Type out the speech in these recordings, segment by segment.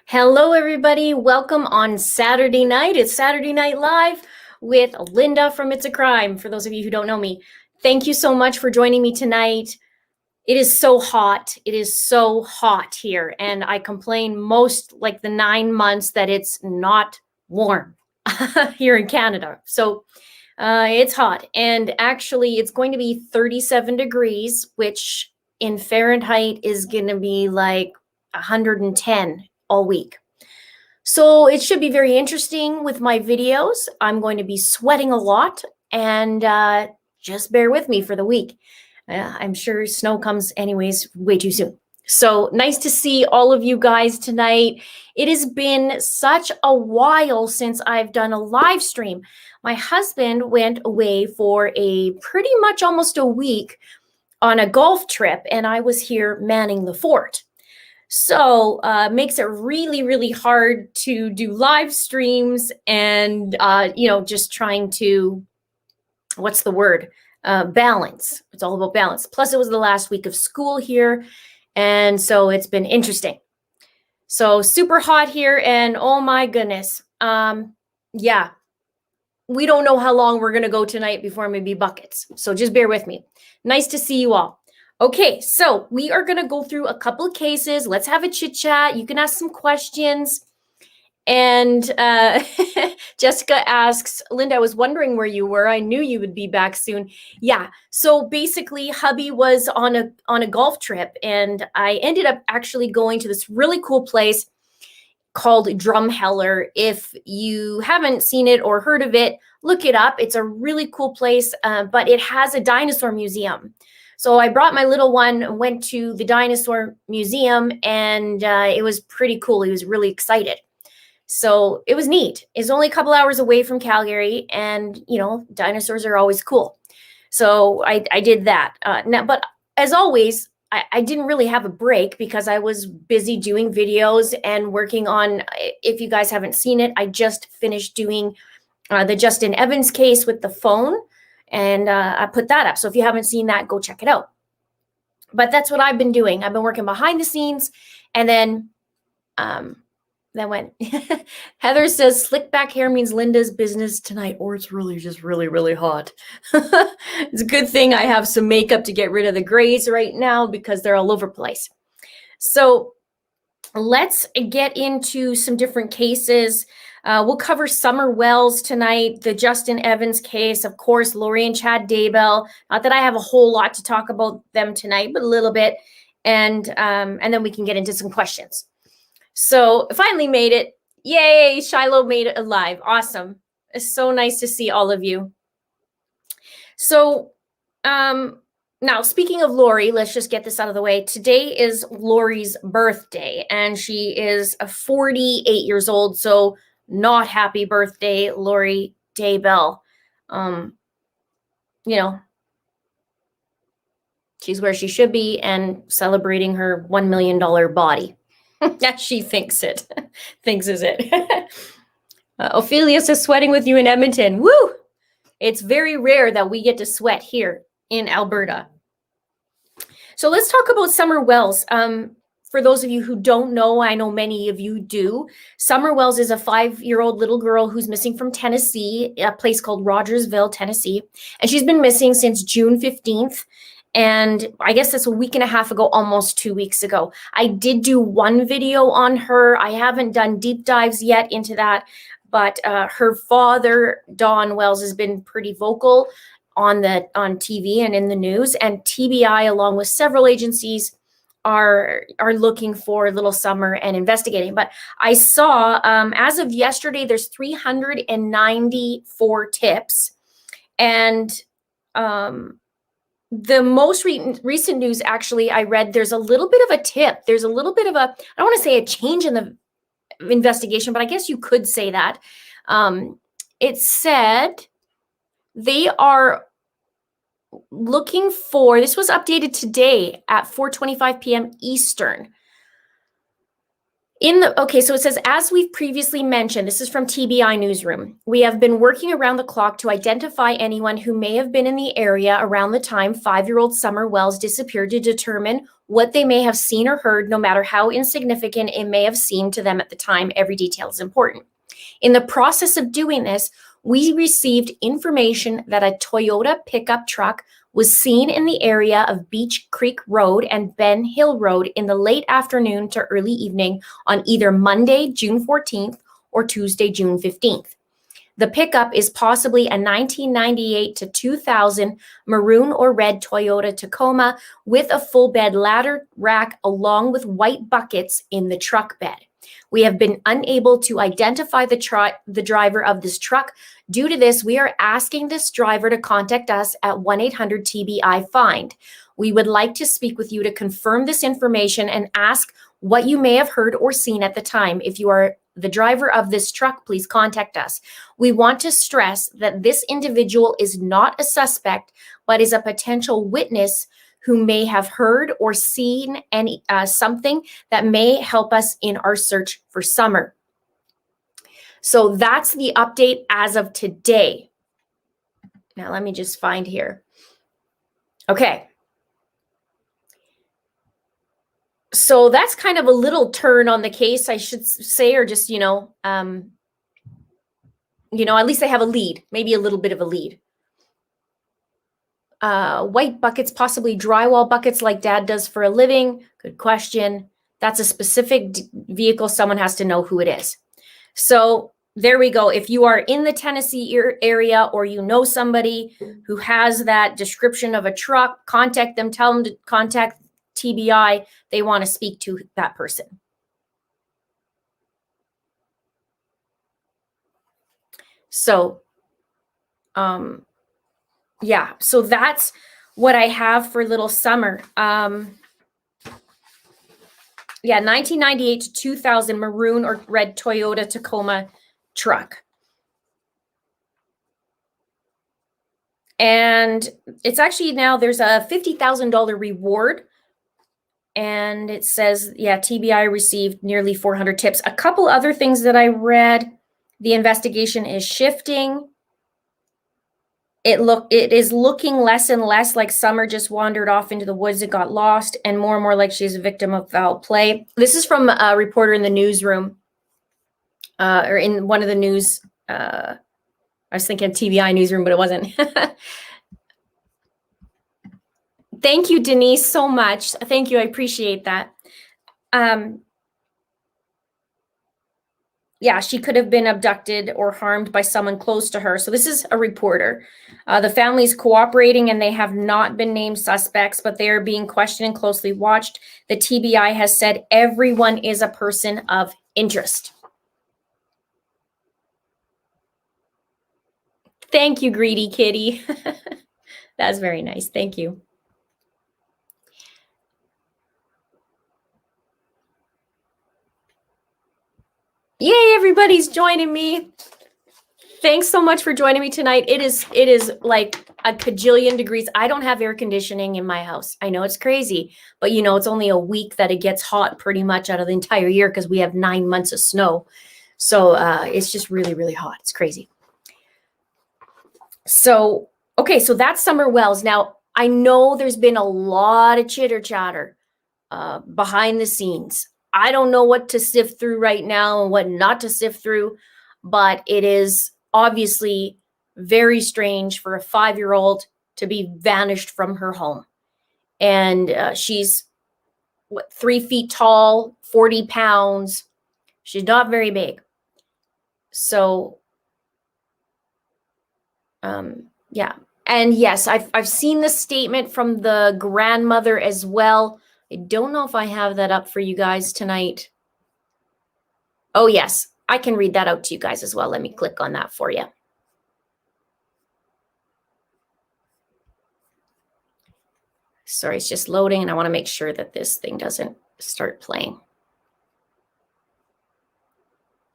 Hello, everybody. Welcome on Saturday night. It's Saturday Night Live with Linda from It's a Crime. For those of you who don't know me, thank you so much for joining me tonight. It is so hot. It is so hot here. And I complain most like the 9 months that it's not warm here in Canada. So it's hot. And actually, it's going to be 37 degrees, which in Fahrenheit is going to be like 110 all week. So it should be very interesting with my videos. I'm going to be sweating a lot, and just bear with me for the week. I'm sure snow comes anyways way too soon. So nice to see all of you guys tonight. It has been such a while since I've done a live stream. My husband went away for a pretty much almost a week on a golf trip, and I was here manning the fort. So makes it really, really hard to do live streams and, just trying to, what's the word? Balance. It's all about balance. Plus, it was the last week of school here. And so it's been interesting. So super hot here. And oh my goodness. Yeah, we don't know how long we're going to go tonight before maybe buckets. So just bear with me. Nice to see you all. Okay, so we are going to go through a couple of cases. Let's have a chit chat. You can ask some questions. And Jessica asks, Linda, I was wondering where you were. I knew you would be back soon. Yeah, so basically hubby was on a golf trip, and I ended up actually going to this really cool place called Drumheller. If you haven't seen it or heard of it, look it up. It's a really cool place, but it has a dinosaur museum. So I brought my little one, went to the dinosaur museum, and it was pretty cool. He was really excited. So it was neat. It's only a couple hours away from Calgary, and, dinosaurs are always cool. So I did that. But as always, I didn't really have a break because I was busy doing videos and working on, if you guys haven't seen it, I just finished doing the Justin Evans case with the phone. And I put that up. So if you haven't seen that, go check it out. But that's what I've been doing. I've been working behind the scenes. And then that went. Heather says, slick back hair means Linda's business tonight, or it's really just really, really hot. It's a good thing I have some makeup to get rid of the grays right now because they're all over the place. So let's get into some different cases. We'll cover Summer Wells tonight, the Justin Evans case, of course, Lori and Chad Dabell. Not that I have a whole lot to talk about them tonight, but a little bit. And then we can get into some questions. So finally made it. Yay, Shiloh made it alive. Awesome. It's so nice to see all of you. So now, speaking of Lori, let's just get this out of the way. Today is Lori's birthday, and she is 48 years old. So not happy birthday, Lori Dabell. She's where she should be and celebrating her $1 million body. She thinks it. Thinks is it. Ophelia says, sweating with you in Edmonton. Woo! It's very rare that we get to sweat here in Alberta. So let's talk about Summer Wells. For those of you who don't know, I know many of you do. Summer Wells is a 5-year-old little girl who's missing from Tennessee, a place called Rogersville, Tennessee. And she's been missing since June 15th. And I guess that's a week and a half ago, almost 2 weeks ago. I did do one video on her. I haven't done deep dives yet into that. But her father, Don Wells, has been pretty vocal on TV and in the news. And TBI, along with several agencies, are looking for little Summer and investigating. But I saw, as of yesterday, there's 394 tips. And the most recent news, actually, I read there's a little bit of a tip. There's a little bit of I don't want to say a change in the investigation, but I guess you could say that. It said they are looking for, this was updated today at 4:25 p.m. Eastern. Okay, so it says, as we've previously mentioned, this is from TBI Newsroom, we have been working around the clock to identify anyone who may have been in the area around the time 5-year-old Summer Wells disappeared to determine what they may have seen or heard, no matter how insignificant it may have seemed to them at the time. Every detail is important. In the process of doing this, we received information that a Toyota pickup truck was seen in the area of Beach Creek Road and Ben Hill Road in the late afternoon to early evening on either Monday, June 14th or Tuesday, June 15th. The pickup is possibly a 1998 to 2000 maroon or red Toyota Tacoma with a full bed ladder rack along with white buckets in the truck bed. We have been unable to identify the driver of this truck. Due to this, we are asking this driver to contact us at 1-800-TBI-FIND. We would like to speak with you to confirm this information and ask what you may have heard or seen at the time. If you are the driver of this truck, please contact us. We want to stress that this individual is not a suspect, but is a potential witness who may have heard or seen something that may help us in our search for Summer. So that's the update as of today. Now let me just find here. Okay. So that's kind of a little turn on the case, I should say, or just, at least they have a lead, maybe a little bit of a lead. White buckets, possibly drywall buckets like Dad does for a living. Good question. That's a specific vehicle. Someone has to know who it is. So there we go. If you are in the Tennessee area or you know somebody who has that description of a truck, contact them, tell them to contact TBI. They want to speak to that person. So, yeah, so that's what I have for little Summer. Yeah, 1998 to 2000 maroon or red Toyota Tacoma truck. And it's actually now there's a $50,000 reward. And it says, yeah, TBI received nearly 400 tips. A couple other things that I read. The investigation is shifting. It is looking less and less like Summer just wandered off into the woods and got lost, and more like she's a victim of foul play. This is from a reporter in the newsroom, or in one of the news. I was thinking TBI newsroom, but it wasn't. Thank you, Denise, so much. Thank you. I appreciate that. Yeah, she could have been abducted or harmed by someone close to her. So this is a reporter. The family is cooperating and they have not been named suspects, but they are being questioned and closely watched. The TBI has said everyone is a person of interest. Thank you, Greedy Kitty. That's very nice. Thank you. Yay, everybody's joining me. Thanks so much for joining me tonight. It is like a cajillion degrees. I don't have air conditioning in my house. I know it's crazy, but it's only a week that it gets hot pretty much out of the entire year because we have 9 months of snow. So it's just really, really hot. It's crazy. So, okay, so that's Summer Wells. Now, I know there's been a lot of chitter chatter behind the scenes. I don't know what to sift through right now and what not to sift through, but it is obviously very strange for a 5-year-old to be vanished from her home. And she's 3 feet tall, 40 pounds. She's not very big. So, yeah. And yes, I've seen the statement from the grandmother as well. I don't know if I have that up for you guys tonight. Oh, yes, I can read that out to you guys as well. Let me click on that for you. Sorry, it's just loading, and I want to make sure that this thing doesn't start playing.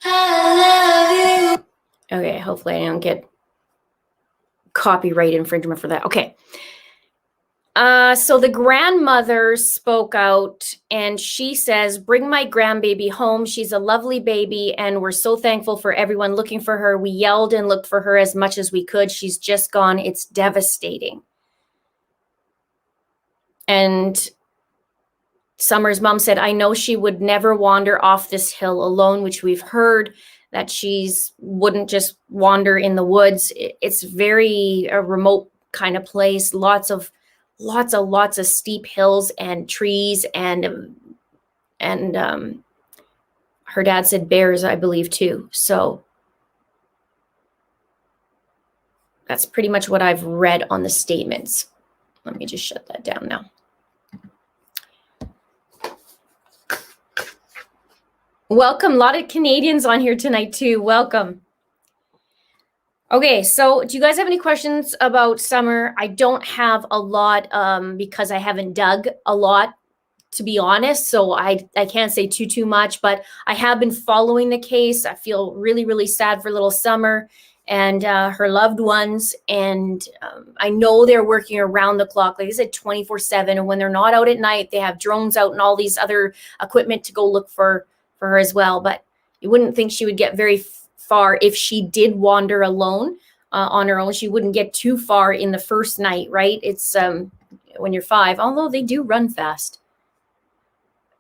I love you. Okay, hopefully I don't get copyright infringement for that. Okay. So the grandmother spoke out and she says, "Bring my grandbaby home. She's a lovely baby and we're so thankful for everyone looking for her. We yelled and looked for her as much as we could. She's just gone. It's devastating." And Summer's mom said, "I know she would never wander off this hill alone," which we've heard that she's wouldn't just wander in the woods. It's very a remote kind of place, lots of steep hills and trees and her dad said bears, I believe, too. So that's pretty much what I've read on the statements. Let me just shut that down now. Welcome. A lot of Canadians on here tonight, too. Welcome. Okay, so do you guys have any questions about Summer? I don't have a lot because I haven't dug a lot, to be honest. So I can't say too much, but I have been following the case. I feel really, really sad for little Summer and her loved ones. And I know they're working around the clock, like I said, 24/7. And when they're not out at night, they have drones out and all these other equipment to go look for her as well. But you wouldn't think she would get very far if she did wander alone on her own. She wouldn't get too far in the first night, right? It's when you're 5, although they do run fast.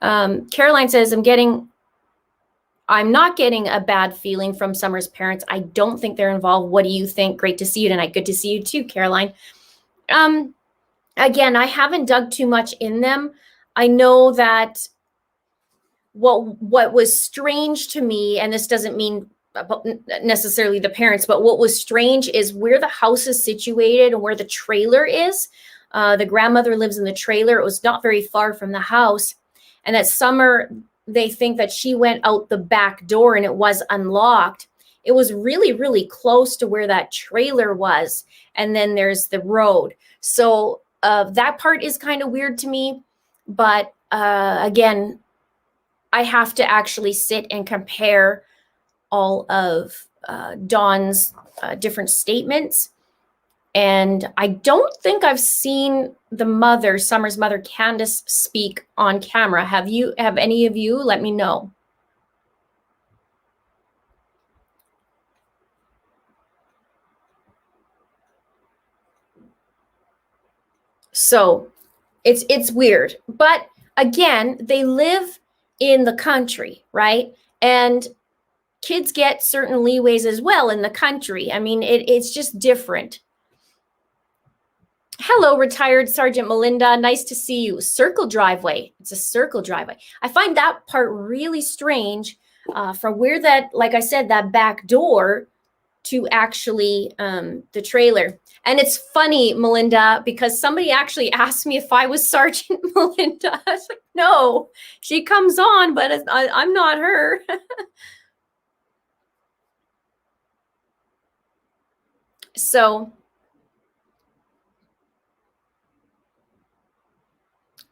Caroline says, I'm not getting a bad feeling from Summer's parents. I don't think they're involved. What do you think? Great to see you tonight. Good to see you too, Caroline. Again, I haven't dug too much in them. I know that what was strange to me, and this doesn't mean necessarily the parents, but what was strange is where the house is situated and where the trailer is. The grandmother lives in the trailer. It was not very far from the house. And that Summer, they think that she went out the back door and it was unlocked. It was really, really close to where that trailer was. And then there's the road. So that part is kind of weird to me. But again, I have to actually sit and compare all of Dawn's different statements. And I don't think I've seen the mother, Summer's mother, Candace, speak on camera. Have any of you? Let me know. So it's weird. But again, they live in the country, right? And kids get certain leeways as well in the country. I mean, it's just different. Hello, retired Sergeant Melinda. Nice to see you. Circle driveway. It's a circle driveway. I find that part really strange from where that, like I said, that back door to actually the trailer. And it's funny, Melinda, because somebody actually asked me if I was Sergeant Melinda. I was like, no, she comes on, but I'm not her. So,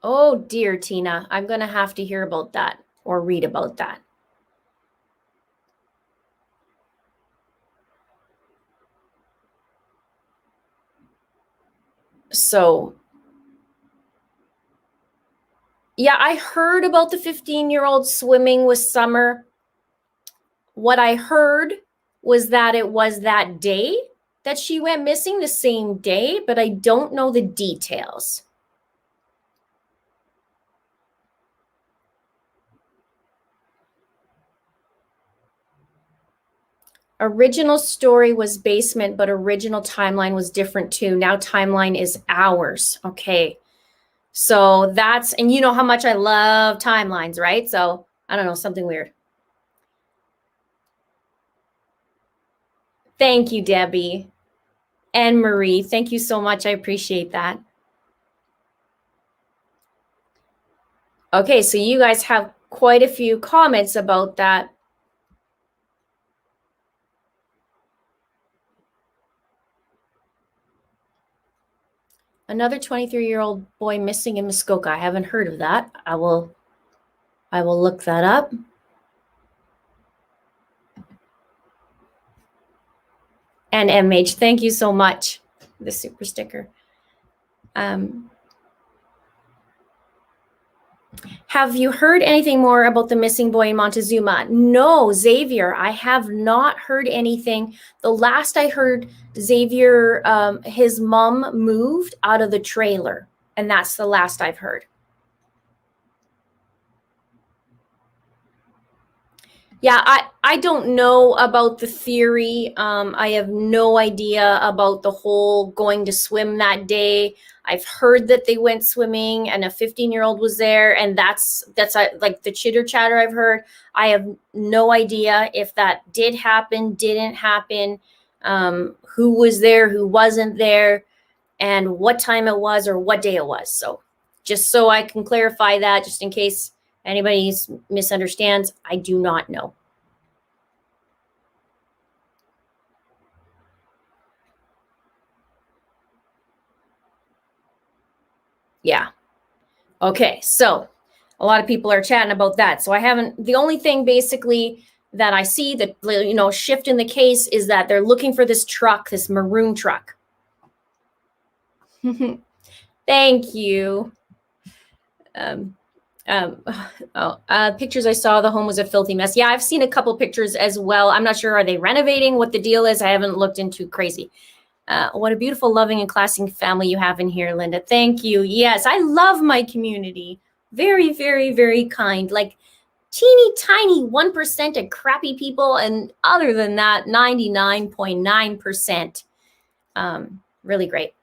oh dear, Tina, I'm going to have to hear about that or read about that. So, yeah, I heard about the 15-year-old swimming with Summer. What I heard was that it was that day that she went missing, the same day, but I don't know the details. Original story was basement, but original timeline was different too. Now timeline is hours. Okay. So that's, and you know how much I love timelines, right? So I don't know, something weird. Thank you, Debbie. And Marie, thank you so much. I appreciate that. Okay, so you guys have quite a few comments about that. Another 23-year-old boy missing in Muskoka. I haven't heard of that. I will look that up. And MH, thank you so much. The super sticker. Have you heard anything more about the missing boy in Montezuma? No, Xavier, I have not heard anything. The last I heard, Xavier, his mom moved out of the trailer, and that's the last I've heard. Yeah, I don't know about the theory. I have no idea about the whole going to swim that day. I've heard that they went swimming and a 15-year-old was there, and that's like the chitter chatter I've heard. I have no idea if that did happen, didn't happen, who was there, who wasn't there, and what time it was or what day it was. So just so I can clarify that, just in case anybody misunderstands, I do not know. Yeah. Okay. So a lot of people are chatting about that. So I haven't, the only thing basically that I see that, shift in the case is that they're looking for this truck, this maroon truck. Thank you. Pictures I saw, the home was a filthy mess. Yeah, I've seen a couple pictures as well. I'm not sure, are they renovating? What the deal is? I haven't looked into crazy. What a beautiful, loving, and classy family you have in here, Linda. Thank you. Yes, I love my community. Very, very, very kind. Like teeny tiny 1% of crappy people, and other than that, 99.9%. Really great.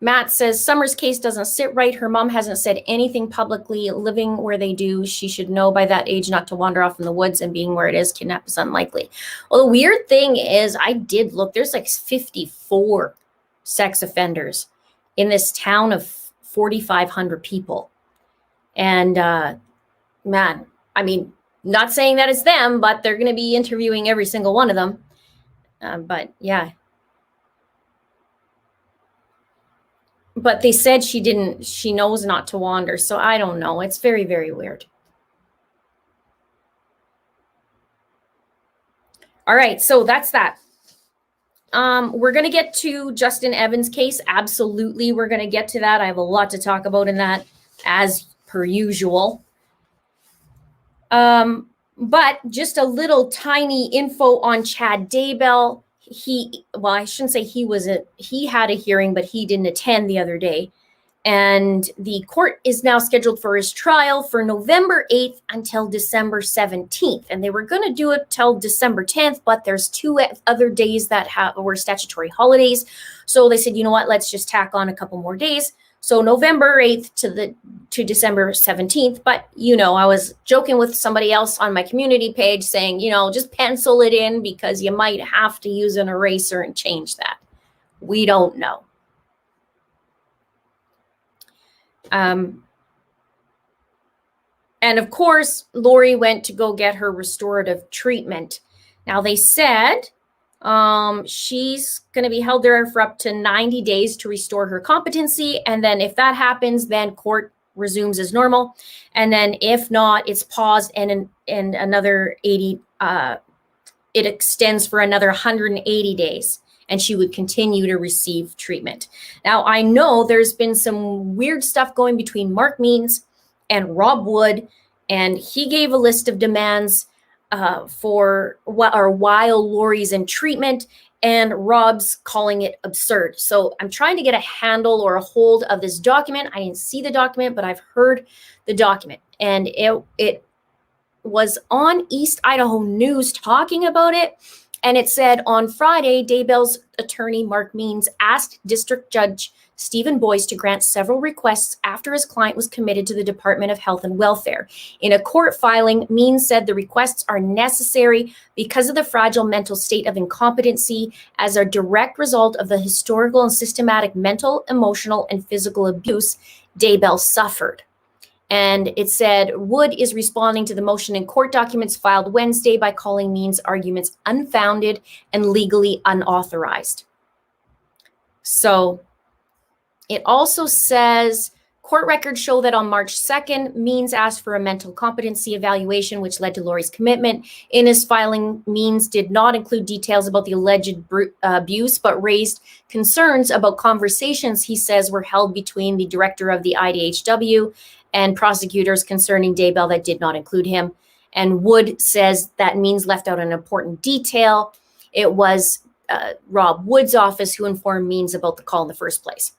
Matt says, Summer's case doesn't sit right. Her mom hasn't said anything publicly. Living where they do, she should know by that age not to wander off in the woods, and being where it is, kidnapped is unlikely. Well, the weird thing is, I did look, there's like 54 sex offenders in this town of 4,500 people. And man, I mean, not saying that it's them, but they're going to be interviewing every single one of them. But yeah. But they said she knows not to wander. So I don't know. It's very, very weird. All right. So that's that. We're going to get to Justin Evans' case. Absolutely. We're going to get to that. I have a lot to talk about in that, as per usual. But just a little tiny info on Chad Dabell. I shouldn't say he had a hearing, but he didn't attend the other day. And the court is now scheduled for his trial for November 8th until December 17th. And they were going to do it till December 10th, but there's 2 other days that were statutory holidays. So they said, you know what, let's just tack on a couple more days. So November 8th to December 17th. But, I was joking with somebody else on my community page saying, just pencil it in because you might have to use an eraser and change that. We don't know. And of course, Lori went to go get her restorative treatment. Now they said she's going to be held there for up to 90 days to restore her competency. And then if that happens, then court resumes as normal. And then if not, it's paused and another 80, it extends for another 180 days. And she would continue to receive treatment. Now, I know there's been some weird stuff going between Mark Means and Rob Wood, and he gave a list of demands for while Lori's in treatment, and Rob's calling it absurd. So I'm trying to get a handle or a hold of this document. I didn't see the document, but I've heard the document, and it was on East Idaho News talking about it. And it said on Friday, Dabell's attorney, Mark Means, asked District Judge Stephen Boyce to grant several requests after his client was committed to the Department of Health and Welfare. In a court filing, Means said the requests are necessary because of the fragile mental state of incompetency as a direct result of the historical and systematic mental, emotional, and physical abuse Dabell suffered. And it said, Wood is responding to the motion in court documents filed Wednesday by calling Means' arguments unfounded and legally unauthorized. So it also says, Court records show that on March 2nd, Means asked for a mental competency evaluation, which led to Lori's commitment. In his filing, Means did not include details about the alleged abuse, but raised concerns about conversations he says were held between the director of the IDHW and prosecutors concerning Dabell that did not include him. And Wood says that Means left out an important detail. It was Rob Wood's office who informed Means about the call in the first place.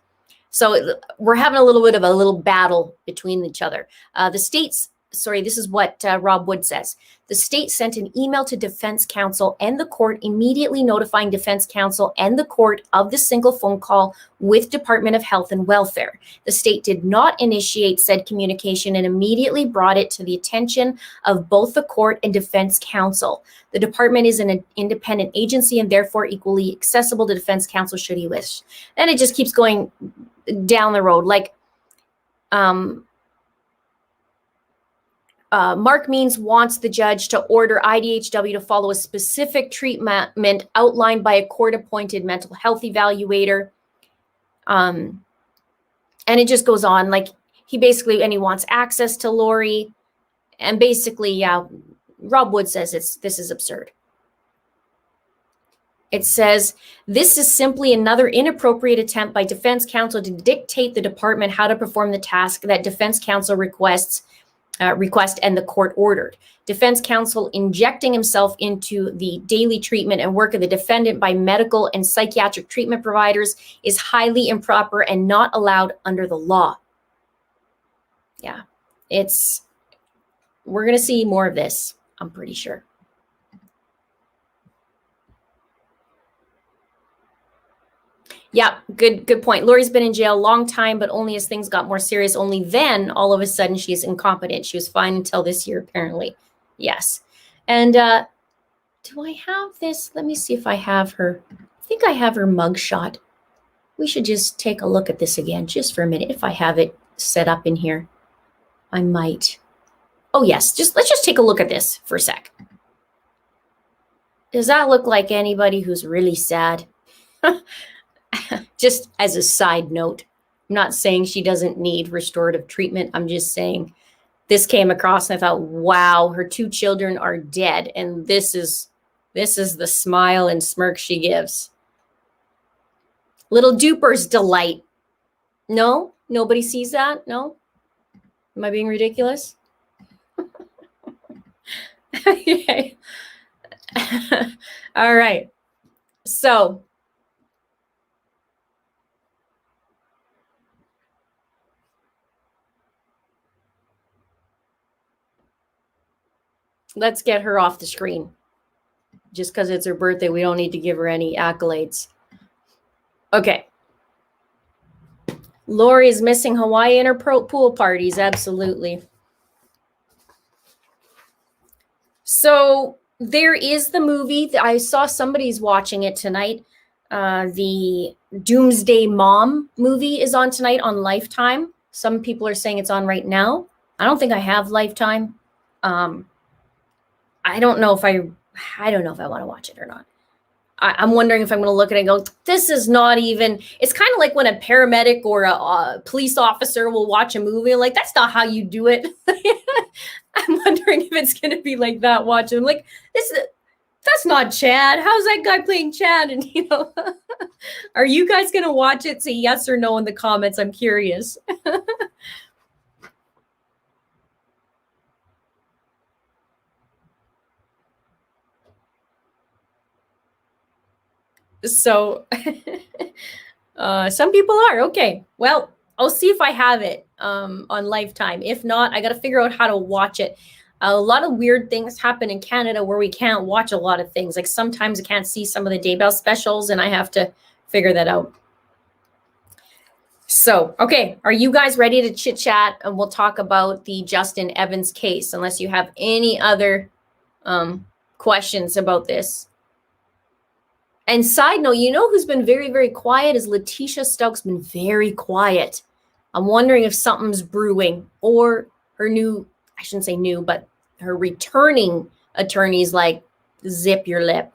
So we're having a little bit of a little battle between each other. This is what Rob Wood says. The state sent an email to defense counsel and the court immediately notifying defense counsel and the court of the single phone call with Department of Health and Welfare. The state did not initiate said communication and immediately brought it to the attention of both the court and defense counsel. The department is an independent agency and therefore equally accessible to defense counsel should he wish. And it just keeps going down the road. Like, Mark Means wants the judge to order IDHW to follow a specific treatment outlined by a court-appointed mental health evaluator. And it just goes on. Like, he wants access to Lori. And basically, yeah, Rob Wood says this is absurd. It says, this is simply another inappropriate attempt by defense counsel to dictate the department how to perform the task that defense counsel request and the court ordered. Defense counsel injecting himself into the daily treatment and work of the defendant by medical and psychiatric treatment providers is highly improper and not allowed under the law. Yeah, we're going to see more of this, I'm pretty sure. Yeah, good point. Lori's been in jail a long time, but only as things got more serious. Only then, all of a sudden, she's incompetent. She was fine until this year, apparently. Yes. And do I have this? Let me see if I have her. I think I have her mugshot. We should just take a look at this again, just for a minute. If I have it set up in here, I might. Oh, yes. Let's just take a look at this for a sec. Does that look like anybody who's really sad? Just as a side note, I'm not saying she doesn't need restorative treatment. I'm just saying this came across and I thought, wow, her 2 children are dead. And this is the smile and smirk she gives. Little Duper's delight. No, nobody sees that. No. Am I being ridiculous? Okay. All right. So let's get her off the screen. Just because it's her birthday, we don't need to give her any accolades. Okay. Lori is missing Hawaii and her pool parties. Absolutely. So there is the movie. I saw somebody's watching it tonight. The Doomsday Mom movie is on tonight on Lifetime. Some people are saying it's on right now. I don't think I have Lifetime. I don't know if I want to watch it or not. I'm wondering if I'm going to look at it and go, this is not even, it's kind of like when a paramedic or a police officer will watch a movie. Like, that's not how you do it. I'm wondering if it's going to be like that watching. Like, that's not Chad. How's that guy playing Chad? And, are you guys going to watch it? Say yes or no in the comments. I'm curious. So some people are. Okay. Well, I'll see if I have it on Lifetime. If not, I got to figure out how to watch it. A lot of weird things happen in Canada where we can't watch a lot of things. Like sometimes I can't see some of the Dabell specials and I have to figure that out. So, okay. Are you guys ready to chit chat? And we'll talk about the Justin Evans case, unless you have any other questions about this. And side note, who's been very, very quiet is Letitia Stokes. Been very quiet. I'm wondering if something's brewing, or her new, I shouldn't say new, but her returning attorney's like, zip your lip.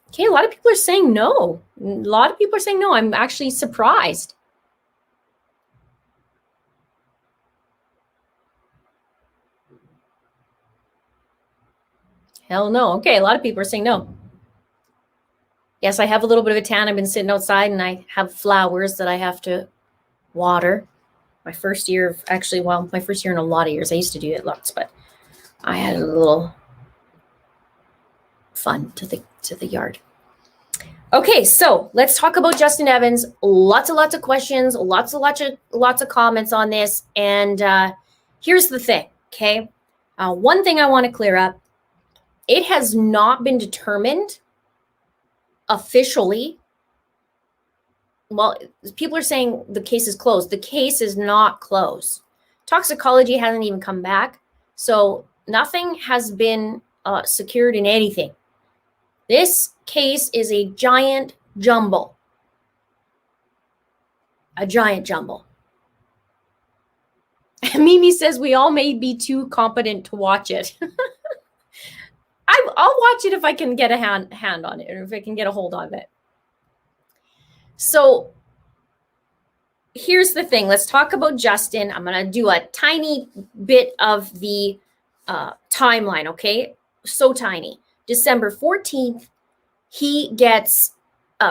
Okay, a lot of people are saying no. I'm actually surprised. Hell no. Okay, a lot of people are saying no. Yes, I have a little bit of a tan. I've been sitting outside and I have flowers that I have to water. My first year of my first year in a lot of years. I used to do it lots, but I had a little fun to the yard. Okay, so let's talk about Justin Evans. Lots of questions, lots of comments on this. And here's the thing, okay? One thing I want to clear up. It has not been determined officially. Well, people are saying the case is closed. The case is not closed. Toxicology hasn't even come back. So nothing has been secured in anything. This case is a giant jumble. A giant jumble. Mimi says we all may be too competent to watch it. I'll watch it if I can get a hand on it, or if I can get a hold of it. So here's the thing. Let's talk about Justin. I'm going to do a tiny bit of the timeline, okay? So tiny. December 14th, he gets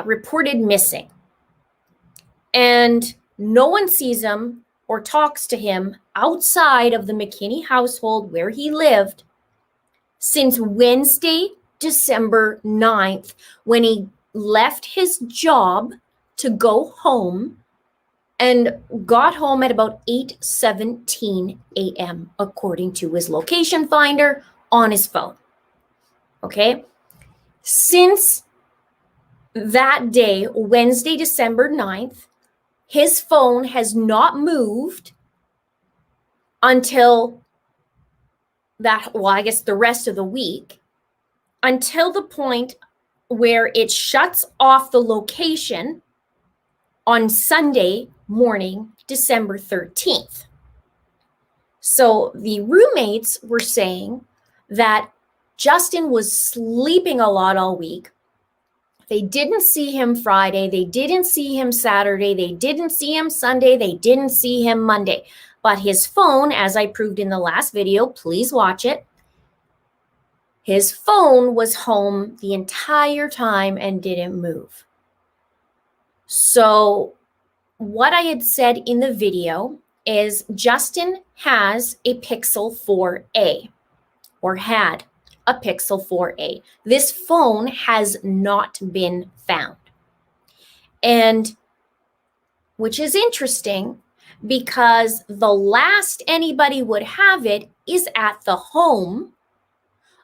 reported missing. And no one sees him or talks to him outside of the McKinney household where he lived since Wednesday, December 9th, when he left his job to go home and got home at about 8:17 a.m., according to his location finder on his phone. Okay? Since that day, Wednesday, December 9th, his phone has not moved until the rest of the week, until the point where it shuts off the location on Sunday morning, December 13th. So the roommates were saying that Justin was sleeping a lot all week. They didn't see him Friday. They didn't see him Saturday. They didn't see him Sunday. They didn't see him Monday. But his phone, as I proved in the last video, please watch it. His phone was home the entire time and didn't move. So what I had said in the video is Justin has a Pixel 4a, or had a Pixel 4a. This phone has not been found. And which is interesting because the last anybody would have it is at the home,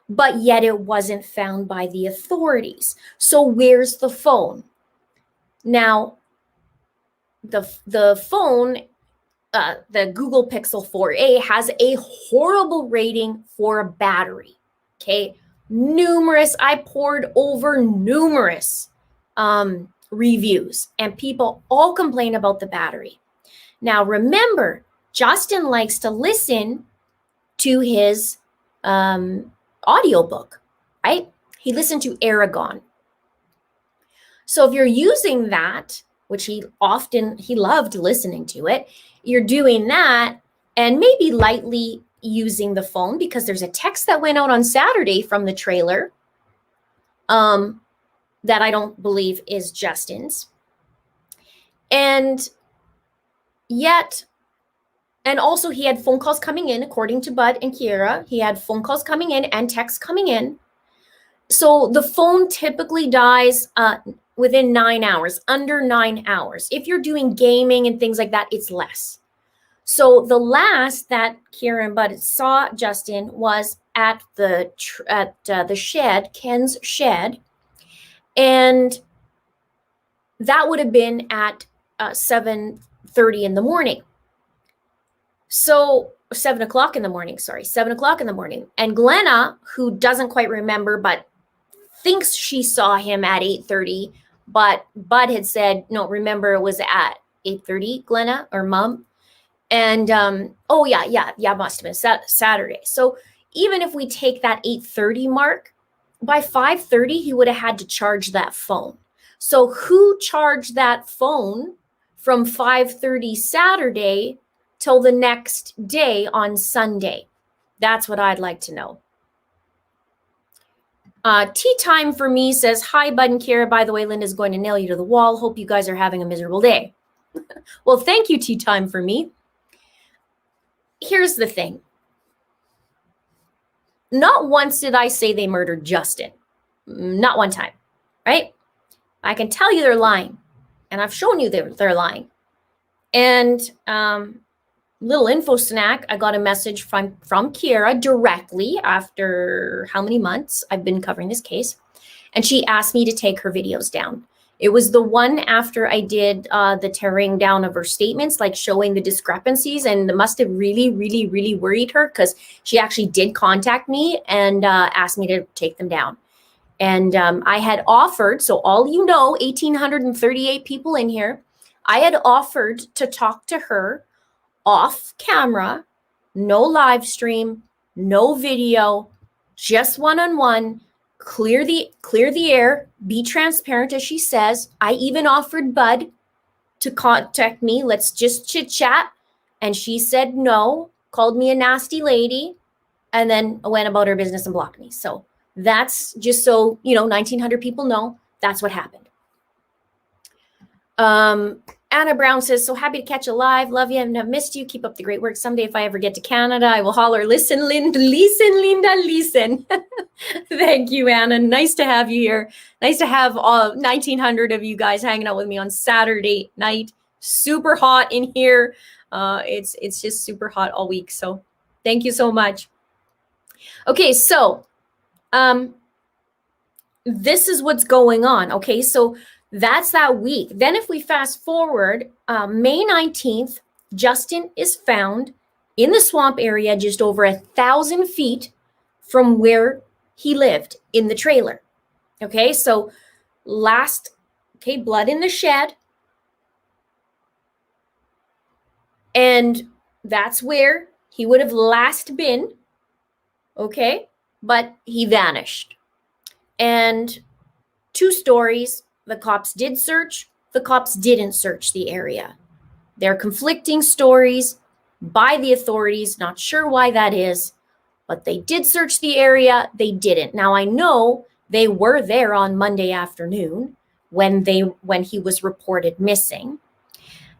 but yet it wasn't found by the authorities. So where's the phone? Now, the phone, the Google Pixel 4a has a horrible rating for a battery. Okay, I poured over numerous reviews, and people all complain about the battery. Now, remember, Justin likes to listen to his audiobook, right? He listened to Aragon. So if you're using that, which he loved listening to it, you're doing that and maybe lightly using the phone, because there's a text that went out on Saturday from the trailer that I don't believe is Justin's. And also he had phone calls coming in, according to Bud and Kiera. He had phone calls coming in and texts coming in. So the phone typically dies within 9 hours, under 9 hours. If you're doing gaming and things like that, it's less. So the last that Kiera and Bud saw Justin was at the shed, Ken's shed, and that would have been at 7:30 in the morning. So 7 o'clock in the morning, 7 o'clock in the morning. And Glenna, who doesn't quite remember, but thinks she saw him at 8:30, but Bud had said, no, remember it was at 8:30, Glenna or Mom. And must have been Saturday. So even if we take that 8:30 mark, by 5:30, he would have had to charge that phone. So who charged that phone from 5:30 Saturday till the next day on Sunday? That's what I'd like to know. Tea Time for Me says, hi, Bud and Kira. By the way, Linda's going to nail you to the wall. Hope you guys are having a miserable day. Well, thank you, Tea Time for Me. Here's the thing. Not once did I say they murdered Justin. Not one time, right? I can tell you they're lying. And I've shown you they're lying. And little info snack, I got a message from Kira directly after how many months I've been covering this case. And she asked me to take her videos down. It was the one after I did the tearing down of her statements, like showing the discrepancies, and it must have really, really, really worried her because she actually did contact me and asked me to take them down. And I had offered, so all 1,838 people in here, I had offered to talk to her off camera, no live stream, no video, just one-on-one, clear the air, be transparent, as she says. I even offered Bud to contact me. Let's just chit chat. And she said no, called me a nasty lady, and then went about her business and blocked me. So that's just so, 1,900 people know that's what happened. Anna Brown says, so happy to catch you live. Love you and have missed you. Keep up the great work. Someday if I ever get to Canada, I will holler, listen, Linda, listen. Thank you, Anna. Nice to have you here. Nice to have all 1,900 of you guys hanging out with me on Saturday night. Super hot in here. It's just super hot all week. So thank you so much. Okay, so this is what's going on. Okay, so that's that week. Then if we fast forward, May 19th, Justin is found in the swamp area just over 1,000 feet from where he lived in the trailer. Okay, so blood in the shed. And that's where he would have last been. Okay, but he vanished. And two stories. The cops did search, the cops didn't search the area. They're conflicting stories by the authorities, not sure why that is, but they did search the area, they didn't. Now I know they were there on Monday afternoon when he was reported missing,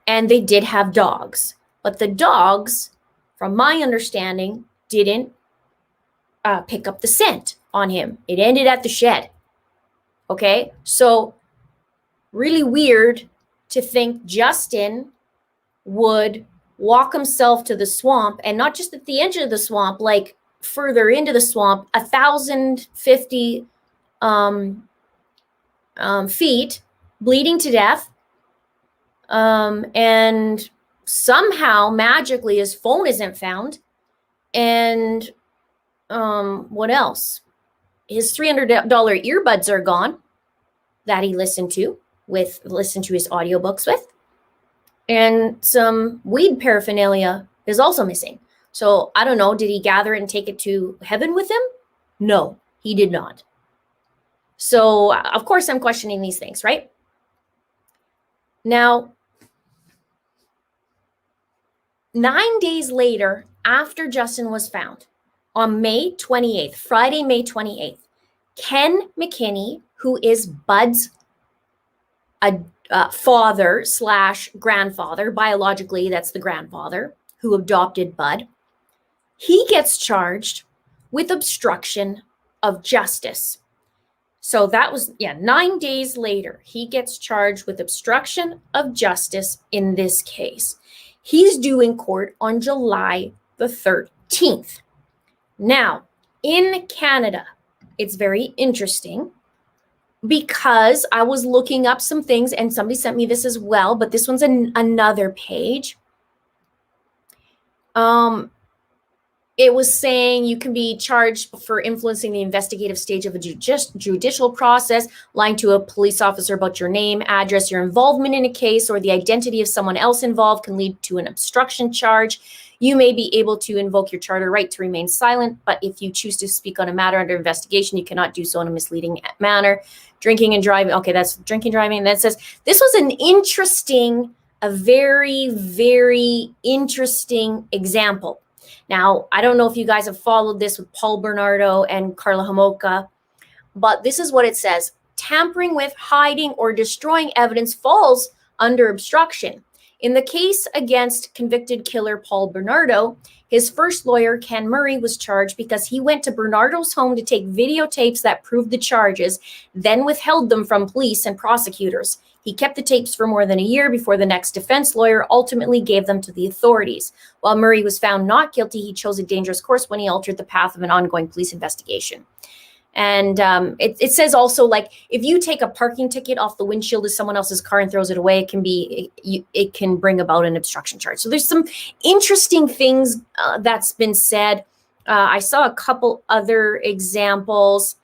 and they did have dogs. But the dogs, from my understanding, didn't pick up the scent on him. It ended at the shed. Okay, so really weird to think Justin would walk himself to the swamp, and not just at the edge of the swamp, like further into the swamp, 1,050 feet, bleeding to death. And somehow, magically, his phone isn't found. And what else? His $300 earbuds are gone that he listened to his audiobooks with. And some weed paraphernalia is also missing. So I don't know, did he gather it and take it to heaven with him? No, he did not. So of course I'm questioning these things, right? Now, 9 days later, after Justin was found, on May 28th, Friday, May 28th, Ken McKinney, who is Bud's father / grandfather, biologically that's the grandfather who adopted Bud, he gets charged with obstruction of justice. So that was 9 days later, he gets charged with obstruction of justice in this case. He's due in court on July the 13th. Now, in Canada, it's very interesting because I was looking up some things, and somebody sent me this as well, but this one's another page. It was saying you can be charged for influencing the investigative stage of a judicial process, lying to a police officer about your name, address, your involvement in a case, or the identity of someone else involved can lead to an obstruction charge. You may be able to invoke your charter right to remain silent, but if you choose to speak on a matter under investigation, you cannot do so in a misleading manner. Drinking and driving. Okay, that's drinking, driving. And that says, this was a very, very interesting example. Now, I don't know if you guys have followed this with Paul Bernardo and Carla Homolka. but this is what it says. Tampering with, hiding, or destroying evidence falls under obstruction. In the case against convicted killer Paul Bernardo, his first lawyer, Ken Murray, was charged because he went to Bernardo's home to take videotapes that proved the charges, then withheld them from police and prosecutors. He kept the tapes for more than a year before the next defense lawyer ultimately gave them to the authorities. While Murray was found not guilty, he chose a dangerous course when he altered the path of an ongoing police investigation. And it says also, like, if you take a parking ticket off the windshield of someone else's car and throws it away, it can bring about an obstruction charge. So there's some interesting things that's been said. I saw a couple other examples.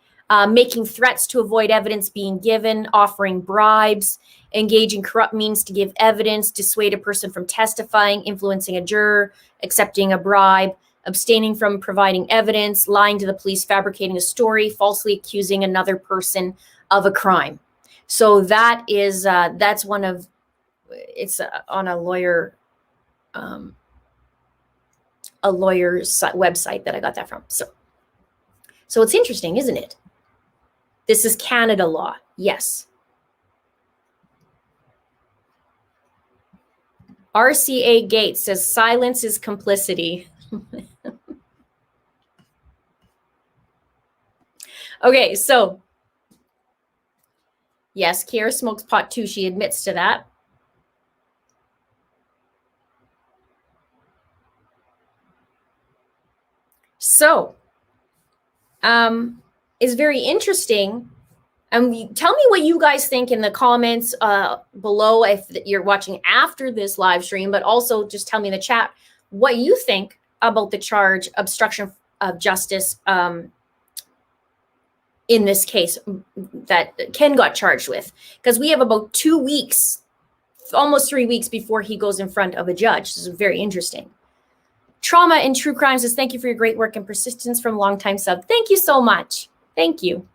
Making threats to avoid evidence being given, offering bribes, engaging corrupt means to give evidence, dissuade a person from testifying, influencing a juror, accepting a bribe, abstaining from providing evidence, lying to the police, fabricating a story, falsely accusing another person of a crime. So that is that's one of it's on a lawyer's website that I got that from. So it's interesting, isn't it? This is Canada law. Yes. RCA Gates says silence is complicity. Okay, so yes, Kiera smokes pot too. She admits to that. So, it's very interesting. And tell me what you guys think in the comments below if you're watching after this live stream, but also just tell me in the chat what you think about the charge obstruction of justice in this case that Ken got charged with, because we have about 2 weeks, almost 3 weeks before he goes in front of a judge. This is very interesting. Trauma in True Crime says, thank you for your great work and persistence from longtime sub. Thank you so much. Thank you.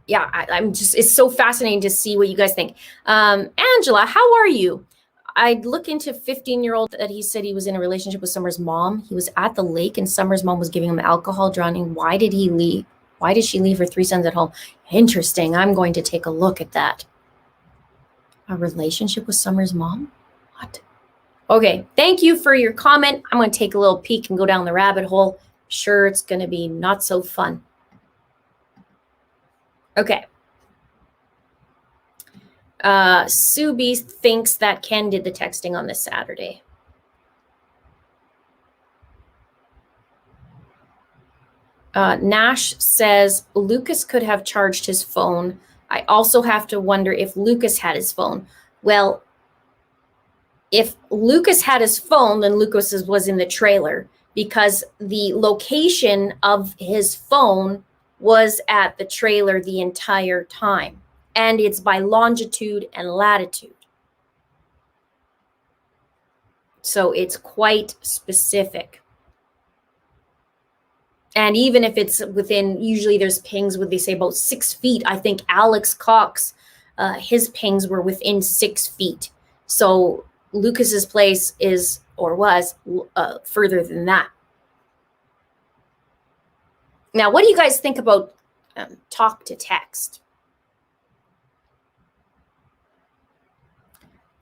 Yeah, I'm just, it's so fascinating to see what you guys think. Angela, how are you? I look into 15-year-old that he said he was in a relationship with Summer's mom. He was at the lake and Summer's mom was giving him alcohol, drowning. Why did he leave? Why did she leave her 3 sons at home? Interesting. I'm going to take a look at that. A relationship with Summer's mom? What? Okay, thank you for your comment. I'm going to take a little peek and go down the rabbit hole. Sure, it's going to be not so fun. Okay. Sue B thinks that Ken did the texting on this Saturday. Nash says Lucas could have charged his phone. I also have to wonder if Lucas had his phone. Well, if Lucas had his phone, then Lucas was in the trailer because the location of his phone was at the trailer the entire time. And it's by longitude and latitude. So it's quite specific. And even if it's within, usually there's pings where they say about 6 feet. I think Alex Cox, his pings were within 6 feet. So Lucas's place is, or was, further than that. Now, what do you guys think about talk to text?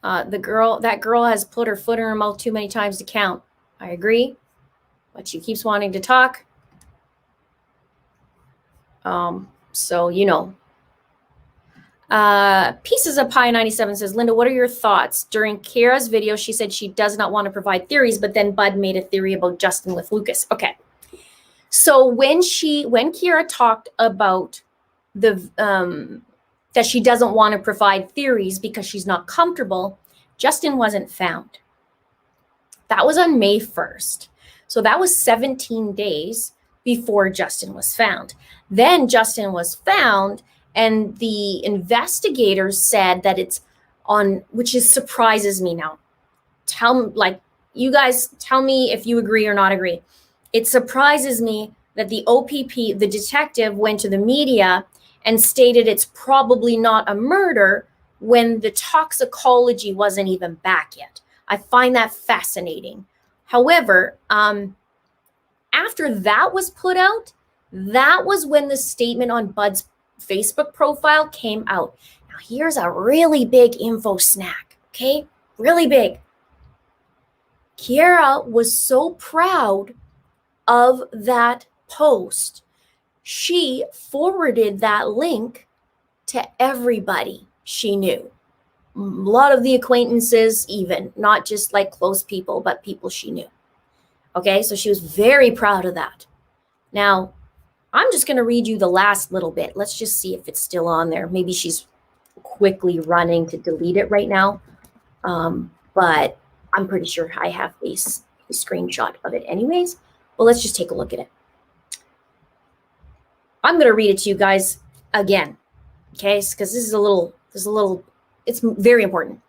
That girl has put her foot in her mouth too many times to count. I agree, but she keeps wanting to talk. So, you know. Pieces of Pie 97 says, Linda, what are your thoughts? During Kira's video, she said she does not want to provide theories, but then Bud made a theory about Justin with Lucas. Okay. So when Kira talked about the that she doesn't want to provide theories because she's not comfortable, Justin wasn't found. That was on May 1st. So that was 17 days before Justin was found. Then Justin was found, and the investigators said that it's on, which is surprises me now. You guys tell me if you agree or not agree. It surprises me that the OPP, the detective, went to the media and stated it's probably not a murder when the toxicology wasn't even back yet. I find that fascinating. However, after that was put out, that was when the statement on Bud's Facebook profile came out. Now, here's a really big info snack, okay? Really big. Kiera was so proud of that post. She forwarded that link to everybody she knew. A lot of the acquaintances, even, not just like close people, but people she knew. Okay, so she was very proud of that. Now, I'm just going to read you the last little bit. Let's just see if it's still on there. Maybe she's quickly running to delete it right now. But I'm pretty sure I have a screenshot of it anyways. Well, let's just take a look at it. I'm going to read it to you guys again. Okay, because this is a little, it's very important.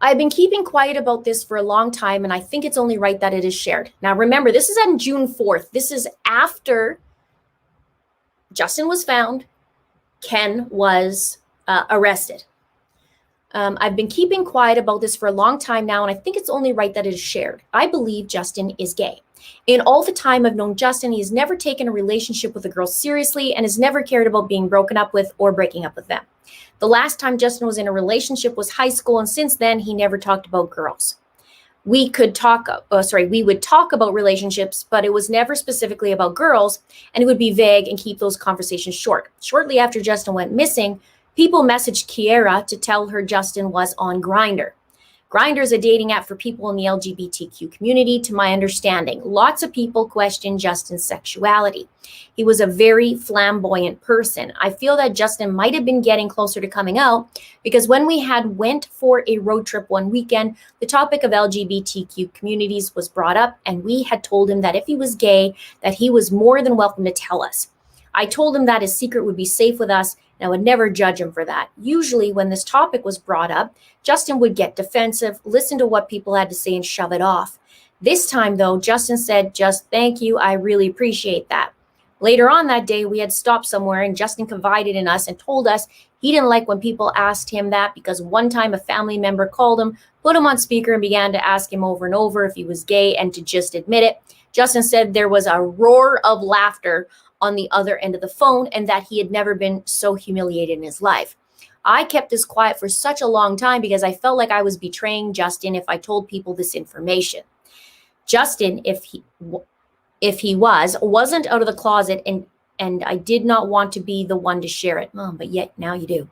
I've been keeping quiet about this for a long time, and I think it's only right that it is shared. Now, remember, this is on June 4th. This is after Justin was found, Ken was arrested. I've been keeping quiet about this for a long time now, and I think it's only right that it is shared. I believe Justin is gay. In all the time I've known Justin, he has never taken a relationship with a girl seriously and has never cared about being broken up with or breaking up with them. The last time Justin was in a relationship was high school, and since then, he never talked about girls. We would talk about relationships, but it was never specifically about girls, and it would be vague and keep those conversations short. Shortly after Justin went missing, people messaged Kiera to tell her Justin was on Grindr. Grindr is a dating app for people in the LGBTQ community, to my understanding. Lots of people question Justin's sexuality. He was a very flamboyant person. I feel that Justin might have been getting closer to coming out because when we went for a road trip one weekend, the topic of LGBTQ communities was brought up, and we had told him that if he was gay, that he was more than welcome to tell us. I told him that his secret would be safe with us, and I would never judge him for that. Usually when this topic was brought up, Justin would get defensive, listen to what people had to say, and shove it off. This time, though, Justin said, "Just thank you, I really appreciate that." Later on that day, we had stopped somewhere, and Justin confided in us and told us he didn't like when people asked him that because one time a family member called him, put him on speaker, and began to ask him over and over if he was gay and to just admit it. Justin said there was a roar of laughter on the other end of the phone and that he had never been so humiliated in his life. I kept this quiet for such a long time because I felt like I was betraying Justin if I told people this information. Justin, if he wasn't out of the closet, and I did not want to be the one to share it. But yet now you do.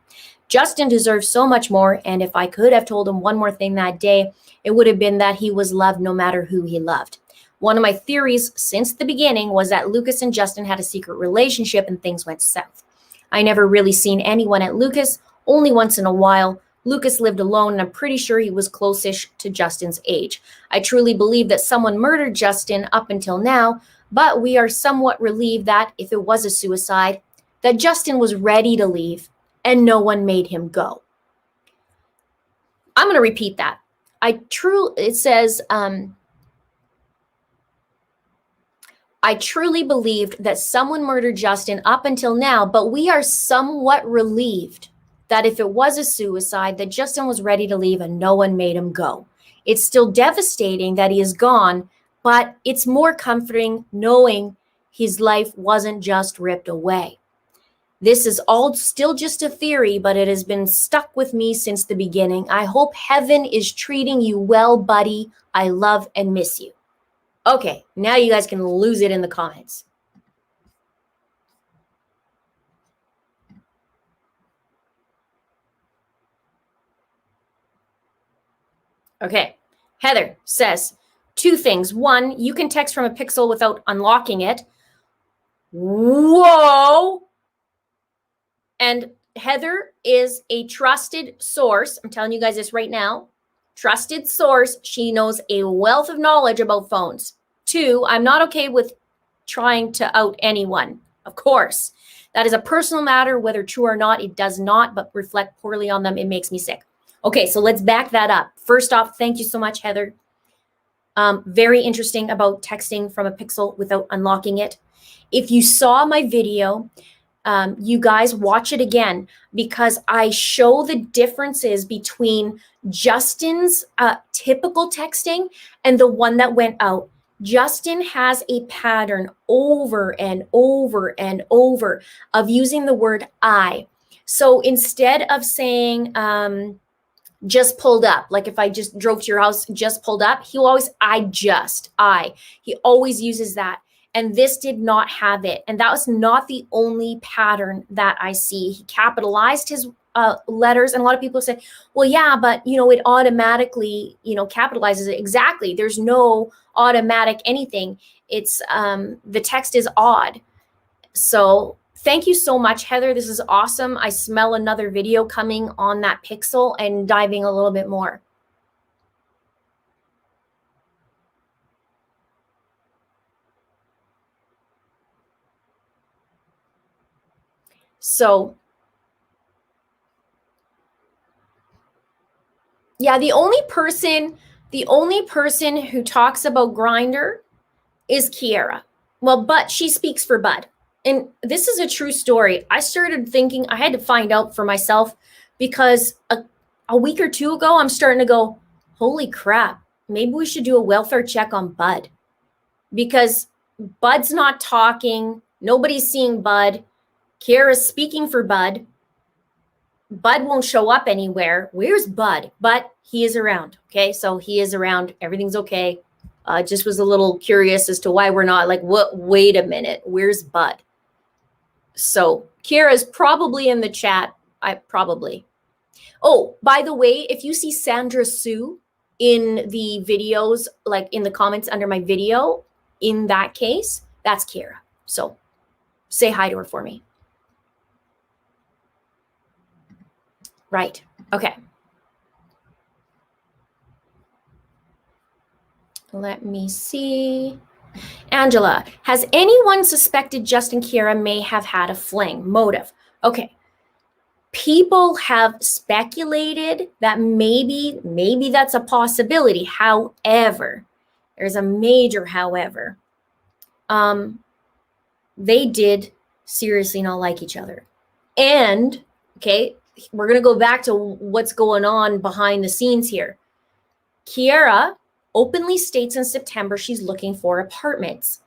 Justin deserves so much more, and if I could have told him one more thing that day, it would have been that he was loved no matter who he loved. One of my theories since the beginning was that Lucas and Justin had a secret relationship and things went south. I never really seen anyone at Lucas, only once in a while. Lucas lived alone, and I'm pretty sure he was close-ish to Justin's age. I truly believe that someone murdered Justin up until now, but we are somewhat relieved that if it was a suicide, that Justin was ready to leave and no one made him go. I'm going to repeat that. It says, I truly believed that someone murdered Justin up until now, but we are somewhat relieved that if it was a suicide, that Justin was ready to leave and no one made him go. It's still devastating that he is gone, but it's more comforting knowing his life wasn't just ripped away. This is all still just a theory, but it has been stuck with me since the beginning. I hope heaven is treating you well, buddy. I love and miss you. Okay, now you guys can lose it in the comments. Okay, Heather says 2 things. 1, you can text from a Pixel without unlocking it. Whoa! And Heather is a trusted source. I'm telling you guys this right now. Trusted source. She knows a wealth of knowledge about phones. 2, I'm not okay with trying to out anyone. Of course, that is a personal matter, whether true or not. It does not, but reflect poorly on them. It makes me sick. Okay, so let's back that up. First off, thank you so much, Heather. Very interesting about texting from a Pixel without unlocking it. If you saw my video, you guys watch it again because I show the differences between Justin's typical texting and the one that went out. Justin has a pattern over and over and over of using the word I. So instead of saying, just pulled up, like if I just drove to your house, just pulled up, he always, he always uses that. And this did not have it. And that was not the only pattern that I see. He capitalized his letters. And a lot of people say, well, yeah, but it automatically, capitalizes it. Exactly. There's no automatic anything. It's the text is odd. So thank you so much, Heather. This is awesome. I smell another video coming on that pixel and diving a little bit more. So yeah, the only person who talks about Grindr is Kiera. Well, but she speaks for Bud. And this is a true story. I started thinking, I had to find out for myself, because a week or two ago, I'm starting to go, holy crap, maybe we should do a welfare check on Bud. Because Bud's not talking. Nobody's seeing Bud. Kiera's speaking for Bud. Bud won't show up anywhere. Where's Bud? But he is around. Okay, so he is around. Everything's okay. Just was a little curious as to why we're not like, what? Wait a minute. Where's Bud? So Kiera's probably in the chat. Probably. Oh, by the way, if you see Sandra Sue in the videos, like in the comments under my video, in that case, that's Kiera. So say hi to her for me. Right. Okay. Let me see. Angela, has anyone suspected Justin Kiera may have had a fling? Motive. Okay. People have speculated that maybe that's a possibility. However, there's a major however. They did seriously not like each other. And, okay, we're going to go back to what's going on behind the scenes here. Kiera openly states in September she's looking for apartments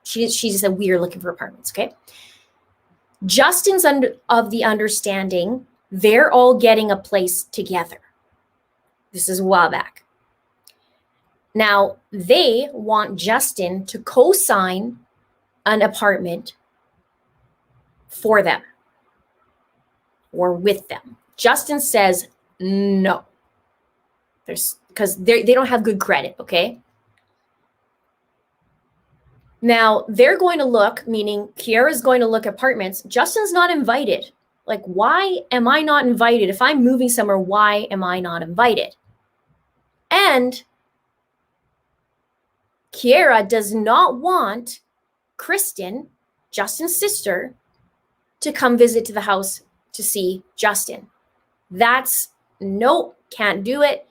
she said, we are looking for apartments, okay? Justin's of the understanding they're all getting a place together. This is a while back. Now, they want Justin to co-sign an apartment for them or with them. Justin says no. Because they don't have good credit, okay? Now, they're going to look, meaning Kiera's going to look at apartments. Justin's not invited. Like, why am I not invited? If I'm moving somewhere, why am I not invited? And Kiera does not want Kristen, Justin's sister, to come visit to the house to see Justin. That's nope, can't do it.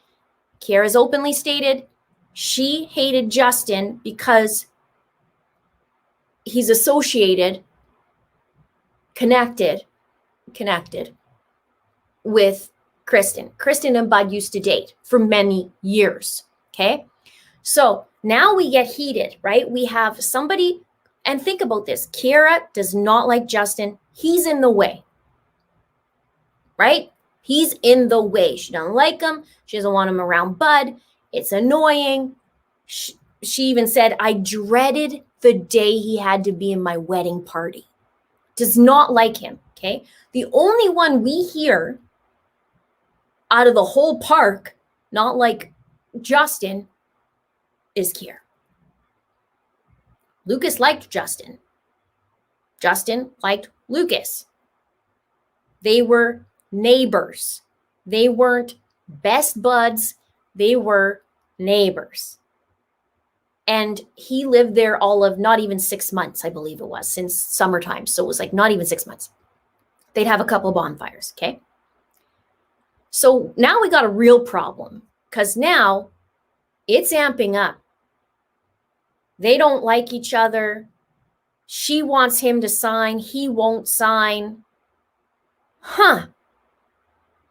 Kiera's openly stated she hated Justin because he's associated, connected with Kristen. Kristen and Bud used to date for many years, okay? So now we get heated, right? We have somebody, and think about this. Kiera does not like Justin. He's in the way, right? He's in the way. She doesn't like him. She doesn't want him around Bud. It's annoying. She even said, I dreaded the day he had to be in my wedding party. Does not like him, okay? The only one we hear out of the whole park, not like Justin, is Kiera. Lucas liked Justin. Justin liked Lucas. They were neighbors. They weren't best buds. They were neighbors. And he lived there all of not even 6 months, I believe it was, since summertime. So it was like not even 6 months. They'd have a couple bonfires, okay? So now we got a real problem because now it's amping up. They don't like each other. She wants him to sign. He won't sign. Huh.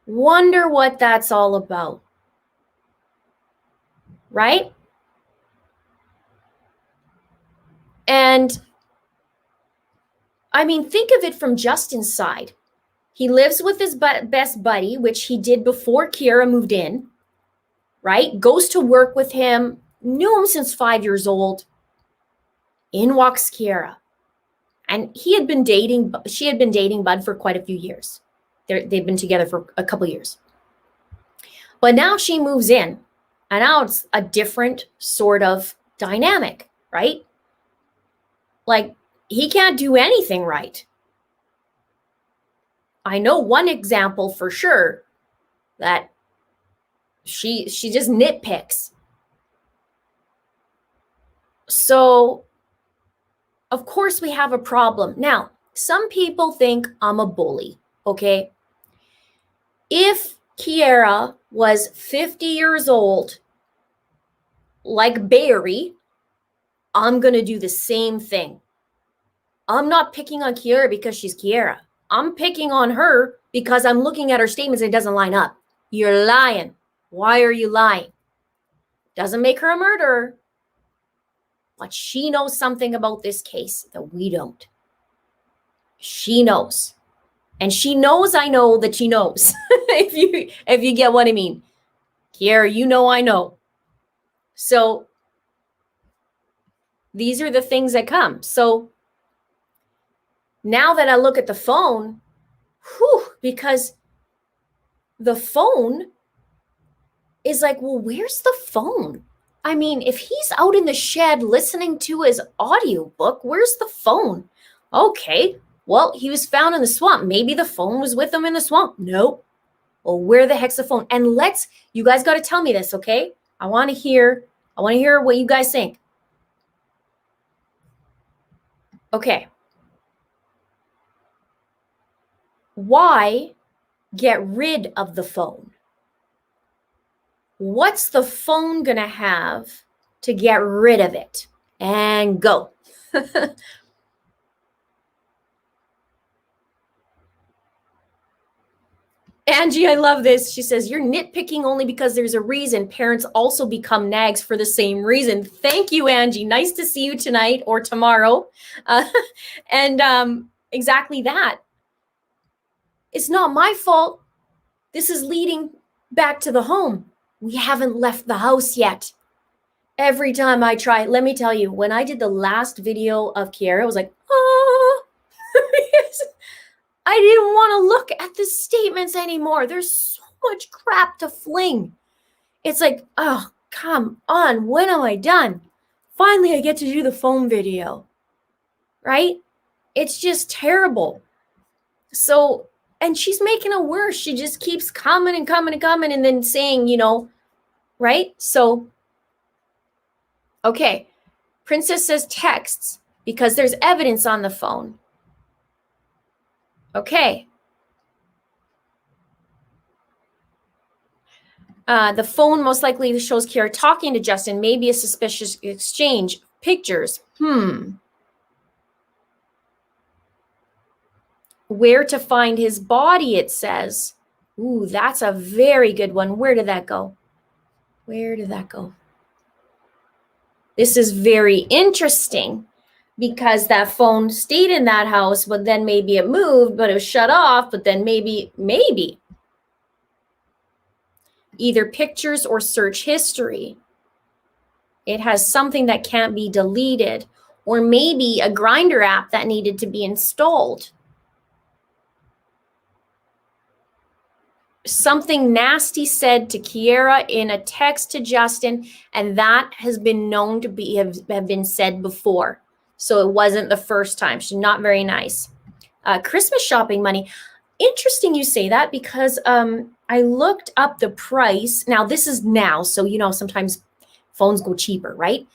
Wonder what that's all about. Right? And I mean, think of it from Justin's side. He lives with his best buddy, which he did before Kiera moved in, right? Goes to work with him, knew him since 5 years old. In walks Kiera. And she had been dating Bud for quite a few years. They've been together for a couple years. But now she moves in, and now it's a different sort of dynamic, right? Like, he can't do anything right. I know one example for sure that she just nitpicks. So, of course, we have a problem. Now, some people think I'm a bully, okay? If Kiera was 50 years old, like Barry, I'm going to do the same thing. I'm not picking on Kiera because she's Kiera. I'm picking on her because I'm looking at her statements and it doesn't line up. You're lying. Why are you lying? Doesn't make her a murderer. But she knows something about this case that we don't. She knows. And she knows I know that she knows. if you get what I mean. Kiera, you know I know. So these are the things that come. So now that I look at the phone, because the phone is like, well, where's the phone? I mean, if he's out in the shed listening to his audiobook, where's the phone? Okay, well, he was found in the swamp. Maybe the phone was with him in the swamp. Nope. Well, where the heck's the phone? And you guys got to tell me this, okay? I want to hear what you guys think. Okay. Why get rid of the phone? What's the phone going to have to get rid of it? And go. Angie, I love this. She says, you're nitpicking only because there's a reason. Parents also become nags for the same reason. Thank you, Angie. Nice to see you tonight or tomorrow. Exactly that. It's not my fault. This is leading back to the home. We haven't left the house yet. Every time I try, let me tell you, when I did the last video of Kiera, I was like, oh, I didn't want to look at the statements anymore. There's so much crap to fling. It's like, oh, come on. When am I done? Finally, I get to do the phone video, right? It's just terrible. So, and she's making it worse. She just keeps coming and coming and coming and then saying, right? So, okay. Princess says texts because there's evidence on the phone. Okay. The phone most likely shows Kiera talking to Justin, maybe a suspicious exchange. Pictures. Where to find his body, it says. Ooh, that's a very good one. Where did that go? This is very interesting because that phone stayed in that house, but then maybe it moved, but it was shut off, but then maybe either pictures or search history. It has something that can't be deleted, or maybe a Grindr app that needed to be installed. Something nasty said to Kiera in a text to Justin, and that has been known to have been said before. So it wasn't the first time. She's not very nice. Christmas shopping money. Interesting you say that because I looked up the price. Now, this is now, so sometimes phones go cheaper, right?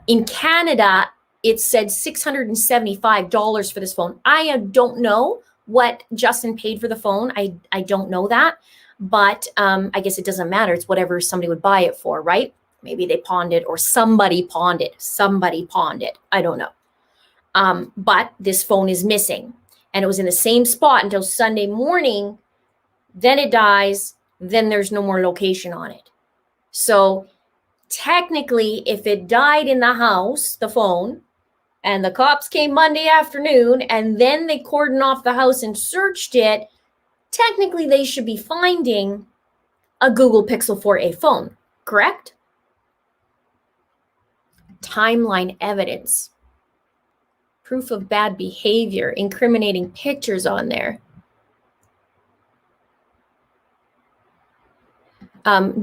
In Canada, it said $675 for this phone. I don't know what Justin paid for the phone. I don't know that, but I guess it doesn't matter. It's whatever somebody would buy it for, right? Maybe they pawned it or somebody pawned it. I don't know. But this phone is missing, and it was in the same spot until Sunday morning. Then it dies. Then there's no more location on it. So technically, if it died in the house, the phone, and the cops came Monday afternoon, and then they cordoned off the house and searched it, technically they should be finding a Google Pixel 4a phone, correct? Timeline evidence, proof of bad behavior, incriminating pictures on there.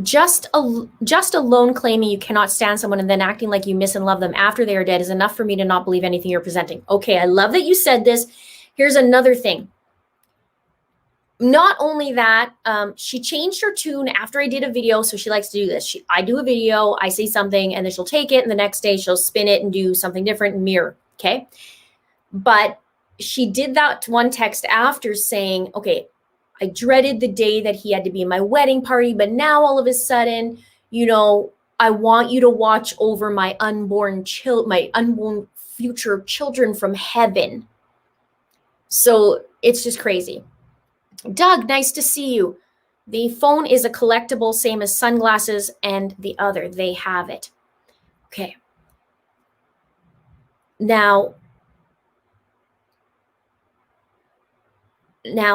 Just alone claiming you cannot stand someone and then acting like you miss and love them after they are dead is enough for me to not believe anything you're presenting. Okay, I love that you said this. Here's another thing. Not only that, she changed her tune after I did a video, so she likes to do this. I do a video, I say something, and then she'll take it, and the next day she'll spin it and do something different and mirror, okay? But she did that one text after saying, okay, I dreaded the day that he had to be in my wedding party, but now all of a sudden, you know, I want you to watch over my unborn future children from heaven. So it's just crazy. Doug, nice to see you. The phone is a collectible, same as sunglasses and the other. They have it. Okay. Now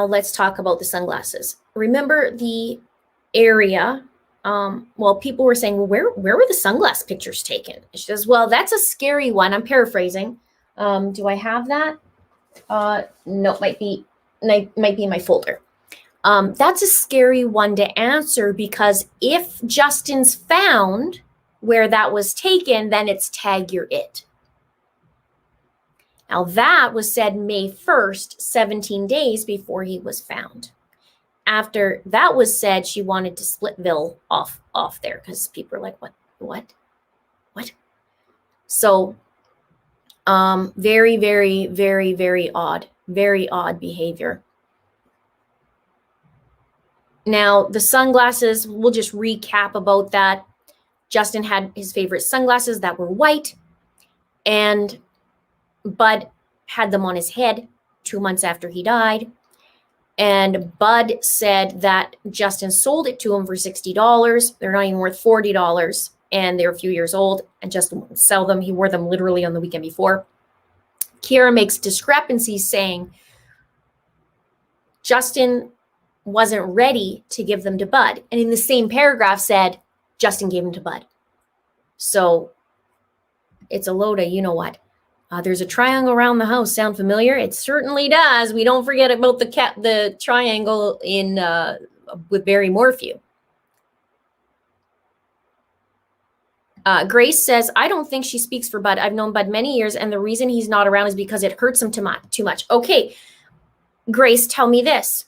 let's talk about the sunglasses. Remember the area, well, people were saying, well, where were the sunglass pictures taken? She says, well, that's a scary one. I'm paraphrasing. Do I have that? No, might be in my folder. That's a scary one to answer because if Justin's found where that was taken, then it's tag your it. Now that was said May 1st, 17 days before he was found. After that was said, she wanted to split Bill off there because people are like, what? So, very, very, very, very odd behavior. Now the sunglasses, we'll just recap about that. Justin had his favorite sunglasses that were white, and Bud had them on his head 2 months after he died. And Bud said that Justin sold it to him for $60. They're not even worth $40. And they're a few years old. And Justin wouldn't sell them. He wore them literally on the weekend before. Kiera makes discrepancies saying Justin wasn't ready to give them to Bud. And in the same paragraph said Justin gave them to Bud. So it's a load of you know what. There's a triangle around the house. Sound familiar? It certainly does. We don't forget about the triangle in with Barry Morphew. Grace says, I don't think she speaks for Bud. I've known Bud many years, and the reason he's not around is because it hurts him too much. Okay, Grace, tell me this.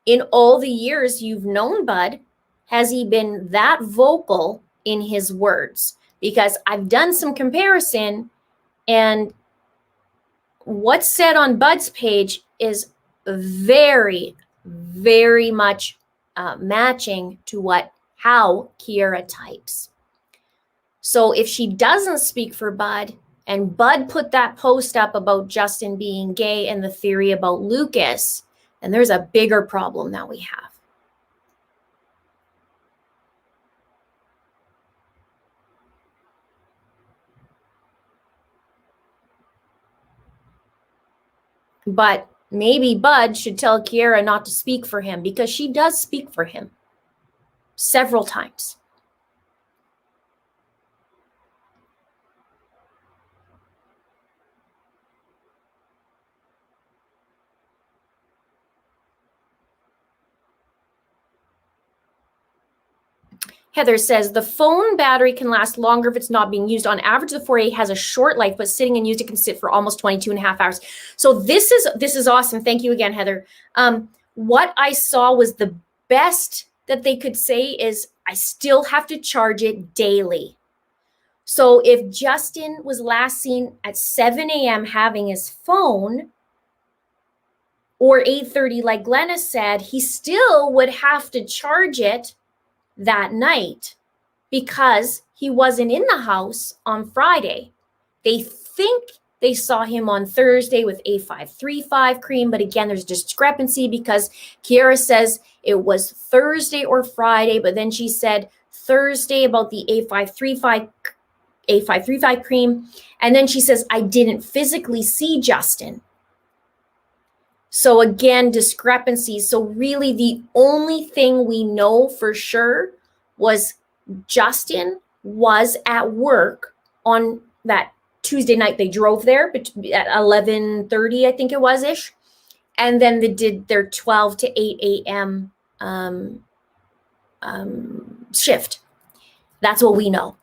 In all the years you've known Bud, has he been that vocal in his words? Because I've done some comparison, and what's said on Bud's page is very, very much matching to how Kiera types. So if she doesn't speak for Bud, and Bud put that post up about Justin being gay and the theory about Lucas, then there's a bigger problem that we have. But maybe Bud should tell Kiera not to speak for him because she does speak for him several times. Heather says, the phone battery can last longer if it's not being used. On average, the 4A has a short life, but sitting and used, it can sit for almost 22 and a half hours. So this is awesome. Thank you again, Heather. What I saw was the best that they could say is, I still have to charge it daily. So if Justin was last seen at 7 a.m. having his phone, or 8:30, like Glenna said, he still would have to charge it that night because he wasn't in the house on Friday. They think they saw him on Thursday with A535 cream, but again, there's discrepancy because Kiera says it was Thursday or Friday, but then she said Thursday about the A535 A535 cream. And then she says, I didn't physically see Justin. So again, discrepancies. So really the only thing we know for sure was Justin was at work on that Tuesday night. They drove there at 11:30, I think it was ish. And then they did their 12 to 8 a.m. Shift. That's what we know.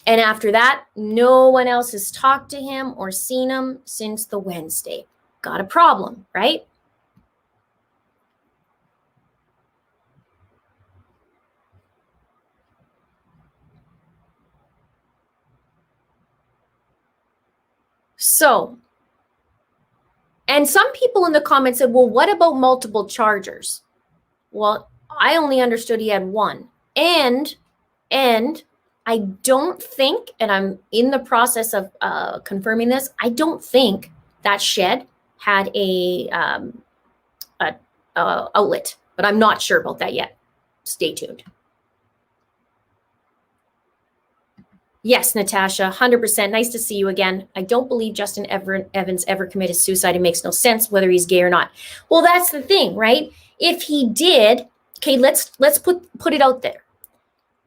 And after that, no one else has talked to him or seen him since the Wednesday. Got a problem, right? So, and some people in the comments said, well, what about multiple chargers? Well, I only understood he had one. And I don't think, and I'm in the process of confirming this, I don't think that shed had a outlet, but I'm not sure about that yet. Stay tuned. Yes, Natasha, 100%. Nice to see you again. I don't believe Justin Evans ever committed suicide. It makes no sense whether he's gay or not. Well, that's the thing, right? If he did, okay, let's put it out there.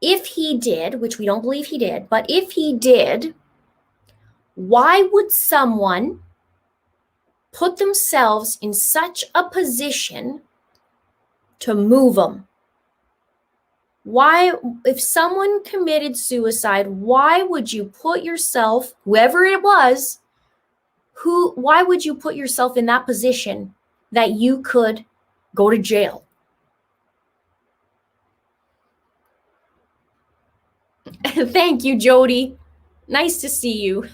If he did, which we don't believe he did, but if he did, why would someone put themselves in such a position to move him? Why, if someone committed suicide, why would you put yourself, whoever it was, why would you put yourself in that position that you could go to jail? Thank you, Jody. Nice to see you.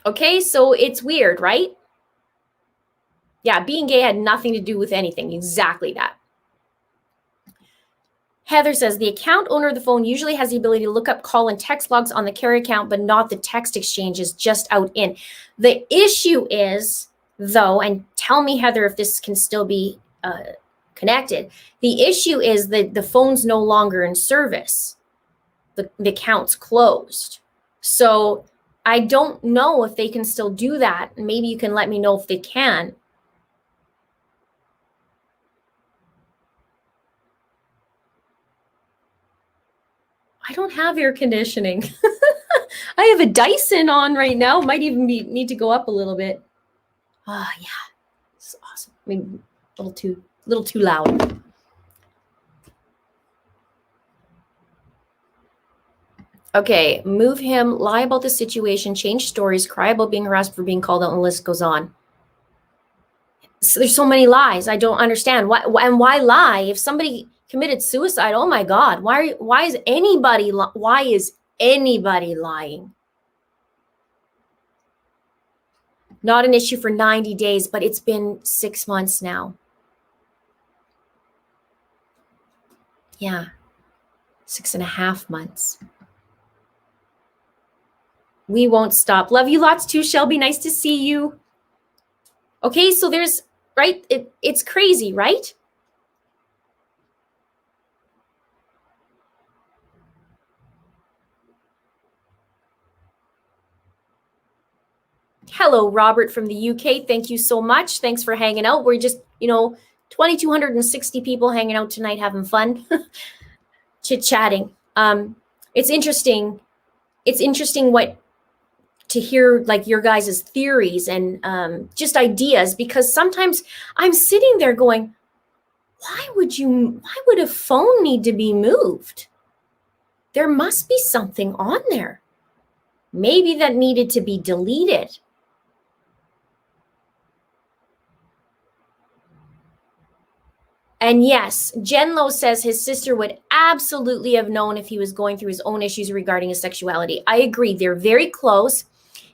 Okay, so it's weird, right? Yeah, being gay had nothing to do with anything. Exactly that. Heather says, the account owner of the phone usually has the ability to look up call and text logs on the carrier account, but not the text exchanges, just out in. The issue is, though, and tell me, Heather, if this can still be connected. The issue is that the phone's no longer in service. The account's closed. So I don't know if they can still do that. Maybe you can let me know if they can. I don't have air conditioning. I have a Dyson on right now. Might even need to go up a little bit. Ah, yeah, it's awesome. I mean, a little too loud. Okay, move him, lie about the situation, change stories, cry about being harassed for being called out, and the list goes on. So there's so many lies. I don't understand. Why lie? If somebody committed suicide, oh my God, why is anybody lying? Not an issue for 90 days, but it's been 6 months now. Yeah, 6.5 months. We won't stop. Love you lots too, Shelby. Nice to see you. Okay, so there's, right? It's crazy, right? Hello, Robert from the UK. Thank you so much. Thanks for hanging out. We're just, 2,260 people hanging out tonight, having fun, chit-chatting. It's interesting. It's interesting to hear like your guys' theories and just ideas, because sometimes I'm sitting there going, why would a phone need to be moved? There must be something on there. Maybe that needed to be deleted. And yes, Jenlo says his sister would absolutely have known if he was going through his own issues regarding his sexuality. I agree. They're very close.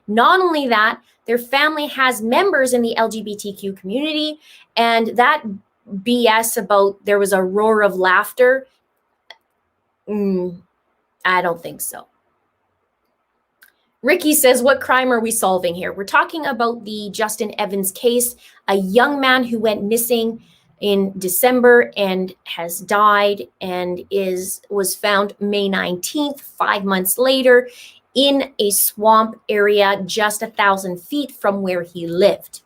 Not only that, their family has members in the LGBTQ community, and that BS about there was a roar of laughter, I don't think so. Ricky says, what crime are we solving here? We're talking about the Justin Evans case, a young man who went missing in December and has died and was found May 19th, 5 months later, in a swamp area just 1,000 feet from where he lived.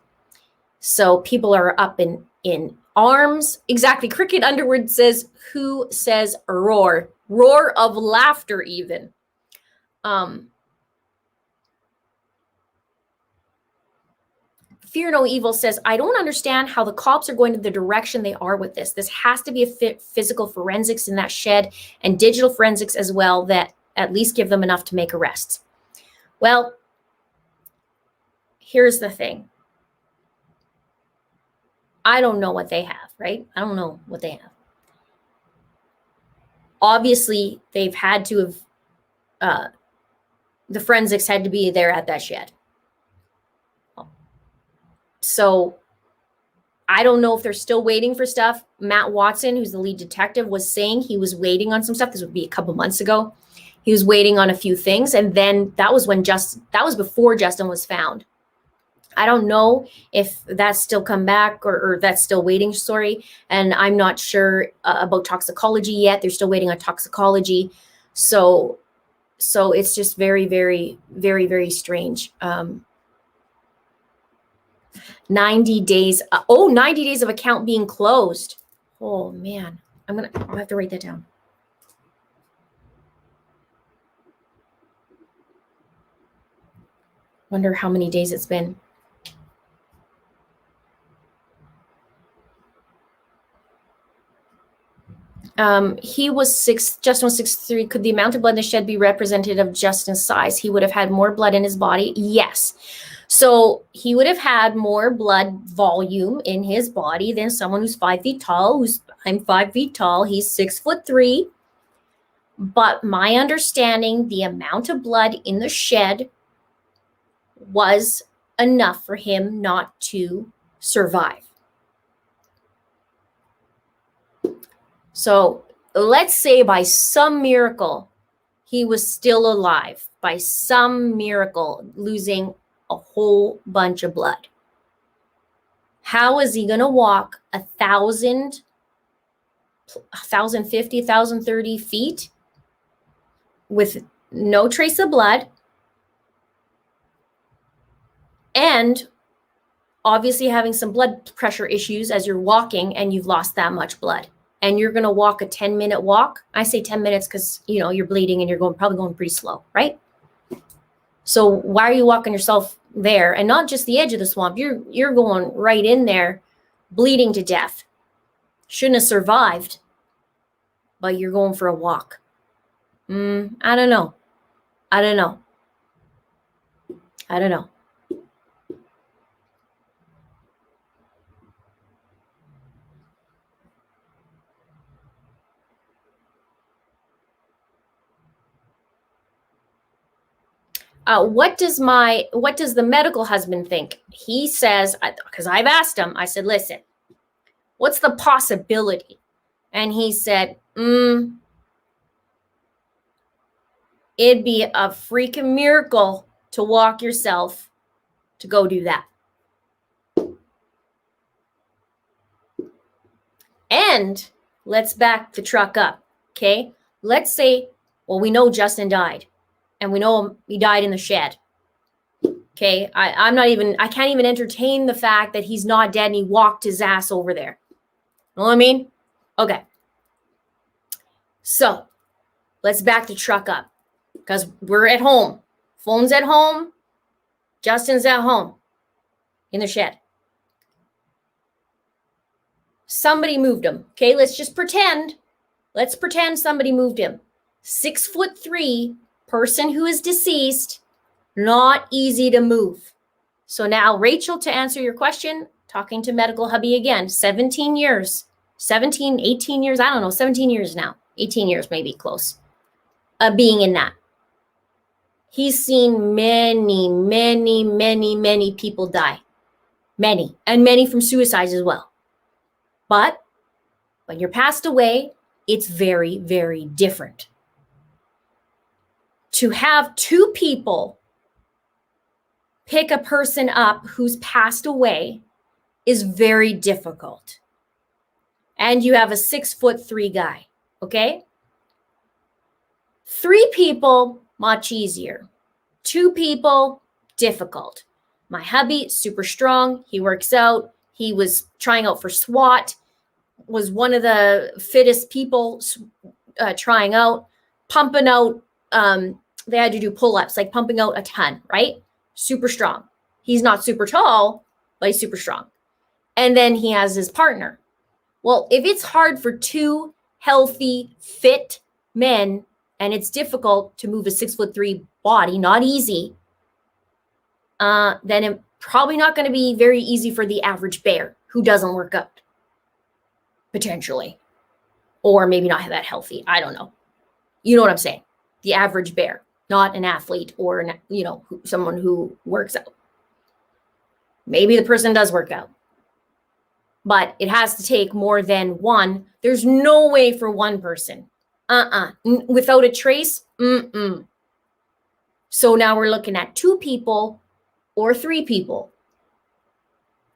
So people are up in arms. Exactly. Cricket Underwood says, who says roar? Roar of laughter even. Fear No Evil says, I don't understand how the cops are going to the direction they are with this. This has to be a physical forensics in that shed and digital forensics as well that at least give them enough to make arrests. Well, here's the thing. I don't know what they have, right? I don't know what they have. Obviously, they've had to have, the forensics had to be there at that shed. So I don't know if they're still waiting for stuff. Matt Watson, who's the lead detective, was saying he was waiting on some stuff. This would be a couple months ago. He was waiting on a few things. And then that was before Justin was found. I don't know if that's still come back or that's still waiting, sorry. And I'm not sure about toxicology yet. They're still waiting on toxicology. So it's just very, very, very, very strange. 90 days. 90 days of account being closed. Oh man, I have to write that down. Wonder how many days it's been. Justin was 6'3". Could the amount of blood in the shed be representative of Justin's size? He would have had more blood in his body. Yes. So he would have had more blood volume in his body than someone who's 5 feet tall. I'm 5 feet tall. He's 6'3". But my understanding, the amount of blood in the shed was enough for him not to survive. So let's say by some miracle, he was still alive, by some miracle, losing a whole bunch of blood. How is he going to walk 1,000, 1,050, 1,030 feet with no trace of blood? And obviously having some blood pressure issues as you're walking and you've lost that much blood. And you're going to walk a 10-minute walk. I say 10 minutes because, you're bleeding and you're probably going pretty slow, right? So why are you walking yourself there? And not just the edge of the swamp. You're going right in there, bleeding to death. Shouldn't have survived, but you're going for a walk. I don't know. What does the medical husband think? He says, because I've asked him, I said, listen, what's the possibility? And he said, it'd be a freaking miracle to walk yourself to go do that. And let's back the truck up, okay? Let's say, well, we know Justin died. And we know he died in the shed. Okay, I can't even entertain the fact that he's not dead and he walked his ass over there. You know what I mean? Okay. So let's back the truck up because we're at home. Phone's at home. Justin's at home in the shed. Somebody moved him. Okay, let's just pretend. Let's pretend somebody moved him. 6'3" person who is deceased, not easy to move. So now, Rachel, to answer your question, talking to Medical Hubby again, 18 years, I don't know, 17 years now, 18 years maybe close, being in that. He's seen many, many, many, many people die. Many, and many from suicides as well. But when you're passed away, it's very, very different. To have two people pick a person up who's passed away is very difficult. and you have a 6'3" guy, okay? 3 people, much easier. 2 people, difficult. My hubby, super strong. He works out. He was trying out for SWAT, was one of the fittest people trying out, pumping out. They had to do pull-ups, like pumping out a ton, right? Super strong. He's not super tall, but he's super strong. And then he has his partner. Well, if it's hard for 2 healthy, fit men, and it's difficult to move a 6'3" body, not easy, then it's probably not going to be very easy for the average bear who doesn't work out, potentially, or maybe not that healthy. I don't know. You know what I'm saying? The average bear, not an athlete or someone who works out. Maybe the person does work out, but it has to take more than one. There's no way for one person. Without a trace, So now we're looking at 2 people or 3 people.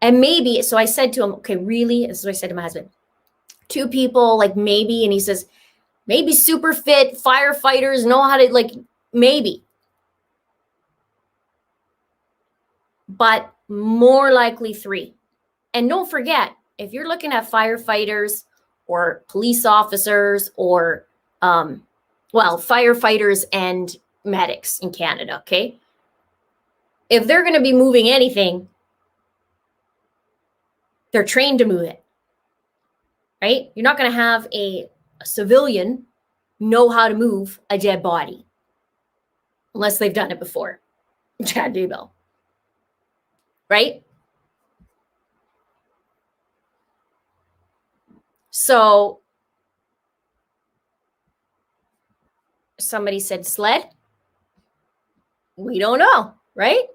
And maybe, so I said to him, okay, really? This is what I said to my husband. 2 people, like maybe, and he says, maybe super fit firefighters know how to, like, maybe. But more likely 3. And don't forget, if you're looking at firefighters or police officers or, firefighters and medics in Canada, okay? If they're going to be moving anything, they're trained to move it, right? You're not going to have a civilian know how to move a dead body unless they've done it before. Chad Dabell, right? So somebody said sled. We don't know, right?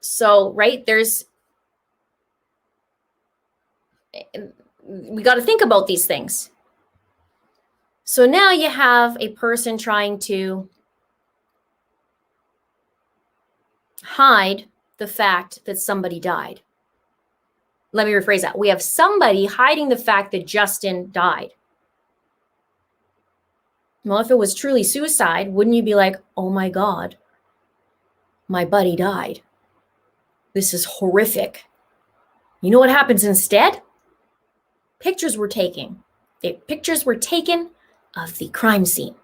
So, right, we got to think about these things. So now you have a person trying to hide the fact that somebody died. Let me rephrase that. We have somebody hiding the fact that Justin died. Well, if it was truly suicide, wouldn't you be like, oh my God, my buddy died. This is horrific. You know what happens instead? Pictures were taken. Pictures were taken of the crime scene.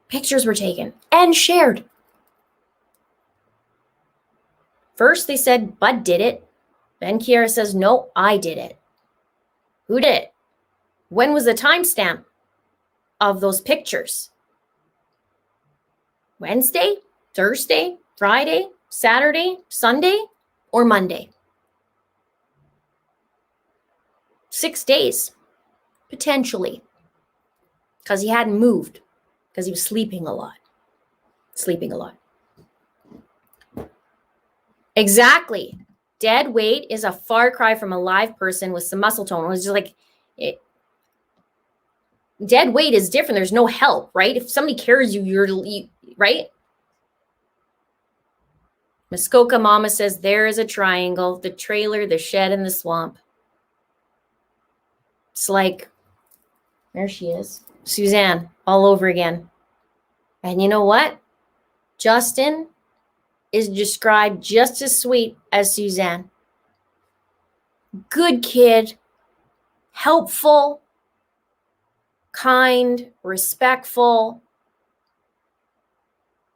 Pictures were taken and shared. First, they said Bud did it. Then Kiara says, no, I did it. Who did it? When was the timestamp of those pictures? Wednesday, Thursday, Friday, Saturday, Sunday, or Monday? 6 days, potentially, because he hadn't moved, because he was sleeping a lot. Exactly. Dead weight is a far cry from a live person with some muscle tone. It's just like, dead weight is different. There's no help, right? If somebody carries you, right? Muskoka Mama says, there is a triangle, the trailer, the shed, and the swamp. It's like, there she is, Suzanne, all over again. And you know what? Justin is described just as sweet as Suzanne. Good kid, helpful, kind, respectful,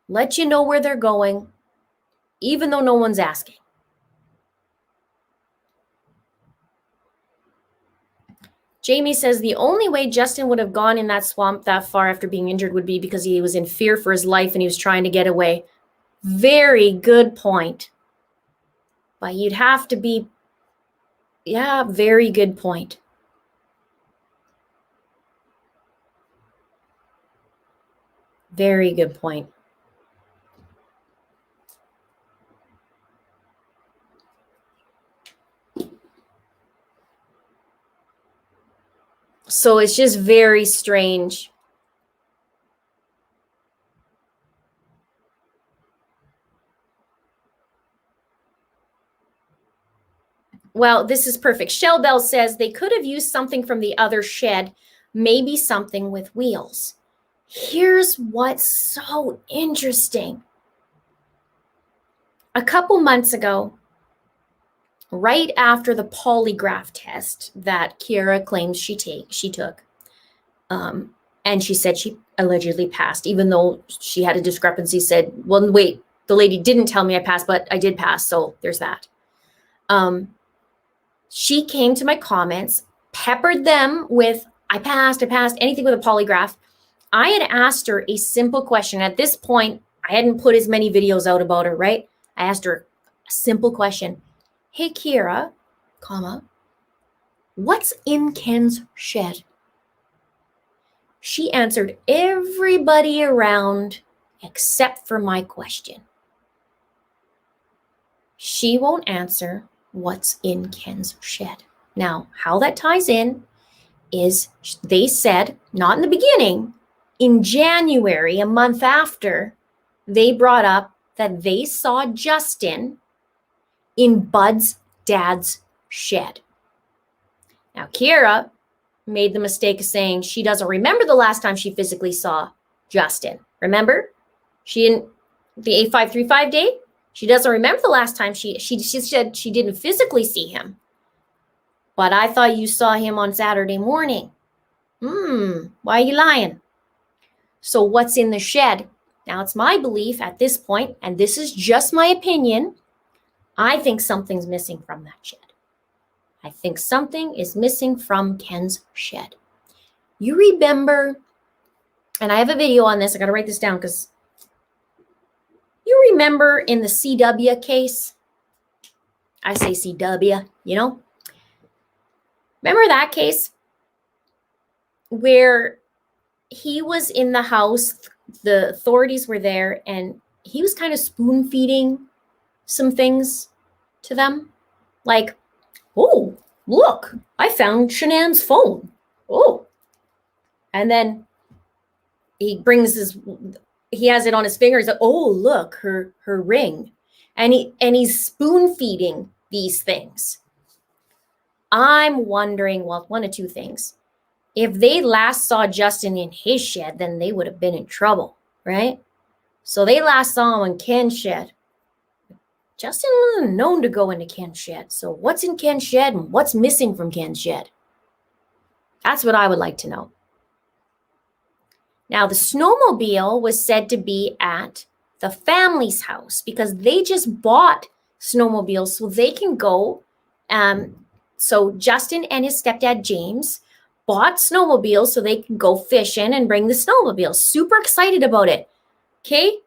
let you know where they're going, even though no one's asking. Jamie says the only way Justin would have gone in that swamp that far after being injured would be because he was in fear for his life and he was trying to get away. Very good point. But you'd have to be, very good point. Very good point. So it's just very strange. Well, this is perfect. Shell Bell says they could have used something from the other shed, maybe something with wheels. Here's what's so interesting. A couple months ago, right after the polygraph test that Kiera claims she took, and she said she allegedly passed, even though she had a discrepancy, said, well, wait, the lady didn't tell me I passed, but I did pass, so there's that. She came to my comments, peppered them with, I passed, anything with a polygraph. I had asked her a simple question. At this point, I hadn't put as many videos out about her, right? I asked her a simple question. Hey, Kiera, comma, what's in Ken's shed? She answered everybody around except for my question. She won't answer what's in Ken's shed. Now, how that ties in is they said, not in the beginning, in January, a month after, they brought up that they saw Justin in Bud's dad's shed. Now, Kiera made the mistake of saying she doesn't remember the last time she physically saw Justin. Remember? She didn't, the 8535 day, she doesn't remember the last time she said she didn't physically see him. But I thought you saw him on Saturday morning. Why are you lying? So what's in the shed? Now, it's my belief at this point, and this is just my opinion, I think something's missing from that shed. I think something is missing from Ken's shed. You remember, and I have a video on this, I got to write this down because you remember in the CW case, I say CW, you know? Remember that case where he was in the house, the authorities were there, and he was kind of spoon feeding some things to them? Like, oh, look, I found Shanann's phone. Oh. And then he has it on his finger. He's like, oh, look, her ring. And he's spoon feeding these things. I'm wondering, well, one of two things. If they last saw Justin in his shed, then they would have been in trouble, right? So they last saw him in Ken's shed. Justin wasn't known to go into Ken's shed. So what's in Ken's shed and what's missing from Ken's shed? That's what I would like to know. Now, the snowmobile was said to be at the family's house because they just bought snowmobiles so they can go. So Justin and his stepdad, James, bought snowmobiles so they can go fishing and bring the snowmobiles. Super excited about it. Okay?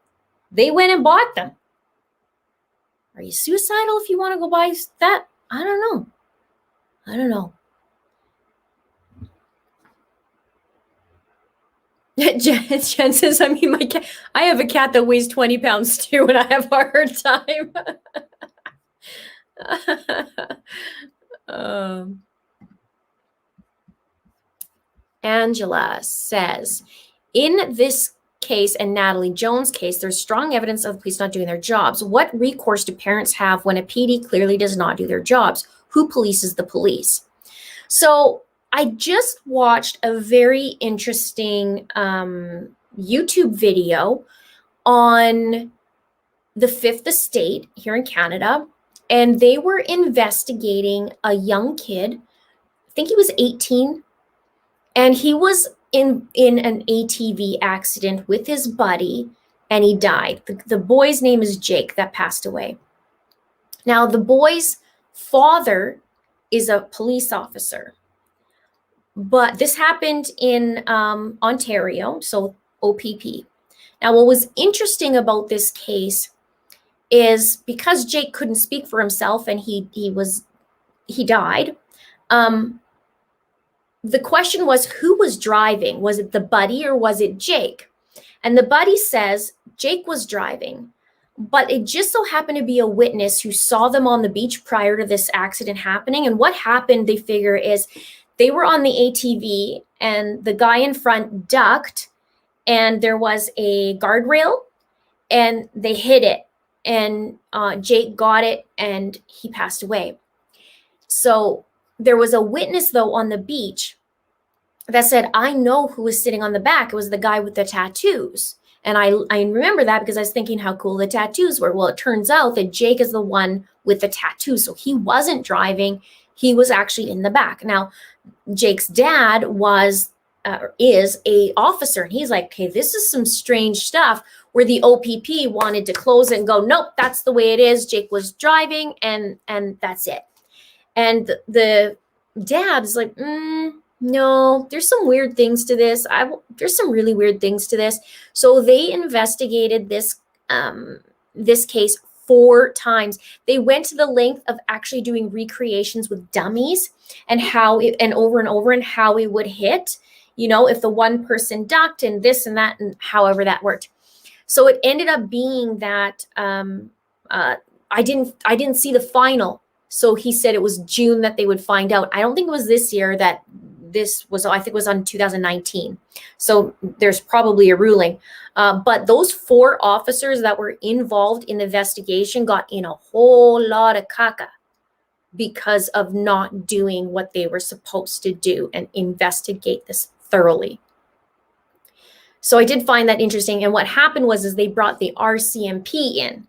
They went and bought them. Are you suicidal if you want to go buy that? I don't know. Jen says, I mean, my cat, I have a cat that weighs 20 pounds too, and I have a hard time. Angela says, in this case and Natalie Jones' case, there's strong evidence of the police not doing their jobs. What recourse do parents have when a PD clearly does not do their jobs? Who polices the police? So I just watched a very interesting YouTube video on the Fifth Estate here in Canada, and they were investigating a young kid. I think he was 18, and he was in an ATV accident with his buddy, and he died. The boy's name is Jake that passed away. Now, the boy's father is a police officer. But this happened in Ontario, so OPP. Now, what was interesting about this case is because Jake couldn't speak for himself and he died. The question was, who was driving? Was it the buddy or was it Jake? And the buddy says Jake was driving, but it just so happened to be a witness who saw them on the beach prior to this accident happening. And what happened, they figure, is they were on the ATV and the guy in front ducked and there was a guardrail and they hit it and Jake got it and he passed away. So there was a witness, though, on the beach that said, I know who was sitting on the back. It was the guy with the tattoos. And I remember that because I was thinking how cool the tattoos were. Well, it turns out that Jake is the one with the tattoos. So he wasn't driving. He was actually in the back. Now, Jake's dad is a officer, and he's like, okay, this is some strange stuff, where the OPP wanted to close it and go, nope, that's the way it is. Jake was driving, and that's it. And the dad is like, no, there's some weird things to this. There's some really weird things to this. So they investigated this case 4 times. They went to the length of actually doing recreations with dummies and over and over and how it would hit, if the one person ducked and this and that, and however that worked. So it ended up being that I didn't see the final. So he said it was June that they would find out. I don't think it was this year that this was, I think it was on 2019. So there's probably a ruling. But those 4 officers that were involved in the investigation got in a whole lot of caca because of not doing what they were supposed to do and investigate this thoroughly. So I did find that interesting. And what happened was they brought the RCMP in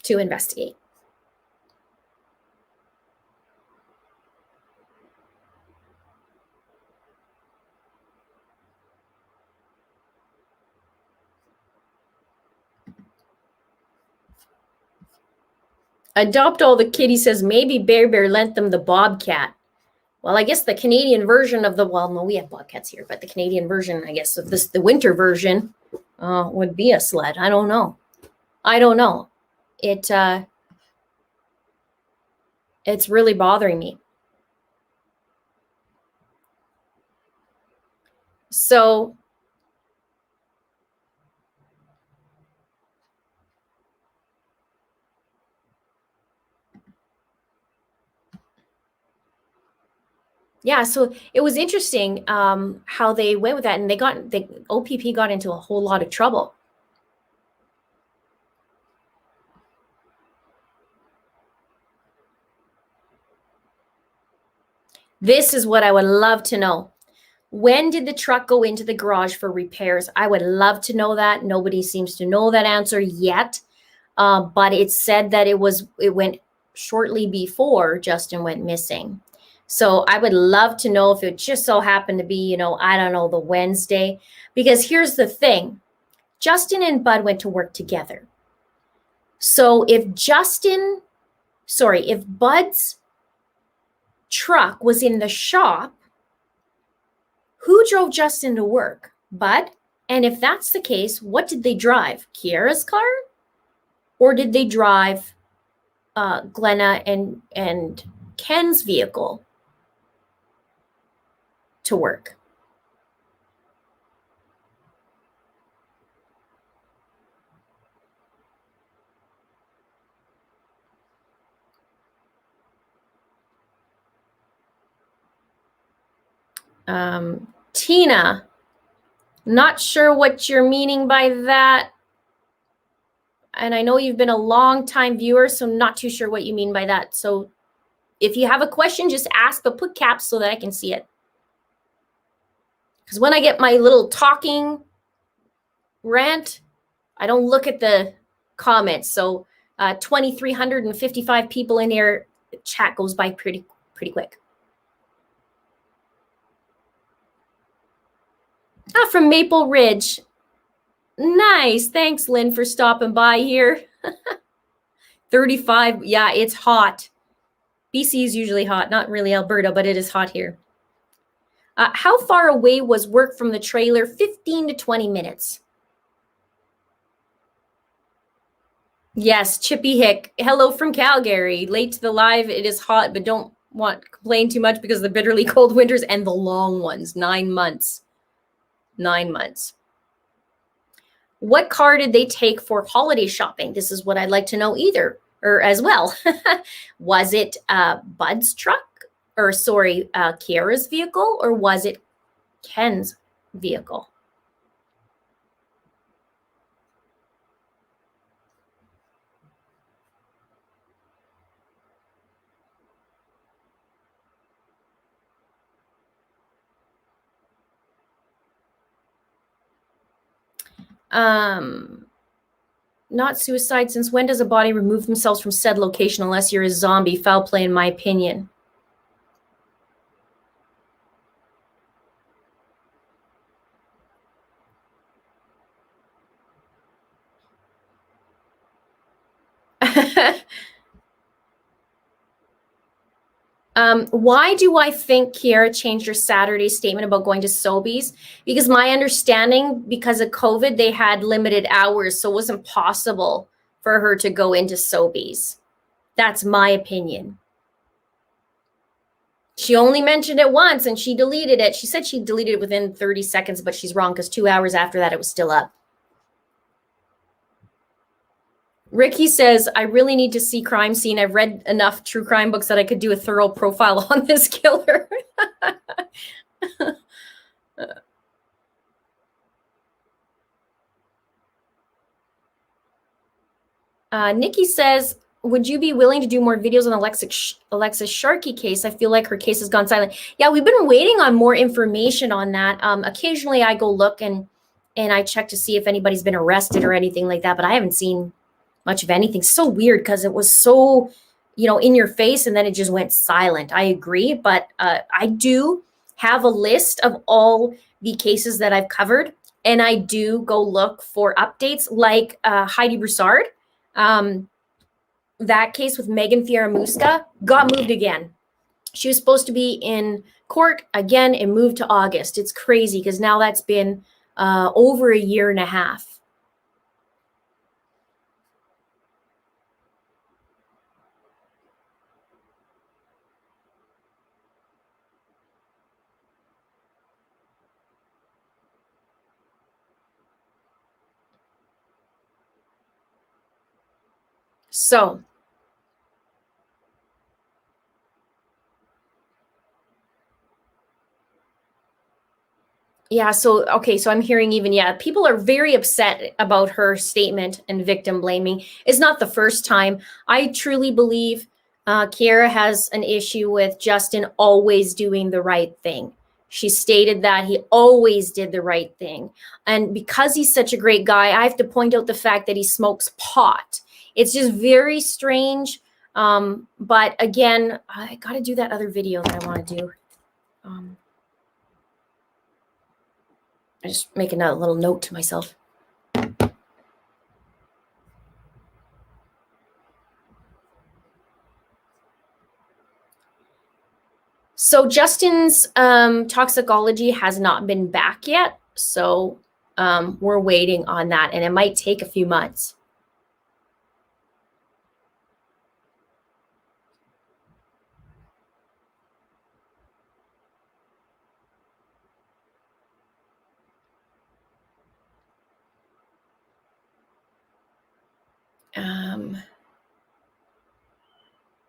to investigate. Adopt all the kitties says maybe Bear lent them the bobcat. Well, I guess the Canadian version of no, we have bobcats here, but the Canadian version, I guess, of the winter version would be a sled. I don't know. It's really bothering me. So yeah, so it was interesting how they went with that, and the OPP got into a whole lot of trouble. This is what I would love to know. When did the truck go into the garage for repairs? I would love to know that. Nobody seems to know that answer yet. But it said that it went shortly before Justin went missing. So I would love to know if it just so happened to be, I don't know, the Wednesday. Because here's the thing. Justin and Bud went to work together. So if Bud's truck was in the shop, who drove Justin to work? Bud? And if that's the case, what did they drive? Kiara's car? Or did they drive Glenna and Ken's vehicle to work? Tina, not sure what you're meaning by that. And I know you've been a long time viewer, so not too sure what you mean by that. So if you have a question, just ask, but put caps so that I can see it. Because when I get my little talking rant, I don't look at the comments. So 2,355 people in here, the chat goes by pretty quick. From Maple Ridge. Nice. Thanks, Lynn, for stopping by here. 35. Yeah, it's hot. BC is usually hot. Not really Alberta, but it is hot here. How far away was work from the trailer? 15 to 20 minutes. Yes, Chippy Hick. Hello from Calgary. Late to the live. It is hot, but don't complain too much because of the bitterly cold winters and the long ones. 9 months. 9 months. What car did they take for holiday shopping? This is what I'd like to know as well. Was it Bud's truck? Kiara's vehicle? Or was it Ken's vehicle? Not suicide. Since when does a body remove themselves from said location unless you're a zombie? Foul play, in my opinion. Why do I think Kiera changed her Saturday statement about going to Sobeys? Because my understanding, because of COVID, they had limited hours, so it wasn't possible for her to go into Sobeys. That's my opinion. She only mentioned it once and she deleted it. She said she deleted it within 30 seconds, but she's wrong because 2 hours after that, it was still up. Ricky says, I really need to see Crime Scene. I've read enough true crime books that I could do a thorough profile on this killer. Nikki says, would you be willing to do more videos on Alexis Sharkey case? I feel like her case has gone silent. Yeah, we've been waiting on more information on that. Occasionally I go look and I check to see if anybody's been arrested or anything like that, but I haven't seen much of anything. So weird because it was so, in your face and then it just went silent. I agree, but I do have a list of all the cases that I've covered, and I do go look for updates like Heidi Broussard. That case with Megan Fieramusca got moved again. She was supposed to be in court again and moved to August. It's crazy because now that's been over a year and a half. So yeah, so I'm hearing people are very upset about her statement and victim blaming. It's not the first time. I truly believe Kiera has an issue with Justin always doing the right thing. She stated that he always did the right thing. And because he's such a great guy, I have to point out the fact that he smokes pot. It's just very strange. But again, I got to do that other video that I want to do. I just make a little note to myself. So Justin's toxicology has not been back yet. So we're waiting on that, and it might take a few months.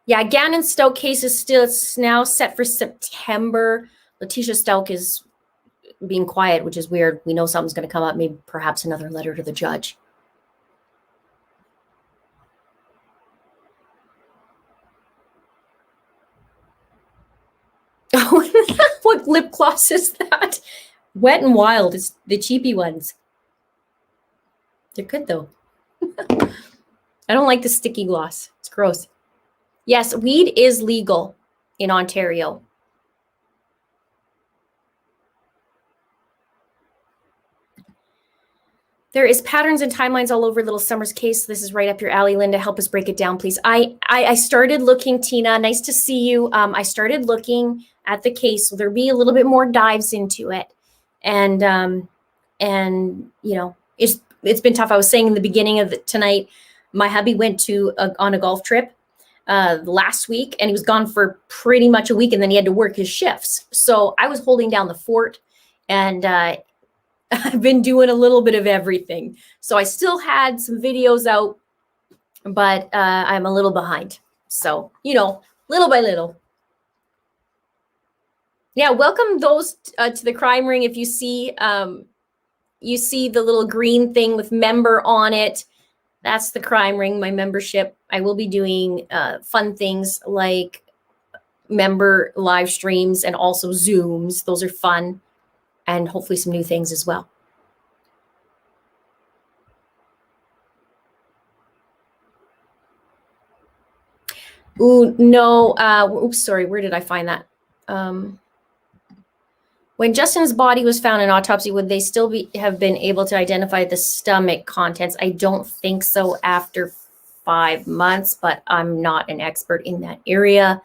Yeah, Gannon Stout case is still now set for September. Letitia Stout is being quiet, which is weird. We know something's going to come up, maybe perhaps another letter to the judge. What lip gloss is that? Wet and Wild is the cheapy ones. They're good though. I don't like the sticky gloss. It's gross. Yes, weed is legal in Ontario. There is patterns and timelines all over Little Summer's case. This is right up your alley, Linda. Help us break it down, please. I started looking, Tina. Nice to see you. I started looking at the case. So there'll be a little bit more dives into it, and it's been tough. I was saying in the beginning of tonight, my hubby went on a golf trip last week, and he was gone for pretty much a week, and then he had to work his shifts. So I was holding down the fort, and I've been doing a little bit of everything. So I still had some videos out, but I'm a little behind. So, little by little. Yeah, welcome those to the crime ring. If you see the little green thing with member on it, that's the crime ring, my membership. I will be doing fun things like member live streams and also Zooms. Those are fun, and hopefully some new things as well. Ooh, no. Oops, sorry. Where did I find that? When Justin's body was found in autopsy, would they still have been able to identify the stomach contents? I don't think so after 5 months, but I'm not an expert in that area.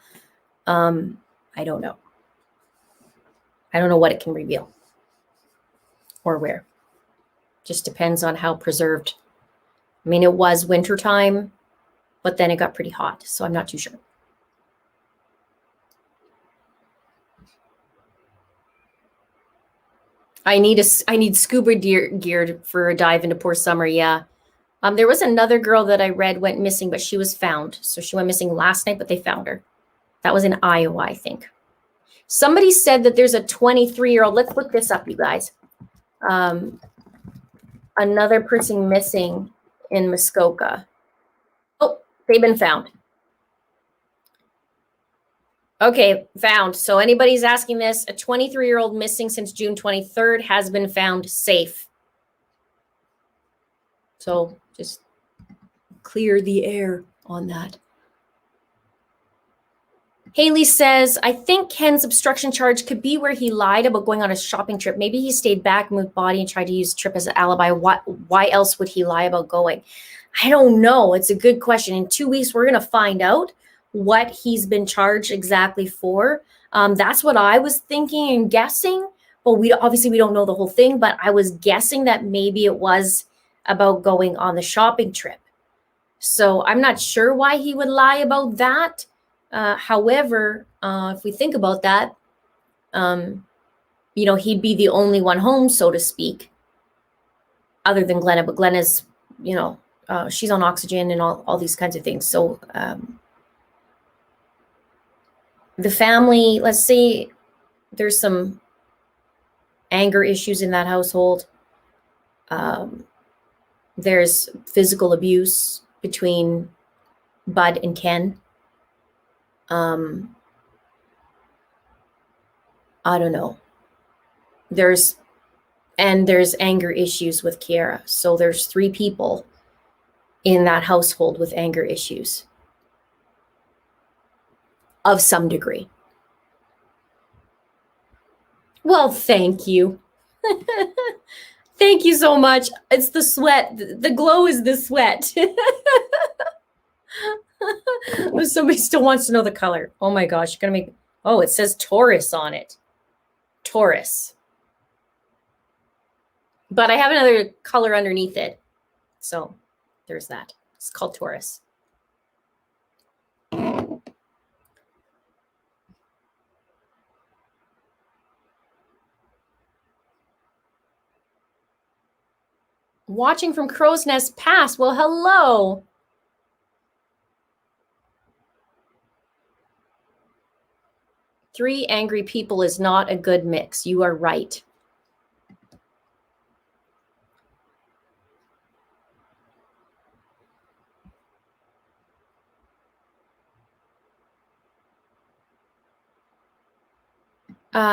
I don't know. I don't know what it can reveal or where. Just depends on how preserved. I mean, it was wintertime, but then it got pretty hot, so I'm not too sure. I need scuba gear for a dive into poor summer. Yeah. There was another girl that I read went missing, but she was found. So she went missing last night, but they found her. That was in Iowa, I think. Somebody said that there's a 23-year-old. Let's look this up, you guys. Another person missing in Muskoka. Oh, they've been found. Okay, found. So anybody's asking this, a 23-year-old missing since June 23rd has been found safe. So just clear the air on that. Haley says, I think Ken's obstruction charge could be where he lied about going on a shopping trip. Maybe he stayed back, moved body, and tried to use trip as an alibi. Why else would he lie about going? I don't know. It's a good question. In 2 weeks, we're going to find out what he's been charged exactly for. That's what I was thinking and guessing. But we don't know the whole thing. But I was guessing that maybe it was about going on the shopping trip. So I'm not sure why he would lie about that. However, if we think about that, he'd be the only one home, so to speak, other than Glenna. But Glenna's, she's on oxygen and all these kinds of things. So the family, let's say there's some anger issues in that household. There's physical abuse between Bud and Ken. I don't know. There's anger issues with Kiara. So there's 3 people in that household with anger issues of some degree. Well, thank you. Thank you so much. It's the sweat. The glow is the sweat. Somebody still wants to know the color. Oh my gosh, you're gonna make. Oh, it says Taurus on it. Taurus. But I have another color underneath it. So there's that. It's called Taurus. Watching from Crow's Nest Pass. Well, hello. Three angry people is not a good mix. You are right.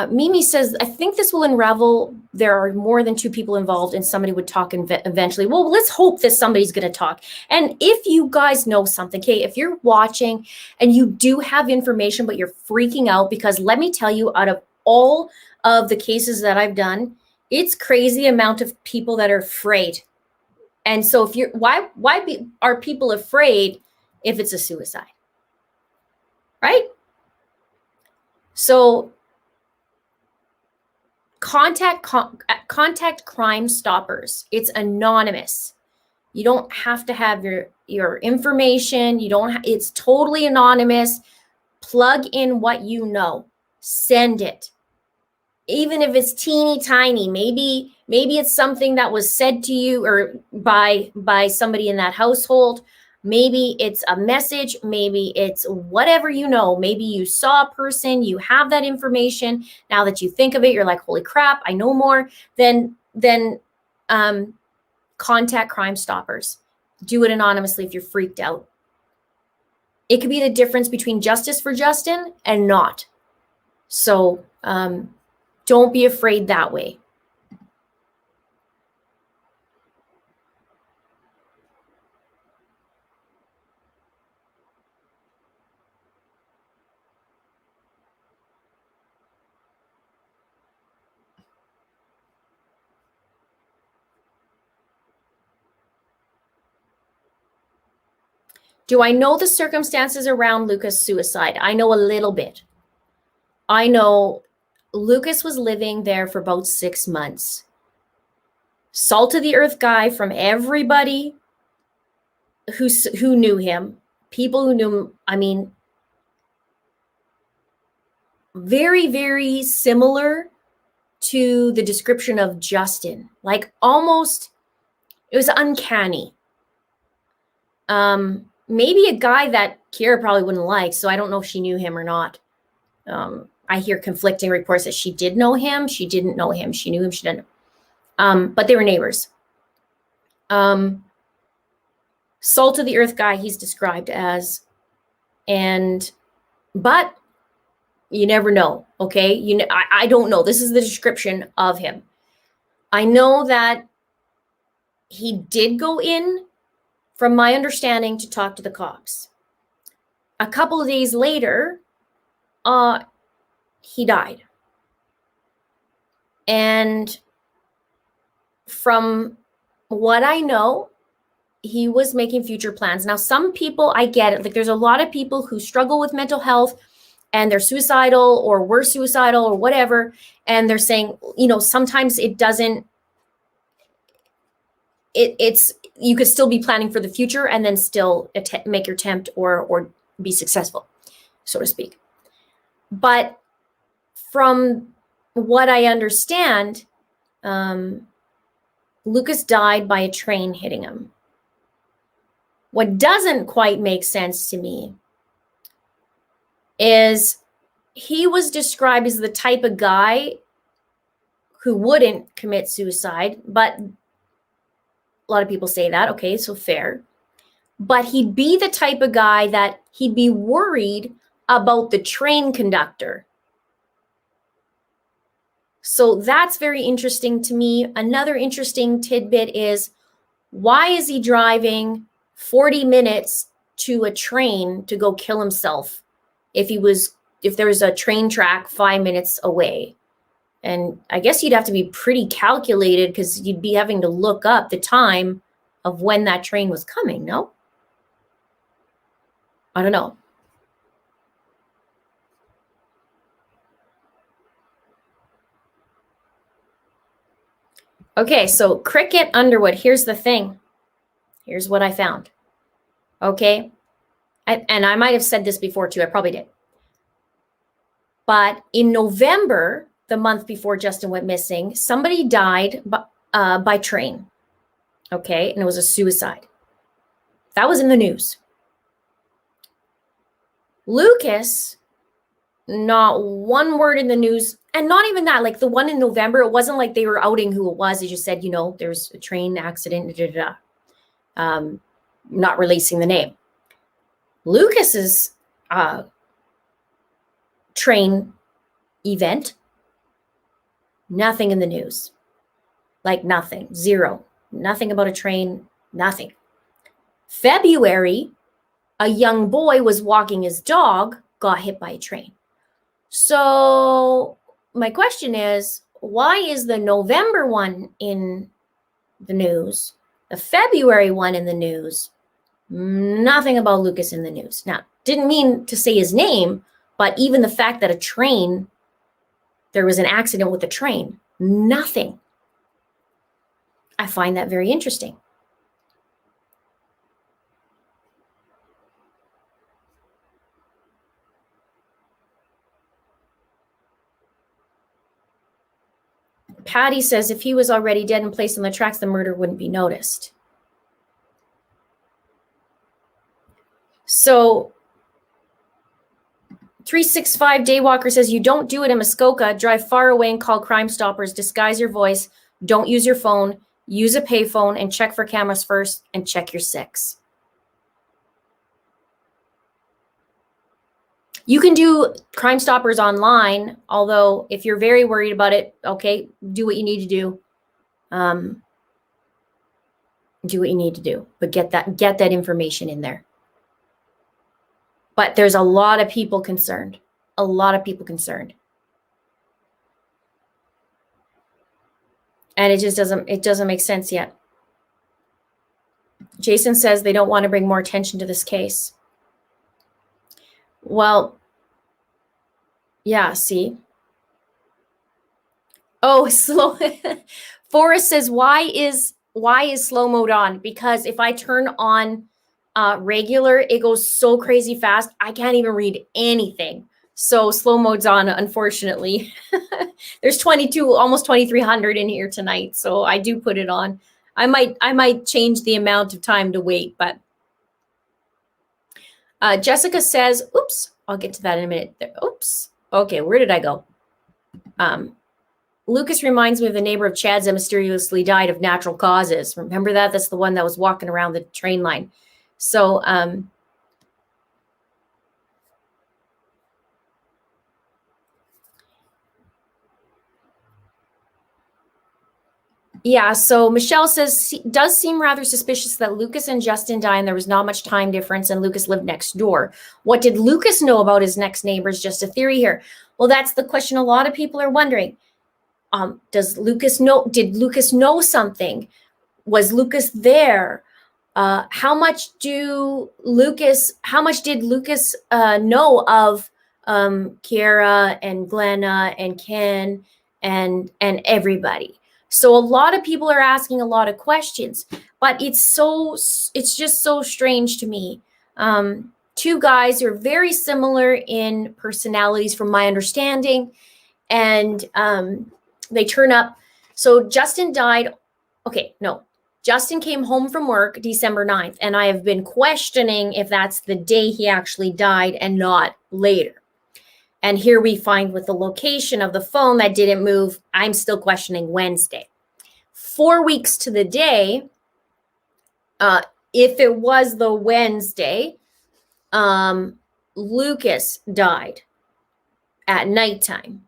Mimi says, I think this will unravel. There are more than 2 people involved and somebody would talk eventually. Well, let's hope that somebody's going to talk. And if you guys know something, okay, if you're watching and you do have information, but you're freaking out, because let me tell you, out of all of the cases that I've done, it's crazy amount of people that are afraid. And so if you're, why are people afraid if it's a suicide? Right? So contact Crime Stoppers. It's anonymous. You don't have to have your information. It's totally anonymous. Plug in what you know. Send it. Even if it's teeny tiny, maybe it's something that was said to you or by somebody in that household. Maybe it's a message, maybe it's whatever you know. Maybe you saw a person, you have that information. Now that you think of it, you're like, holy crap, I know more. Then contact Crime Stoppers. Do it anonymously if you're freaked out. It could be the difference between justice for Justin and not. So don't be afraid that way. Do I know the circumstances around Lucas' suicide? I know a little bit. I know Lucas was living there for about 6 months. Salt of the earth guy from everybody who knew him, people who knew him, I mean, very, very similar to the description of Justin. Like almost, it was uncanny. Maybe a guy that Kira probably wouldn't like, so I don't know if she knew him or not. I hear conflicting reports that she did know him, she didn't know him, she knew him, she didn't. But they were neighbors. Salt of the earth guy he's described as, but you never know, okay? I don't know. This is the description of him. I know that he did go in, from my understanding, to talk to the cops. A couple of days later, he died. And from what I know, he was making future plans. Now, some people, I get it. Like, there's a lot of people who struggle with mental health and they're suicidal or were suicidal or whatever. And they're saying, sometimes it doesn't, it's, you could still be planning for the future and then still make your attempt or be successful, so to speak. But from what I understand, Lucas died by a train hitting him. What doesn't quite make sense to me is he was described as the type of guy who wouldn't commit suicide, but a lot of people say that, okay, so fair. But he'd be the type of guy that he'd be worried about the train conductor. So that's very interesting to me. Another interesting tidbit is, why is he driving 40 minutes to a train to go kill himself if there was a train track 5 minutes away? And I guess you'd have to be pretty calculated, because you'd be having to look up the time of when that train was coming, no? I don't know. Okay, so Cricket Underwood, here's the thing. Here's what I found. Okay, and I might have said this before too, I probably did. But in November, the month before Justin went missing, somebody died by train. Okay, and it was a suicide. That was in the news. Lucas, not one word in the news, and not even that. Like the one in November, it wasn't like they were outing who it was. They just said, there's a train accident, not releasing the name. Lucas's train event, nothing in the news. Like nothing, zero. Nothing about a train, nothing. February, a young boy was walking his dog, got hit by a train. So my question is, why is the November one in the news, the February one in the news, nothing about Lucas in the news? Now, didn't mean to say his name, but even the fact that there was an accident with a train, nothing. I find that very interesting. Patty says if he was already dead and placed on the tracks, the murder wouldn't be noticed. So 365 Daywalker says, you don't do it in Muskoka. Drive far away and call Crime Stoppers. Disguise your voice. Don't use your phone. Use a payphone and check for cameras first and check your 6. You can do Crime Stoppers online, although if you're very worried about it, okay, do what you need to do. Do what you need to do, but get that information in there. But there's a lot of people concerned. A lot of people concerned. And it just doesn't make sense yet. Jason says they don't want to bring more attention to this case. Well, yeah, see. Oh, slow. Forrest says, why is slow mode on? Because if I turn on regular, it goes so crazy fast, I can't even read anything. So slow mode's on, unfortunately. There's 22, almost 2,300 in here tonight, so I do put it on. I might change the amount of time to wait, but Jessica says, oops, I'll get to that in a minute. Oops. Okay, where did I go? Lucas reminds me of the neighbor of Chad's that mysteriously died of natural causes. Remember that? That's the one that was walking around the train line. So, yeah, so Michelle says, does seem rather suspicious that Lucas and Justin died and there was not much time difference and Lucas lived next door. What did Lucas know about his next neighbors? Just a theory here. Well, that's the question a lot of people are wondering. Did Lucas know something? Was Lucas there? How much did Lucas know of Kiara and Glenna and Ken and everybody? So a lot of people are asking a lot of questions, but it's just so strange to me. Two guys who are very similar in personalities from my understanding, and they turn up. So Justin died. Okay, no. Justin came home from work December 9th, and I have been questioning if that's the day he actually died and not later. And here we find with the location of the phone that didn't move, I'm still questioning Wednesday. 4 weeks to the day, if it was the Wednesday, Lucas died at nighttime.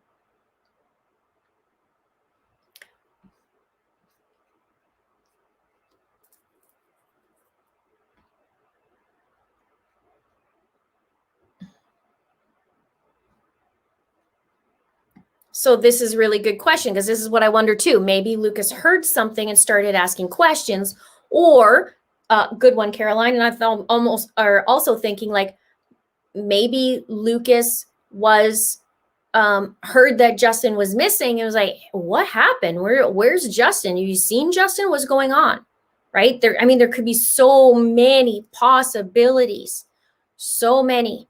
So this is a really good question, because this is what I wonder too. Maybe Lucas heard something and started asking questions, or good one, Caroline. And I thought almost are also thinking like maybe Lucas was heard that Justin was missing and was like, what happened? Where's Justin? You seen Justin? What's going on? Right? There could be so many possibilities. So many.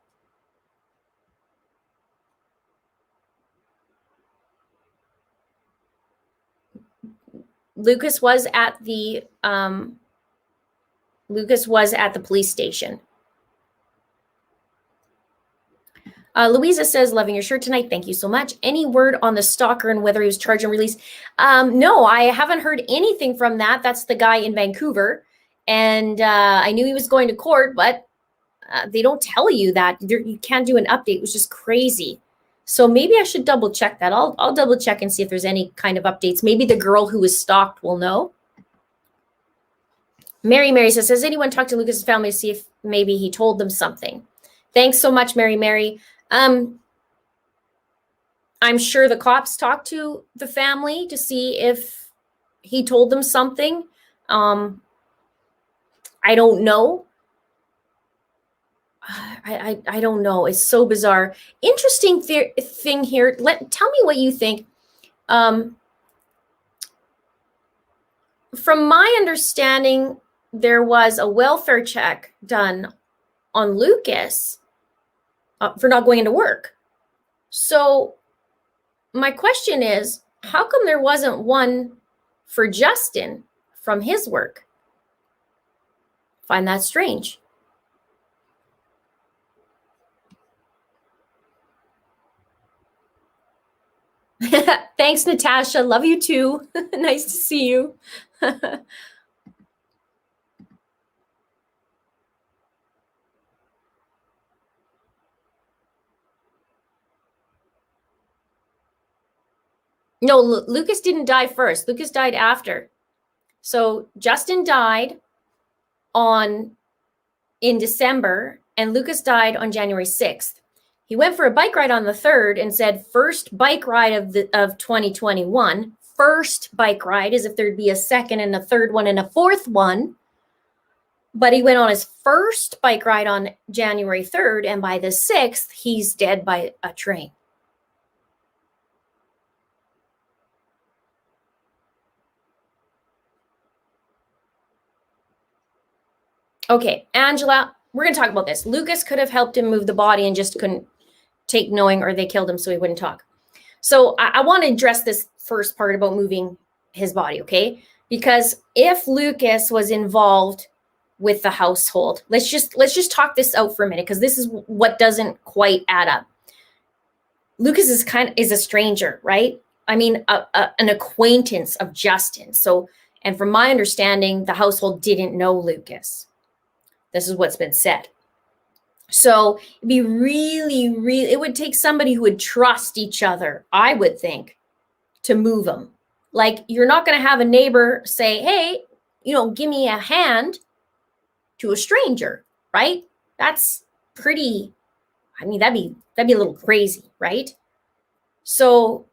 Lucas was at the police station. Louisa says, loving your shirt tonight. Thank you so much. Any word on the stalker and whether he was charged and released? No, I haven't heard anything from that. That's the guy in Vancouver. And I knew he was going to court, but they don't tell you that. You can't do an update, which is crazy. So maybe I should double check that. I'll double check and see if there's any kind of updates. Maybe the girl who was stalked will know. Mary says, has anyone talked to Lucas's family to see if maybe he told them something? Thanks so much, Mary. I'm sure the cops talked to the family to see if he told them something. I don't know. I don't know. It's so bizarre. Interesting thing here. Tell me what you think. From my understanding, there was a welfare check done on Lucas for not going into work. So my question is, how come there wasn't one for Justin from his work? Find that strange. Thanks, Natasha. Love you too. Nice to see you. No, Lucas didn't die first. Lucas died after. So Justin died in December, and Lucas died on January 6th. He went for a bike ride on the 3rd and said, first bike ride of 2021. First bike ride, as if there'd be a second and a third one and a fourth one. But he went on his first bike ride on January 3rd, and by the 6th, he's dead by a train. Okay, Angela, we're going to talk about this. Lucas could have helped him move the body and just couldn't take knowing, or they killed him so he wouldn't talk. So I want to address this first part about moving his body, okay? Because if Lucas was involved with the household, let's just talk this out for a minute, because this is what doesn't quite add up. Lucas is a stranger, right? I mean, an acquaintance of Justin. So, and from my understanding, the household didn't know Lucas. This is what's been said. So it'd be really, it would take somebody who would trust each other, I would think, to move them. Like, you're not going to have a neighbor say, hey, give me a hand to a stranger, right? That's pretty, that'd be a little crazy, right? So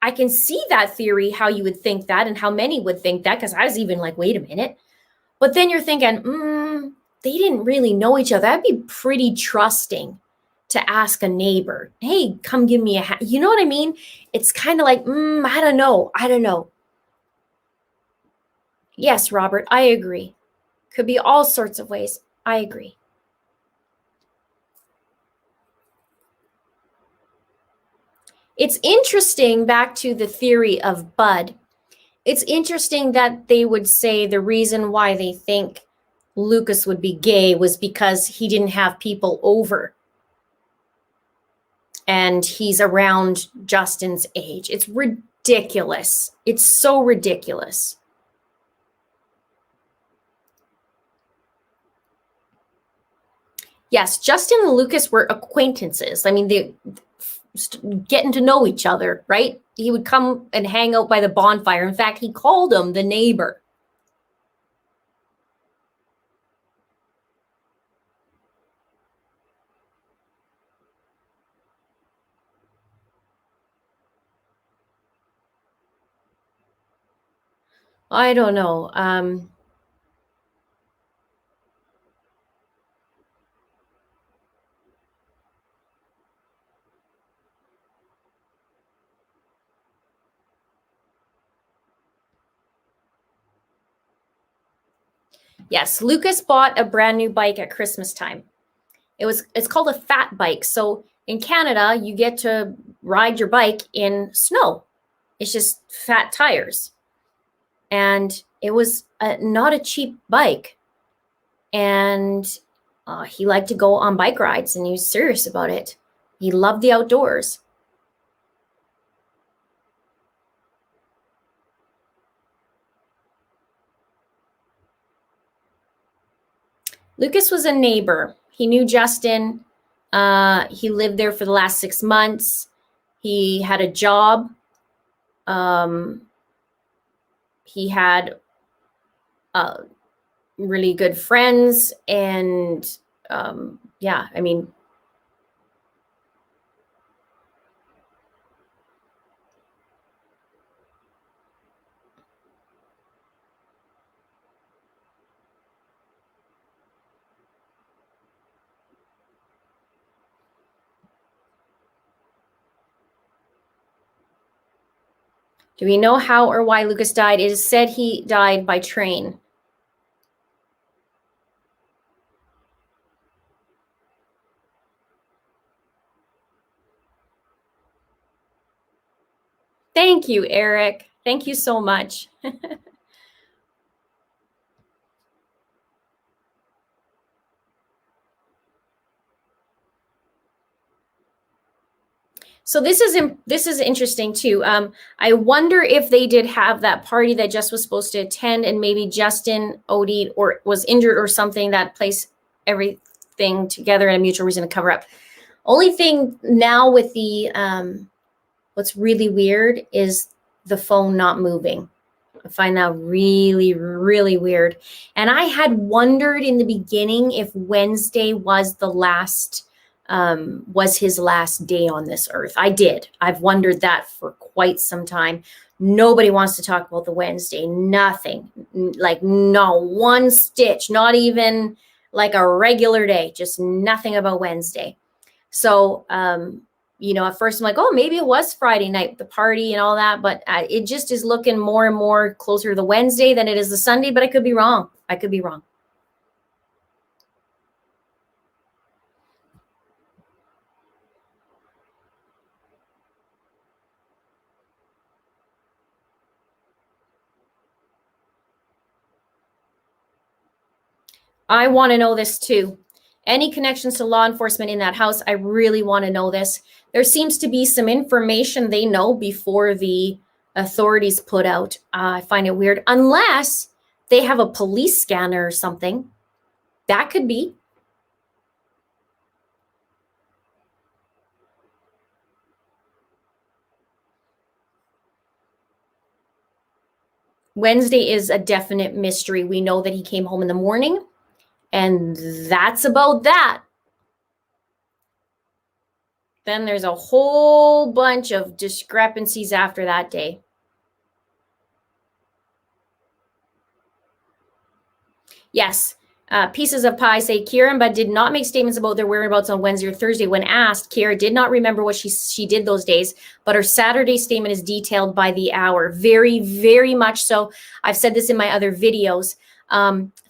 I can see that theory, how you would think that and how many would think that, because I was even like, wait a minute. But then you're thinking, they didn't really know each other. That'd be pretty trusting to ask a neighbor, hey, come give me a hand. You know what I mean? It's kind of like, I don't know. Yes, Robert, I agree. Could be all sorts of ways. I agree. It's interesting, back to the theory of Bud. It's interesting that they would say the reason why they think Lucas would be gay was because he didn't have people over. And he's around Justin's age. It's ridiculous. It's so ridiculous. Yes, Justin and Lucas were acquaintances. I mean, they getting to know each other, right? He would come and hang out by the bonfire. In fact, he called him the neighbor. I don't know. Yes, Lucas bought a brand new bike at Christmas time. It's called a fat bike. So in Canada, you get to ride your bike in snow. It's just fat tires. And it was not a cheap bike. And he liked to go on bike rides, and he was serious about it. He loved the outdoors. Lucas was a neighbor. He knew Justin. He lived there for the last 6 months. He had a job. He had really good friends. And yeah, I mean, do we know how or why Lucas died? It is said he died by train. Thank you, Eric. Thank you so much. So this is interesting too. I wonder if they did have that party that Jess was supposed to attend, and maybe Justin OD'd or was injured or something, that placed everything together and a mutual reason to cover up. Only thing now with the what's really weird is the phone not moving. I find that really, really weird. And I had wondered in the beginning if Wednesday was the last. Was his last day on this earth. I've wondered that for quite some time. Nobody wants to talk about the Wednesday. Nothing. Like, no one stitch, not even like a regular day, just nothing about Wednesday. So, at first I'm like, oh, maybe it was Friday night, the party and all that. But it just is looking more and more closer to the Wednesday than it is the Sunday. But I could be wrong. I could be wrong. I want to know this too. Any connections to law enforcement in that house? I really want to know this. There seems to be some information they know before the authorities put out. I find it weird, unless they have a police scanner or something. That could be. Wednesday is a definite mystery. We know that he came home in the morning, and that's about that. Then there's a whole bunch of discrepancies after that day. Yes. Pieces of Pie say Kira and Bud did not make statements about their whereabouts on Wednesday or Thursday. When asked, Kira did not remember what she did those days, but her Saturday statement is detailed by the hour. Very, very much so. I've said this in my other videos.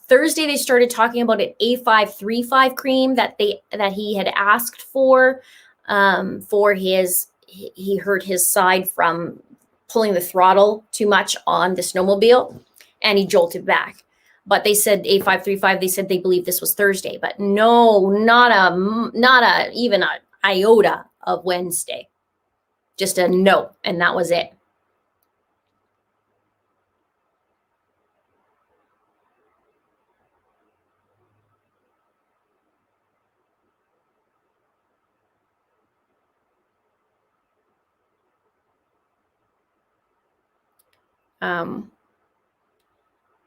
Thursday, they started talking about an A535 cream that he had asked for he hurt his side from pulling the throttle too much on the snowmobile, and he jolted back. But they said A535, they said they believe this was Thursday, but no, not even an iota of Wednesday. Just a no, and that was it.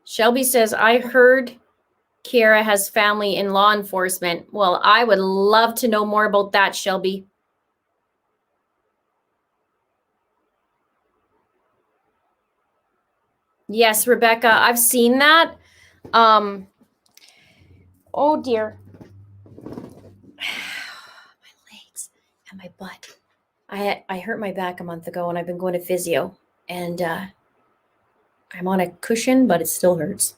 Shelby says, I heard Kira has family in law enforcement. Well, I would love to know more about that, Shelby. Yes, Rebecca, I've seen that. Oh dear. My legs and my butt. I hurt my back a month ago, and I've been going to physio, and I'm on a cushion, but it still hurts.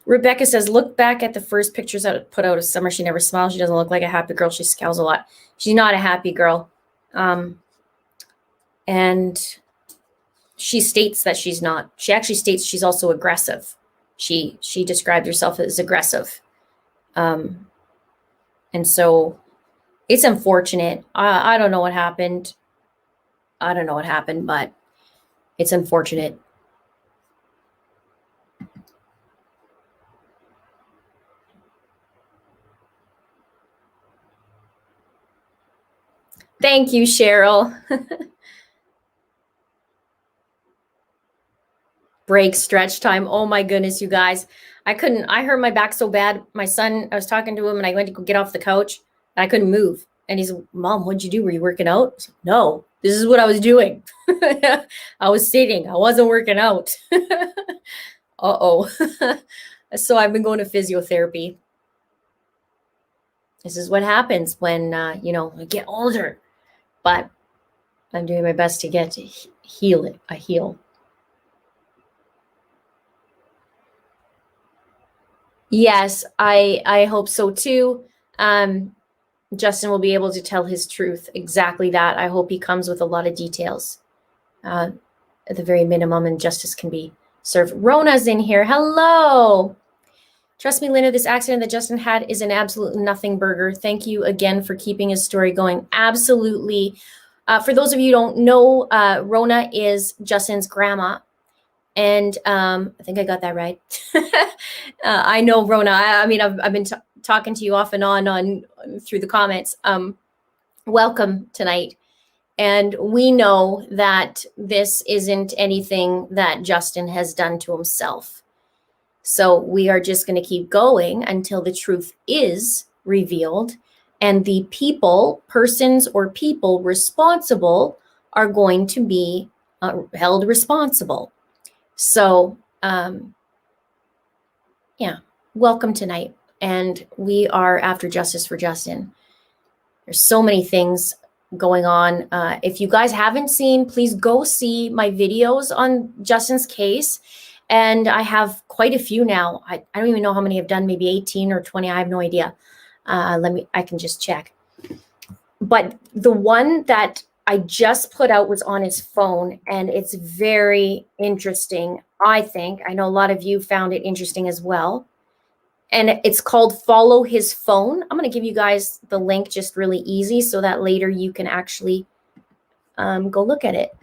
Rebecca says, look back at the first pictures put out of summer. She never smiles. She doesn't look like a happy girl. She scowls a lot. She's not a happy girl. And she states that she's not. She actually states she's also aggressive. She described herself as aggressive. And so it's unfortunate. I don't know what happened. But it's unfortunate. Thank you, Cheryl. Break stretch time. Oh my goodness, you guys. I hurt my back so bad. My son, I was talking to him and I went to go get off the couch and I couldn't move. And he's like, Mom, what'd you do? Were you working out? I was like, no, this is what I was doing. I was sitting. I wasn't working out. Uh-oh. So I've been going to physiotherapy. This is what happens when, I get older. But I'm doing my best to get to heal it. I heal. Yes, I hope so too. Justin will be able to tell his truth. Exactly that. I hope he comes with a lot of details at the very minimum, and justice can be served. Rona's in here. Hello. Trust me, Linda, this accident that Justin had is an absolute nothing burger. Thank you again for keeping his story going. Absolutely. For those of you who don't know, Rona is Justin's grandma. And I think I got that right. I know, Rona. I mean, I've been talking to you off and on through the comments. Welcome tonight. And we know that this isn't anything that Justin has done to himself. So we are just going to keep going until the truth is revealed, and the persons or people responsible are going to be held responsible. So, yeah, welcome tonight. And we are after justice for Justin. There's so many things going on. If you guys haven't seen, please go see my videos on Justin's case. And I have quite a few now. I don't even know how many I've done, maybe 18 or 20. I have no idea. I can just check. But the one that I just put out was on his phone, and it's very interesting, I think. I know a lot of you found it interesting as well. And it's called Follow His Phone. I'm going to give you guys the link just really easy so that later you can actually go look at it.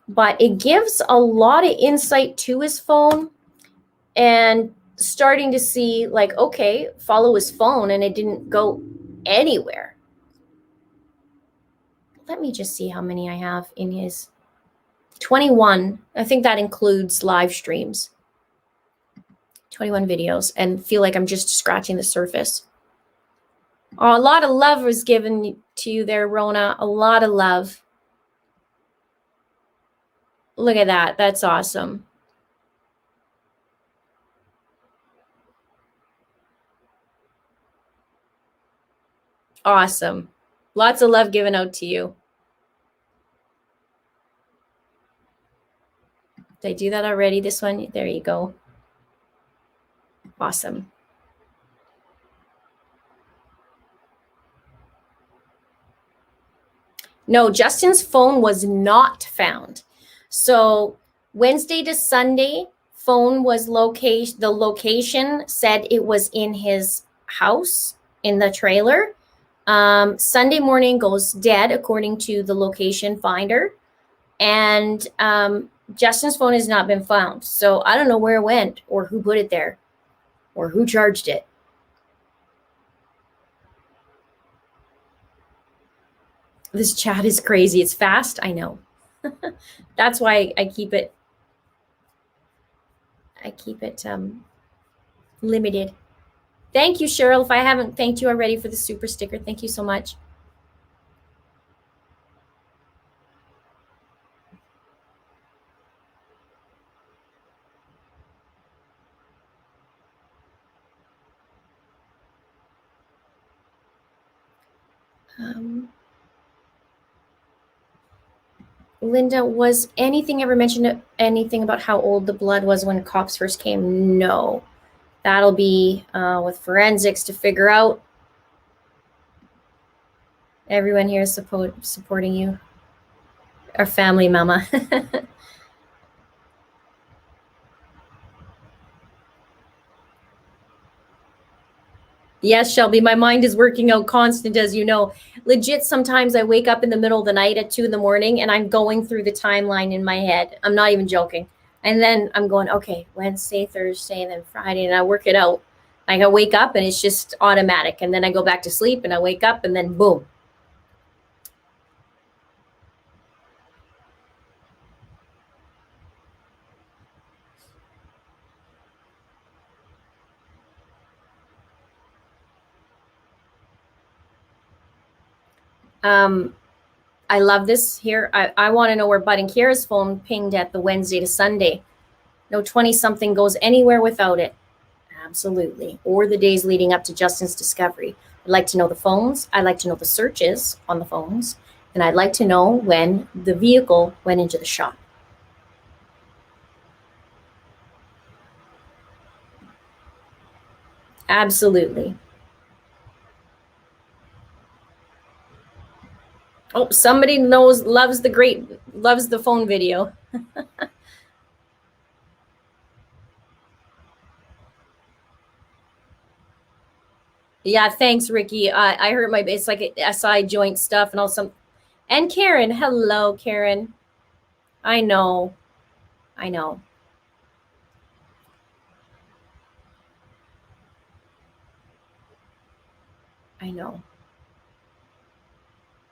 But it gives a lot of insight to his phone, and starting to see like, okay, follow his phone, and it didn't go anywhere. Let me just see how many I have in his 21. I think that includes live streams. 21 videos, and feel like I'm just scratching the surface. Oh, a lot of love was given to you there, Rona. A lot of love. Look at that. That's awesome. Awesome. Lots of love given out to you. Did I do that already? This one? There you go. Awesome. No, Justin's phone was not found. So Wednesday to Sunday, phone was location. The location said it was in his house in the trailer. Sunday morning goes dead according to the location finder, and Justin's phone has not been found. So I don't know where it went, or who put it there, or who charged it. This chat is crazy. It's fast. I know. That's why I keep it. Limited. Thank you, Cheryl. If I haven't thanked you already for the super sticker, thank you so much. Linda, was anything ever mentioned, anything about how old the blood was when cops first came? No. That'll be with forensics to figure out. Everyone here is supporting you. Our family, mama. Yes, Shelby, my mind is working out constant, as you know. Legit, sometimes I wake up in the middle of the night at 2 a.m. and I'm going through the timeline in my head. I'm not even joking. And then I'm going, okay, Wednesday, Thursday, and then Friday, and I work it out. Like I wake up and it's just automatic. And then I go back to sleep and I wake up and then boom. I love this here. I want to know where Bud and Kiera's phone pinged at the Wednesday to Sunday. No 20-something goes anywhere without it. Absolutely. Or the days leading up to Justin's discovery. I'd like to know the phones. I'd like to know the searches on the phones. And I'd like to know when the vehicle went into the shop. Absolutely. Oh, somebody loves the phone video. Yeah, thanks, Ricky. I hurt it's like SI joint stuff and all some. And Karen, hello, Karen. I know. I know.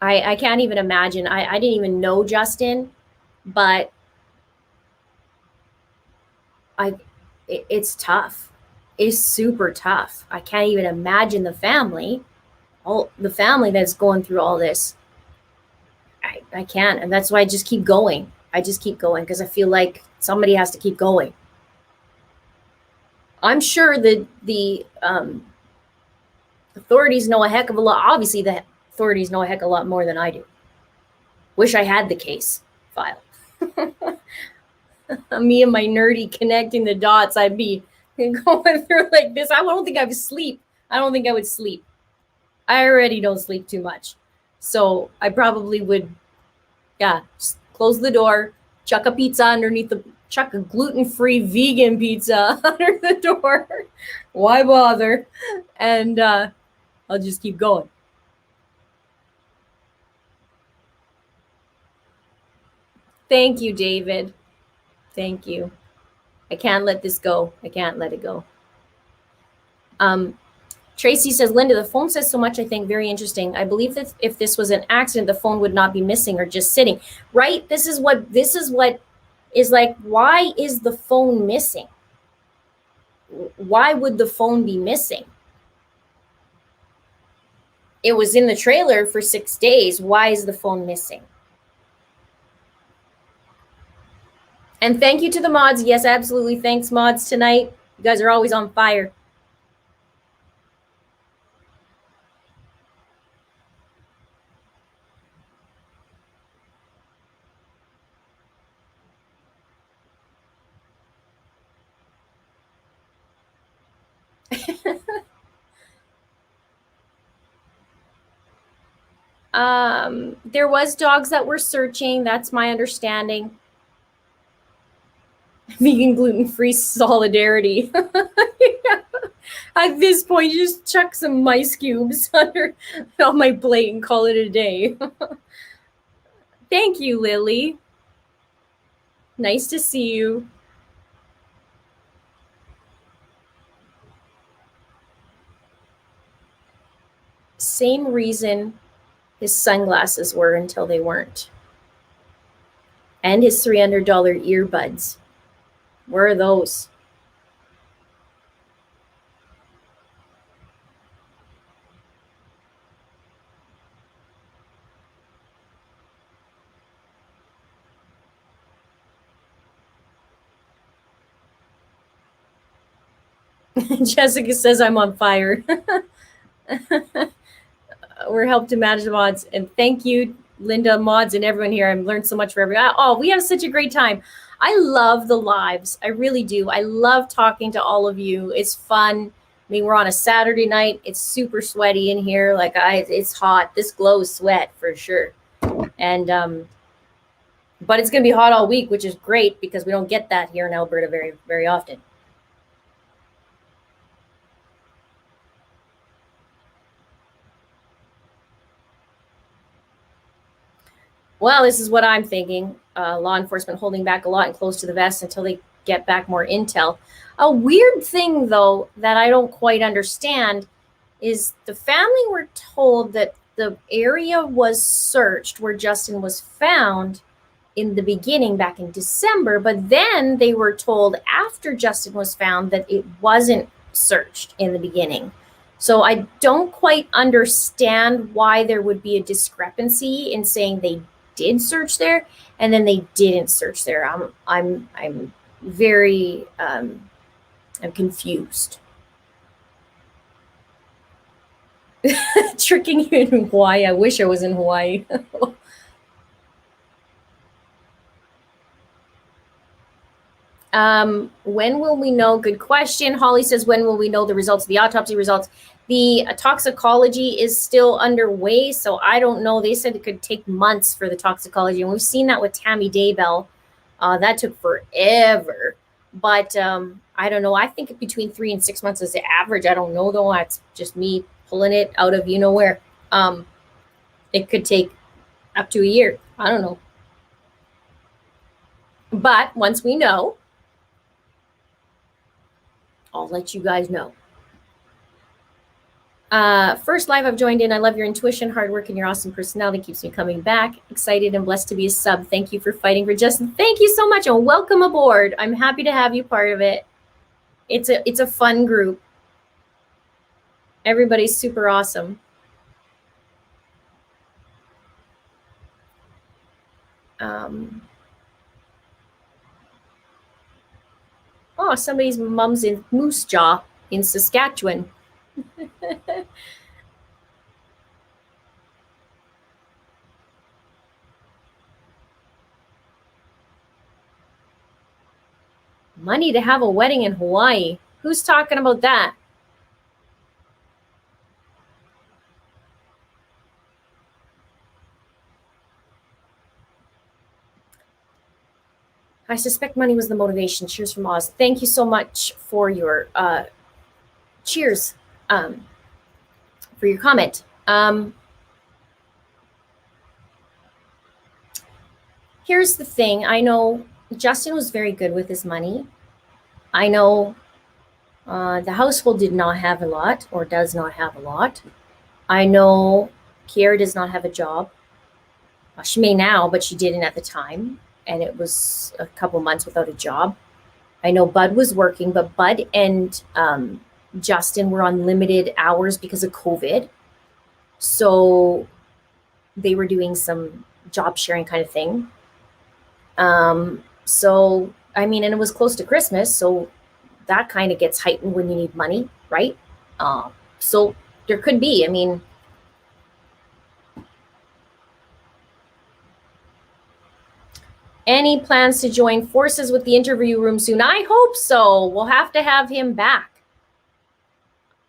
I can't even imagine. I didn't even know Justin, but it's tough. It's super tough. I can't even imagine the family that's going through all this. I can't, and that's why I just keep going. I just keep going because I feel like somebody has to keep going. I'm sure that the authorities know a heck of a lot. Obviously, the authorities know a heck of a lot more than I do. Wish I had the case file. Me and my nerdy connecting the dots, I'd be going through like this. I don't think I would sleep. I don't think I would sleep. I already don't sleep too much. So I probably would, yeah, just close the door, chuck a pizza underneath the, chuck a gluten-free vegan pizza under the door. Why bother? And I'll just keep going. Thank you, David. Thank you. I can't let this go. I can't let it go. Tracy says, Linda, the phone says so much, I think, very interesting. I believe that if this was an accident, the phone would not be missing or just sitting. Right? This is what is like, why is the phone missing? Why would the phone be missing? It was in the trailer for 6 days. Why is the phone missing? And thank you to the mods. Yes, absolutely. Thanks, mods, tonight. You guys are always on fire. There was dogs that were searching. That's my understanding. Vegan gluten-free solidarity. Yeah. At this point, you just chuck some mice cubes under on my plate and call it a day. Thank you, Lily. Nice to see you. Same reason his sunglasses were until they weren't. And his $300 earbuds. Where are those? Jessica says I'm on fire. We're helped to manage the mods. And thank you, Linda, mods, and everyone here. I've learned so much from everyone. Oh, we have such a great time. I love the lives. I really do. I love talking to all of you. It's fun. I mean, we're on a Saturday night. It's super sweaty in here. Like it's hot. This glows sweat for sure. And but it's gonna be hot all week, which is great because we don't get that here in Alberta very, very often. Well, this is what I'm thinking. Law enforcement holding back a lot and close to the vest until they get back more intel. A weird thing, though, that I don't quite understand is the family were told that the area was searched where Justin was found in the beginning back in December, but then they were told after Justin was found that it wasn't searched in the beginning. So I don't quite understand why there would be a discrepancy in saying they did search there and then they didn't search there. I'm very I'm confused. Tricking you in Hawaii. I wish I was in Hawaii. When will we know? Good question. Holly says, when will we know the results of the autopsy results? The toxicology is still underway, so I don't know. They said it could take months for the toxicology, and we've seen that with Tammy Dabell. That took forever. But I don't know. I think between 3 and 6 months is the average. I don't know, though. That's just me pulling it out of where. It could take up to a year. I don't know. But once we know, I'll let you guys know. First live I've joined in. I love your intuition, hard work, and your awesome personality keeps me coming back. Excited and blessed to be a sub. Thank you for fighting for Justin. Thank you so much and welcome aboard. I'm happy to have you part of it. It's a fun group. Everybody's super awesome. Oh, somebody's mom's in Moose Jaw in Saskatchewan. Money to have a wedding in Hawaii. Who's talking about that? I suspect money was the motivation. Cheers from Oz. Thank you so much for your cheers, for your comment. Here's the thing. I know Justin was very good with his money. I know the household did not have a lot or does not have a lot. I know Kiera does not have a job. She may now, but she didn't at the time. And it was a couple months without a job. I know Bud was working, but Bud and Justin were on limited hours because of COVID. So they were doing some job sharing kind of thing. So, I mean, and it was close to Christmas. So that kind of gets heightened when you need money, right? So there could be, I mean, any plans to join forces with the interview room soon? I hope so. We'll have to have him back.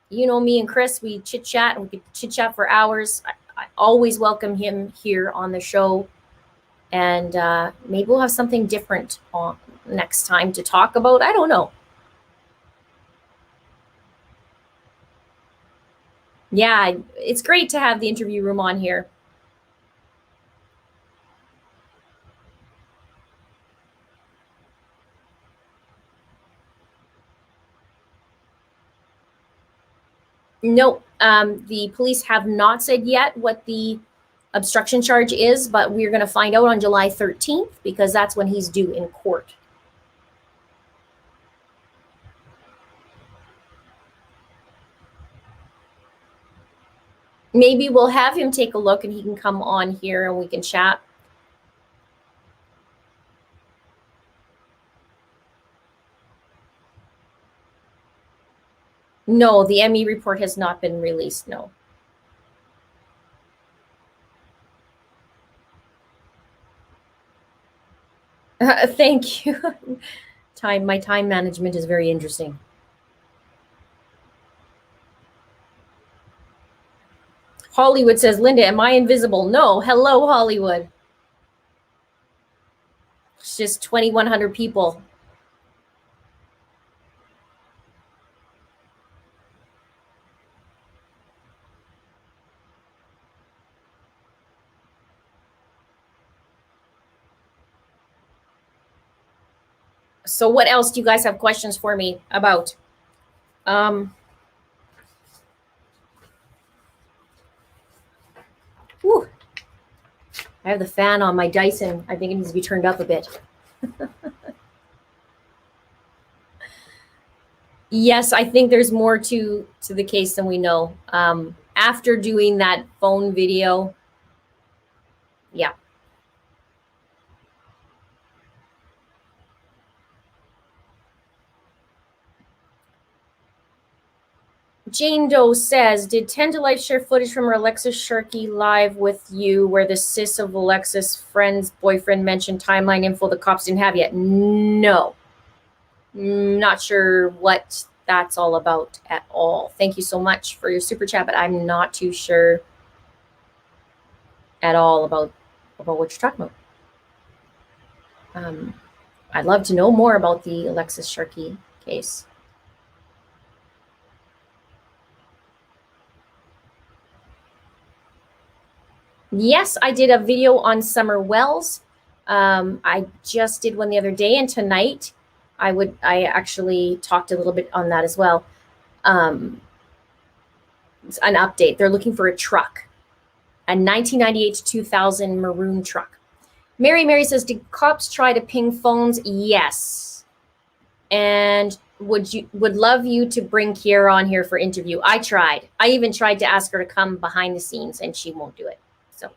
You know, me and Chris, we chit chat and we could chit chat for hours. I always welcome him here on the show. And maybe we'll have something different next time to talk about. I don't know. Yeah, it's great to have the interview room on here. Nope. The police have not said yet what the obstruction charge is, but we're going to find out on July 13th because that's when he's due in court. Maybe we'll have him take a look and he can come on here and we can chat. No, the ME report has not been released, no. Thank you. My time management is very interesting. Hollywood says, Linda, am I invisible? No. Hello, Hollywood. It's just 2,100 people. So what else do you guys have questions for me about? Whew. I have the fan on my Dyson. I think it needs to be turned up a bit. Yes, I think there's more to the case than we know. After doing that phone video, yeah. Jane Doe says, did 10 to Life share footage from her Alexis Sharkey live with you where the sis of Alexis' friend's boyfriend mentioned timeline info the cops didn't have yet? No. Not sure what that's all about at all. Thank you so much for your super chat, but I'm not too sure at all about what you're talking about. I'd love to know more about the Alexis Sharkey case. Yes, I did a video on Summer Wells. I just did one the other day, and tonight I actually talked a little bit on that as well. It's an update. They're looking for a truck, a 1998 to 2000 maroon truck. Mary says, did cops try to ping phones? Yes. And would love you to bring Kiera on here for interview. I tried. I even tried to ask her to come behind the scenes, and she won't do it. So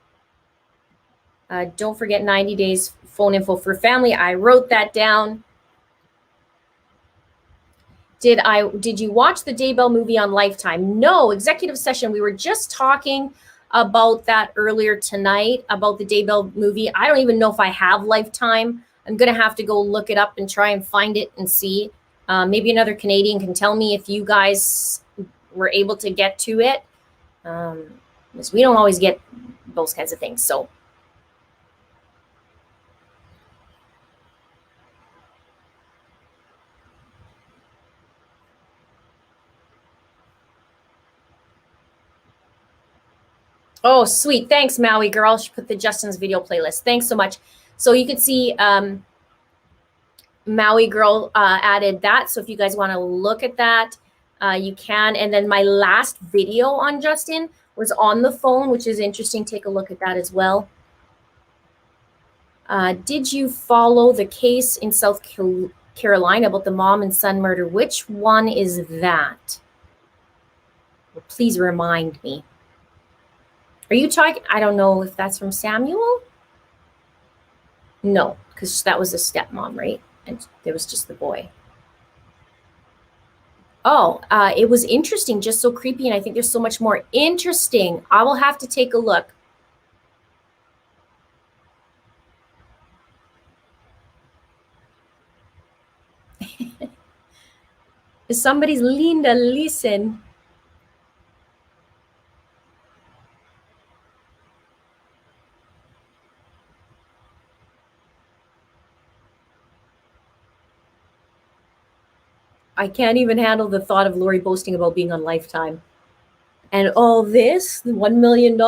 don't forget 90 days phone info for family. I wrote that down. Did you watch the Dabell movie on Lifetime? No, executive session. We were just talking about that earlier tonight, about the Dabell movie. I don't even know if I have Lifetime. I'm going to have to go look it up and try and find it and see. Maybe another Canadian can tell me if you guys were able to get to it. Because we don't always get those kinds of things. So oh, sweet. Thanks, Maui girl. She put the Justin's video playlist. Thanks so much. So you could see Maui girl added that. So if you guys want to look at that, you can. And then my last video on Justin was on the phone, which is interesting. Take a look at that as well. Did you follow the case in South Carolina about the mom and son murder? Which one is that? Well, please remind me. Are you talking? I don't know if that's from Samuel. No, because that was the stepmom, right? And there was just the boy. Oh, it was interesting, just so creepy. And I think there's so much more interesting. I will have to take a look. Somebody's Linda, listen. I can't even handle the thought of Lori boasting about being on Lifetime. And all this, $1 million?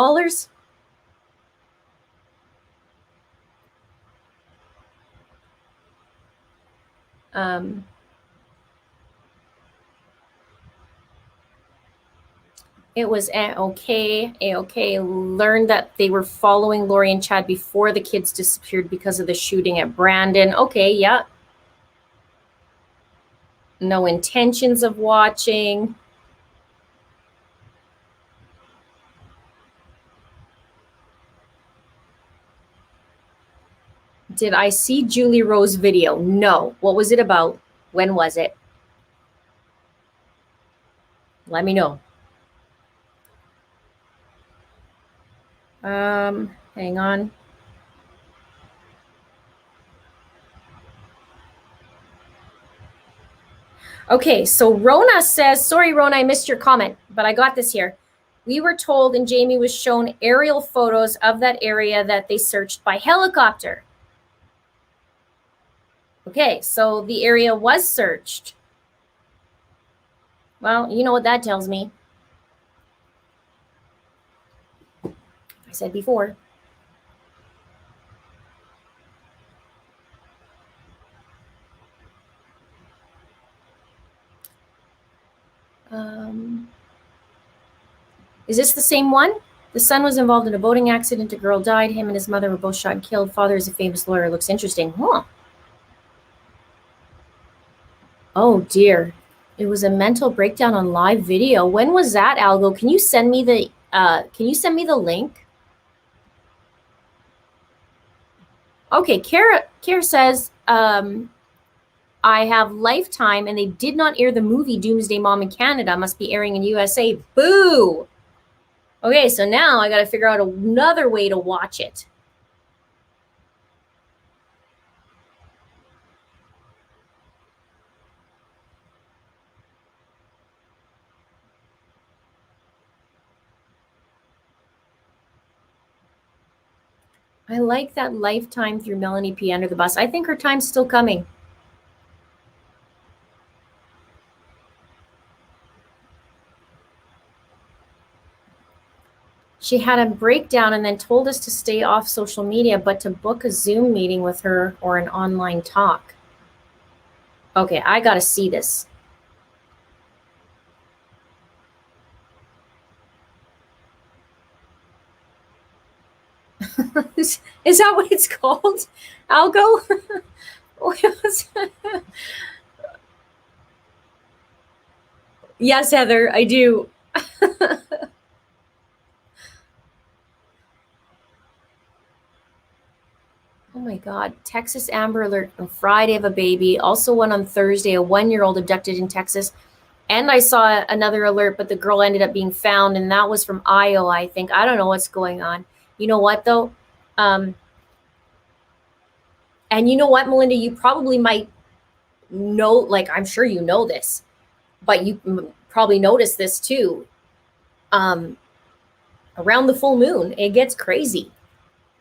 It was okay. Learned that they were following Lori and Chad before the kids disappeared because of the shooting at Brandon. Okay, yeah. No intentions of watching. Did I see Julie Rose video? No. What was it about? When was it? Let me know. Hang on. Okay, so Rona says, sorry, Rona, I missed your comment, but I got this here. We were told and Jamie was shown aerial photos of that area that they searched by helicopter. Okay, so the area was searched. Well, you know what that tells me. I said before. Is this the same one? The son was involved in a boating accident. A girl died. Him and his mother were both shot and killed. Father is a famous lawyer. Looks interesting. Huh. Oh, dear. It was a mental breakdown on live video. When was that, Algo? Can you send me the link? Okay, Kara says, I have Lifetime and they did not air the movie Doomsday Mom in Canada. Must be airing in USA. Boo! Okay, so now I got to figure out another way to watch it. I like that Lifetime through Melanie P. under the bus. I think her time's still coming. She had a breakdown and then told us to stay off social media, but to book a Zoom meeting with her or an online talk. Okay, I got to see this. Is that what it's called? Algo? Yes, Heather, I do. Oh my God. Texas Amber Alert on Friday of a baby. Also one on Thursday, a 1-year-old abducted in Texas. And I saw another alert, but the girl ended up being found, and that was from Iowa, I think. I don't know what's going on. You know what, though? And you know what, Melinda? You probably might know, like, I'm sure you know this, but you probably noticed this too. Around the full moon, it gets crazy.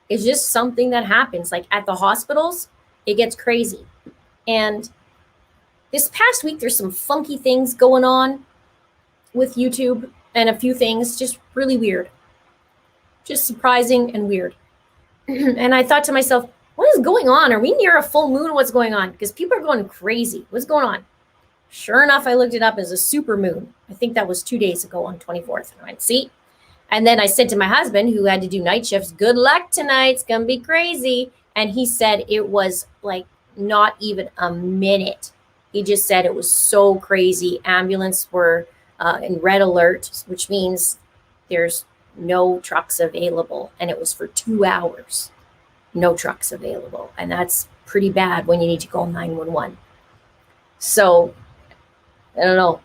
It's just something that happens. Like at the hospitals, it gets crazy. And this past week, there's some funky things going on with YouTube and a few things just really weird, just surprising and weird. And I thought to myself, what is going on? Are we near a full moon? What's going on? Because people are going crazy. What's going on? Sure enough, I looked it up as a super moon. I think that was 2 days ago on 24th. And I went, see? And then I said to my husband, who had to do night shifts, good luck tonight. It's going to be crazy. And he said it was like not even a minute. He just said it was so crazy. Ambulance were in red alert, which means there's no trucks available. And it was for 2 hours. No trucks available. And that's pretty bad when you need to call 911. So, I don't know.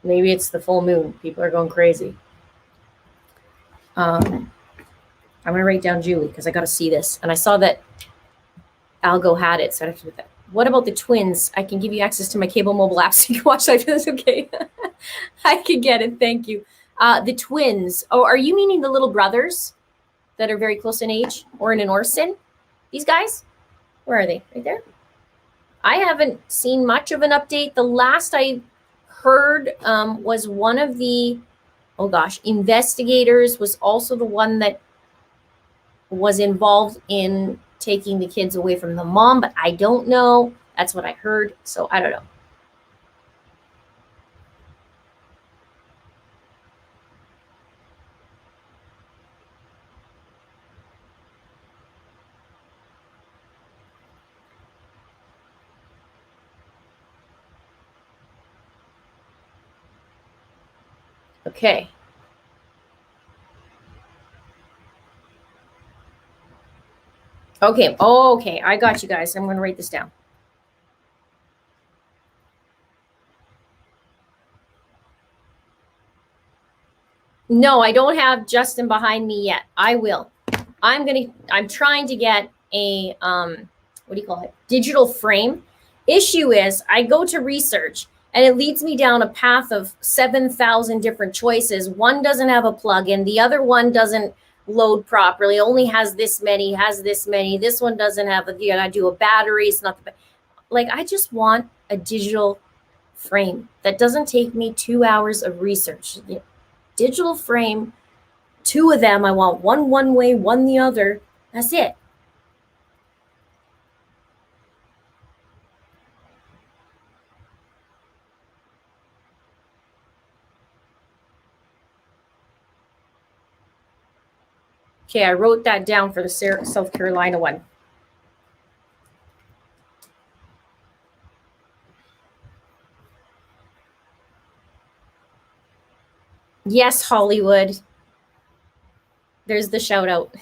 Maybe it's the full moon. People are going crazy. I'm going to write down Julie because I got to see this. And I saw that Algo had it, so I have to do that. What about the twins? I can give you access to my cable mobile app so you can watch live. That's okay. I can get it. Thank you. The twins. Oh, are you meaning the little brothers that are very close in age? Orin and Orson? These guys? Where are they? Right there? I haven't seen much of an update. The last I heard was one of the investigators was also the one that was involved in taking the kids away from the mom, but I don't know. That's what I heard, so I don't know. Okay. Okay. Oh, okay. I got you guys. I'm going to write this down. No, I don't have Justin behind me yet. I will. I'm trying to get a, what do you call it? Digital frame. Issue is I go to research and it leads me down a path of 7,000 different choices. One doesn't have a plug-in. The other one doesn't load properly, only has this many. This one doesn't have you gotta do a battery. It's not like, I just want a digital frame that doesn't take me 2 hours of research. Digital frame, 2 of them. I want one way, one the other. That's it. Okay, I wrote that down for the South Carolina one. Yes, Hollywood. There's the shout out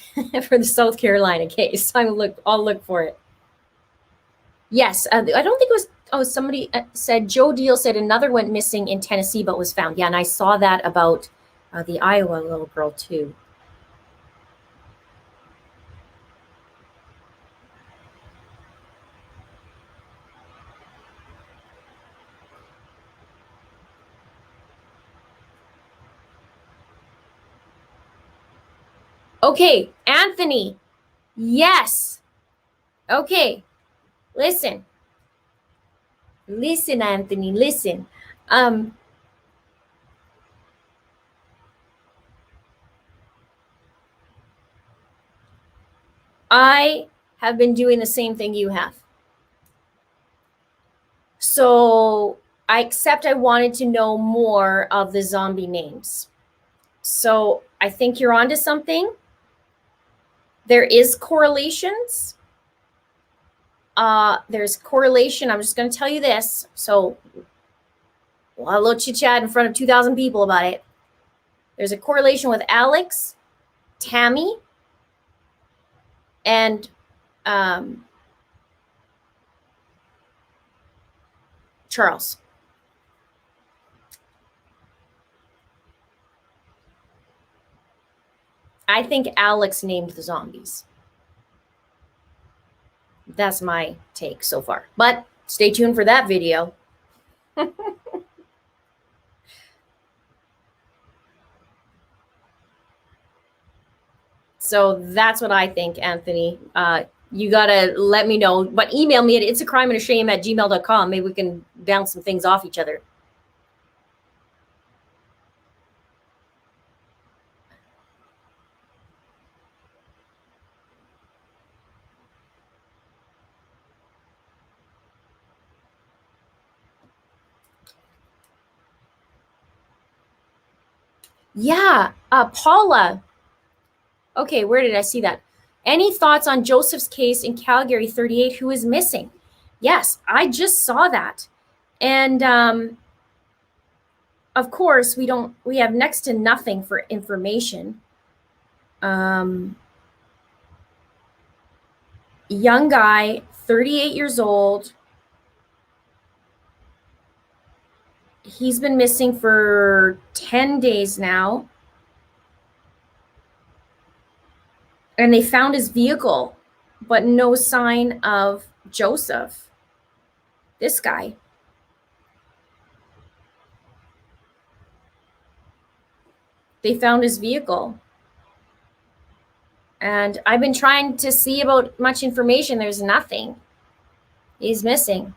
for the South Carolina case. I'll look for it. Yes, I don't think it was. Somebody said Joe Deal said another went missing in Tennessee but was found. Yeah, and I saw that about the Iowa little girl too. Okay, Anthony. Yes. Okay. Listen, Anthony, listen. I have been doing the same thing you have. So I wanted to know more of the zombie names. So I think you're onto something. There is correlations. There's correlation. I'm just going to tell you this. So I'll let you chat in front of 2,000 people about it. There's a correlation with Alex, Tammy, and Charles. I think Alex named the zombies. That's my take so far. But stay tuned for that video. So that's what I think, Anthony. You got to let me know. But email me at it'sacrimeandashame@gmail.com. Maybe we can bounce some things off each other. Yeah. Paula. Okay, where did I see that? Any thoughts on Joseph's case in Calgary 38 who is missing? Yes, I just saw that. And of course, we have next to nothing for information. Young guy, 38 years old. He's been missing for 10 days now. And they found his vehicle, but no sign of Joseph. This guy. They found his vehicle. And I've been trying to see about much information. There's nothing. He's missing.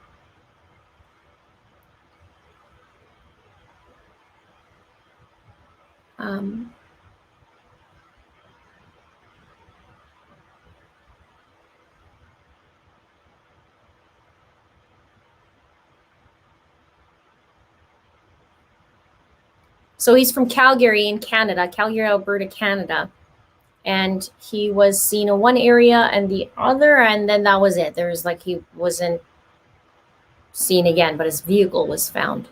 So he's from Calgary in Canada, Calgary, Alberta, Canada. And he was seen in one area and the other, and then that was it. There was like, he wasn't seen again, but his vehicle was found.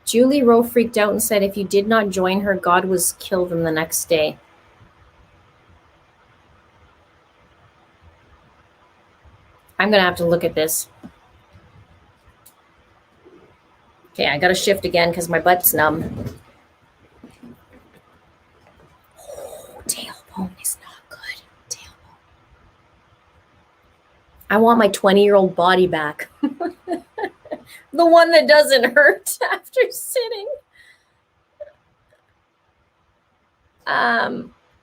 Julie Rowe freaked out and said if you did not join her, God was kill them the next day. I'm going to have to look at this. Okay, I got to shift again because my butt's numb. Oh, tailbone is not good. Tailbone. I want my 20-year-old body back. The one that doesn't hurt after sitting.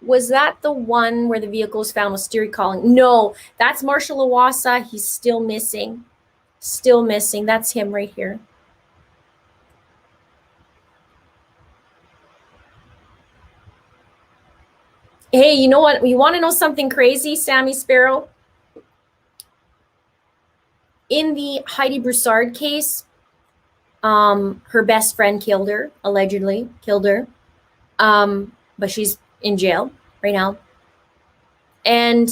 Was that the one where the vehicle was found with Steery calling? No, that's Marshall Iwasa. He's still missing. Still missing. That's him right here. Hey, you know what? You want to know something crazy, Sammy Sparrow? In the Heidi Broussard case, her best friend killed her, allegedly killed her. But she's in jail right now. And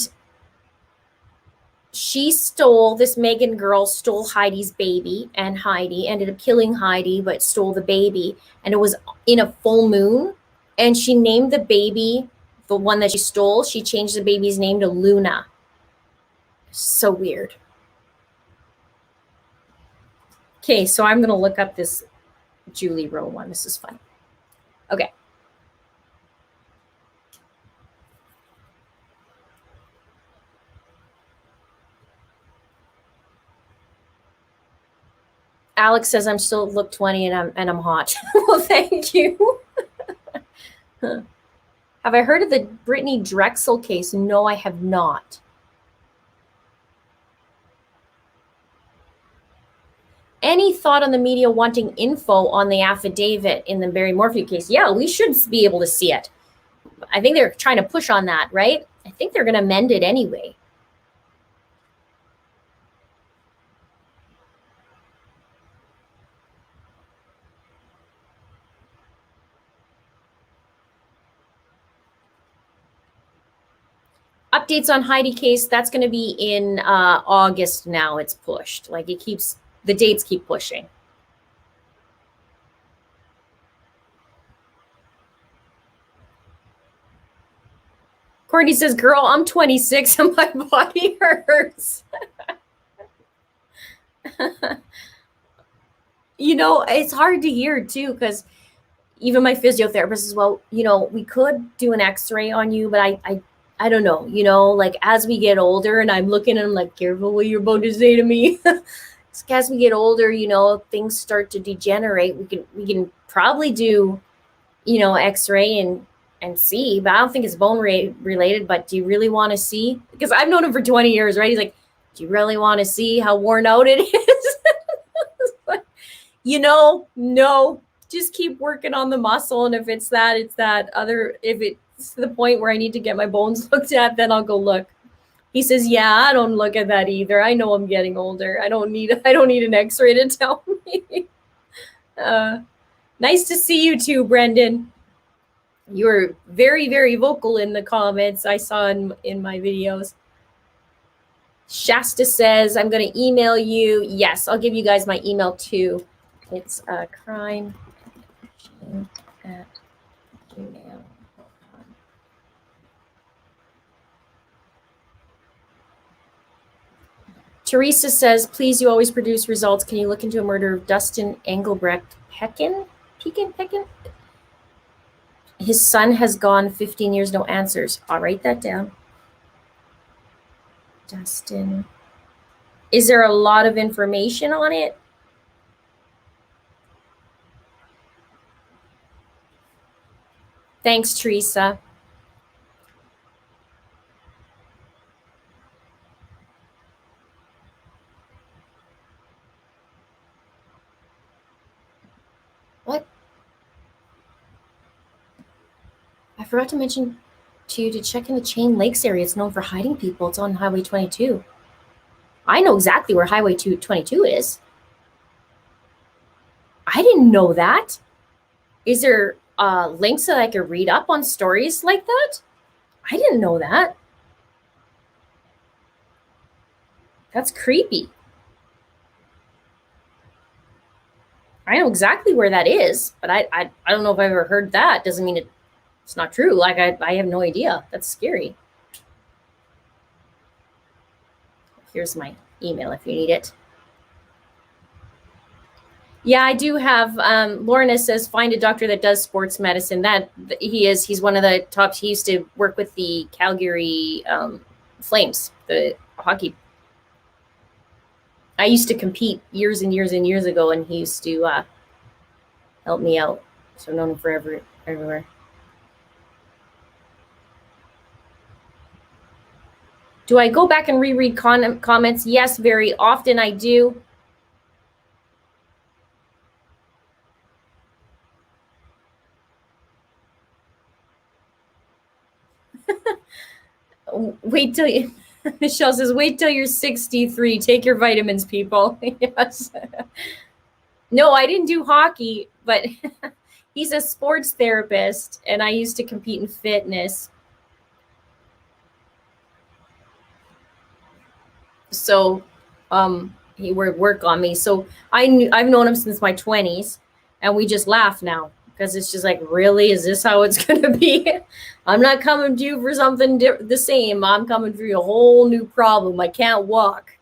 this Megan girl stole Heidi's baby, and Heidi ended up killing Heidi, but stole the baby. And it was in a full moon. And she named the baby, the one that she stole, she changed the baby's name to Luna. So weird. Okay, so I'm going to look up this Julie Rowe one. This is fun. Okay. Alex says I'm still look 20 and I'm hot. Well, thank you. Have I heard of the Brittany Drexel case? No, I have not. Any thought on the media wanting info on the affidavit in the Barry Morphew case? Yeah, we should be able to see it. I think they're trying to push on that, right? I think they're going to amend it anyway. Updates on Heidi case, that's going to be in August now. It's pushed. Like the dates keep pushing. Courtney says, girl, I'm 26 and my body hurts. It's hard to hear too, because even my physiotherapist says, well, we could do an x-ray on you, but I don't know, like as we get older, and I'm looking and I'm like, careful what you're about to say to me. As we get older, things start to degenerate. We can probably do, x-ray and see, but I don't think it's bone related. But do you really want to see? Because I've known him for 20 years, right? He's like, do you really want to see how worn out it is? No, just keep working on the muscle. And if it's that, it's that. If it's to the point where I need to get my bones looked at, then I'll go look. He says, yeah, I don't look at that either. I know I'm getting older. I don't need an x-ray to tell me. Nice to see you too, Brendan. You were very, very vocal in the comments I saw in my videos. Shasta says, I'm going to email you. Yes, I'll give you guys my email too. It's crime at gmail.com. Teresa says, please, you always produce results. Can you look into a murder of Dustin Engelbrecht Pekin? His son has gone 15 years, no answers. I'll write that down. Dustin. Is there a lot of information on it? Thanks, Teresa. What? I forgot to mention to you to check in the Chain Lakes area. It's known for hiding people. It's on Highway 22. I know exactly where Highway 22 is. I didn't know that. Is there links that I could read up on stories like that? I didn't know that. That's creepy. I know exactly where that is, but I don't know if I've ever heard that. Doesn't mean it's not true. Like I have no idea. That's scary. Here's my email if you need it. Yeah, I do have. Lorna says, find a doctor that does sports medicine. He's one of the tops. He used to work with the Calgary Flames, the hockey. I used to compete years and years and years ago, and he used to help me out. So I've known him forever, everywhere. Do I go back and reread comments? Yes, very often I do. Wait till you, Michelle says, wait till you're 63. Take your vitamins, people. Yes. No, I didn't do hockey, but he's a sports therapist, and I used to compete in fitness. So he would work on me. So I've known him since my 20s, and we just laugh now because it's just like, really, is this how it's going to be? I'm not coming to you for something the same. I'm coming for you a whole new problem. I can't walk.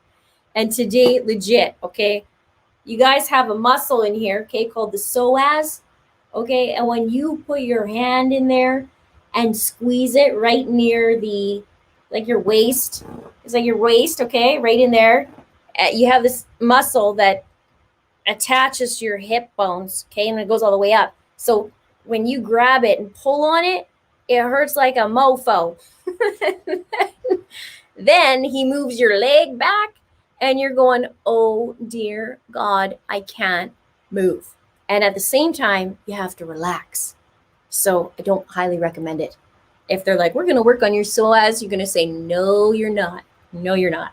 And today, legit, okay? You guys have a muscle in here, okay, called the psoas, okay? And when you put your hand in there and squeeze it right near your waist, it's like your waist, okay, right in there. You have this muscle that attaches to your hip bones, okay, and it goes all the way up. So when you grab it and pull on it, it hurts like a mofo. Then he moves your leg back, and you're going, oh, dear God, I can't move. And at the same time, you have to relax. So I don't highly recommend it. If they're like, we're going to work on your psoas, you're going to say, no, you're not. No, you're not.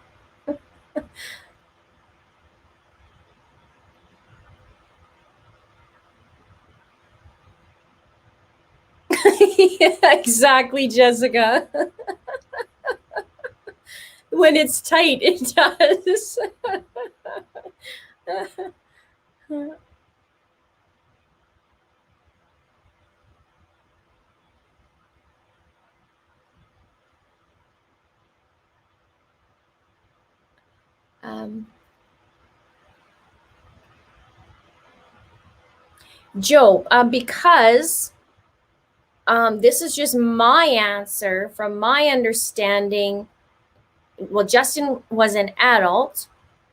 Yeah, exactly, Jessica. When it's tight, it does. um, Joe, because this is just my answer from my understanding. Well, Justin was an adult,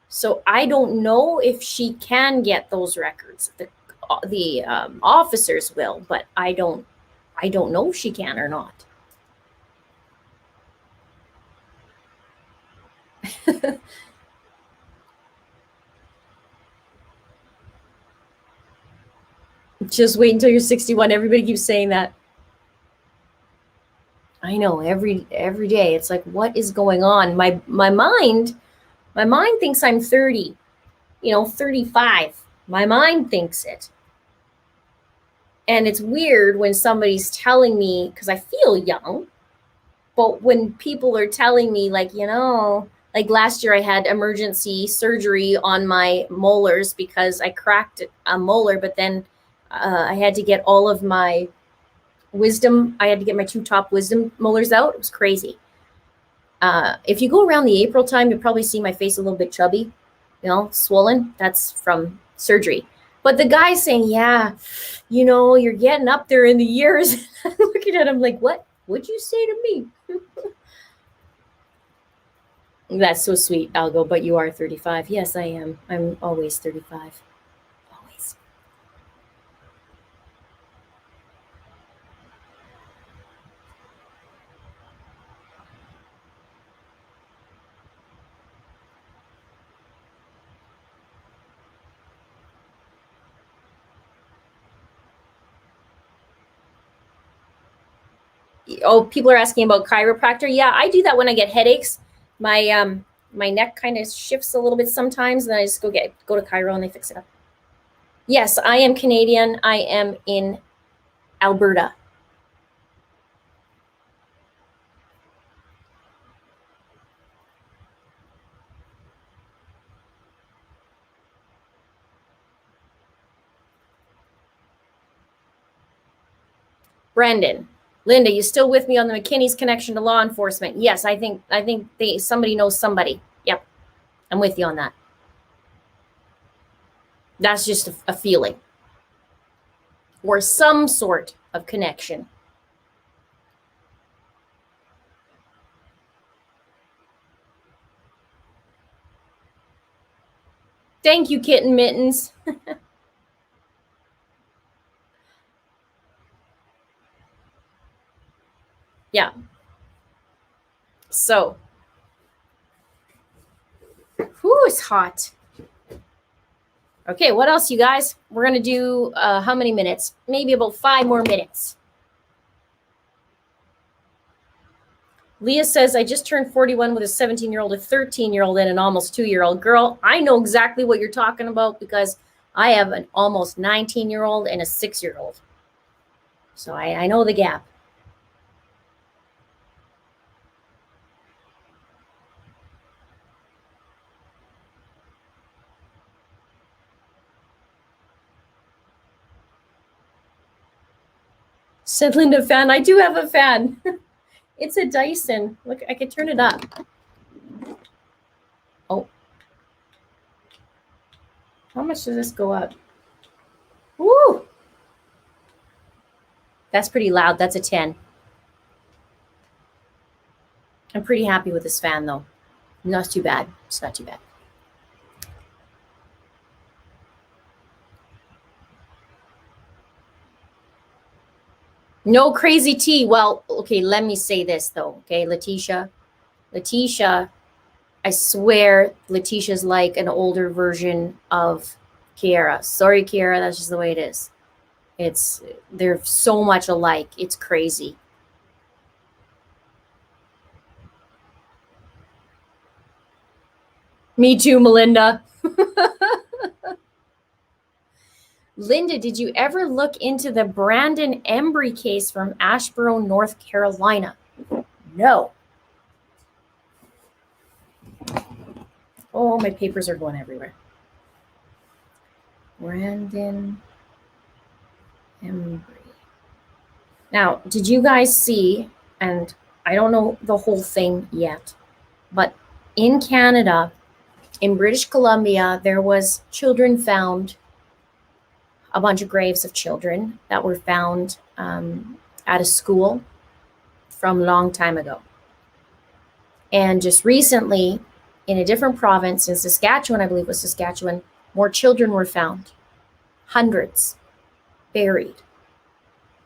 so I don't know if she can get those records. The officers will, but I don't know if she can or not. Just wait until you're 61. Everybody keeps saying that. I know, every day it's like, what is going on? My mind thinks I'm 30, 35. My mind thinks it. And it's weird when somebody's telling me, because I feel young, but when people are telling me, like, like last year I had emergency surgery on my molars because I cracked a molar, but then I had to get all of my wisdom. I had to get my 2 top wisdom molars out. It was crazy. If you go around the April time, you'll probably see my face a little bit chubby, swollen. That's from surgery. But the guy's saying, yeah, you're getting up there in the years. I'm looking at him like, what would you say to me? That's so sweet, Algo, but you are 35. Yes, I am. I'm always 35. Always. Oh, people are asking about chiropractor. Yeah, I do that when I get headaches. My neck kind of shifts a little bit sometimes, and then I just go to chiro and they fix it up. Yes, I am Canadian. I am in Alberta. Brandon, Linda, you still with me on the McKinney's connection to law enforcement? Yes, I think somebody knows somebody. Yep, I'm with you on that. That's just a feeling or some sort of connection. Thank you, Kitten Mittens. Yeah. So, it's hot. Okay, what else, you guys? We're going to do how many minutes? Maybe about 5 more minutes. Leah says, I just turned 41 with a 17-year-old, a 13-year-old, and an almost 2-year-old. Girl, I know exactly what you're talking about because I have an almost 19-year-old and a 6-year-old. So I know the gap. Said Linda, fan. I do have a fan. It's a Dyson. Look, I could turn it up. Oh. How much does this go up? Woo! That's pretty loud. That's a 10. I'm pretty happy with this fan, though. Not too bad. It's not too bad. No crazy tea. Well, okay, let me say this, though. Okay, Letitia, I swear Letitia's like an older version of Kiara. Sorry, Kiara, that's just the way it is. They're so much alike. It's crazy. Me too, Melinda. Linda, did you ever look into the Brandon Embry case from Asheboro, North Carolina? No. Oh, my papers are going everywhere. Brandon Embry. Now, did you guys see, and I don't know the whole thing yet, but in Canada, in British Columbia, there was children found, a bunch of graves of children that were found at a school from a long time ago. And just recently, in a different province in Saskatchewan, I believe it was Saskatchewan, more children were found. Hundreds buried.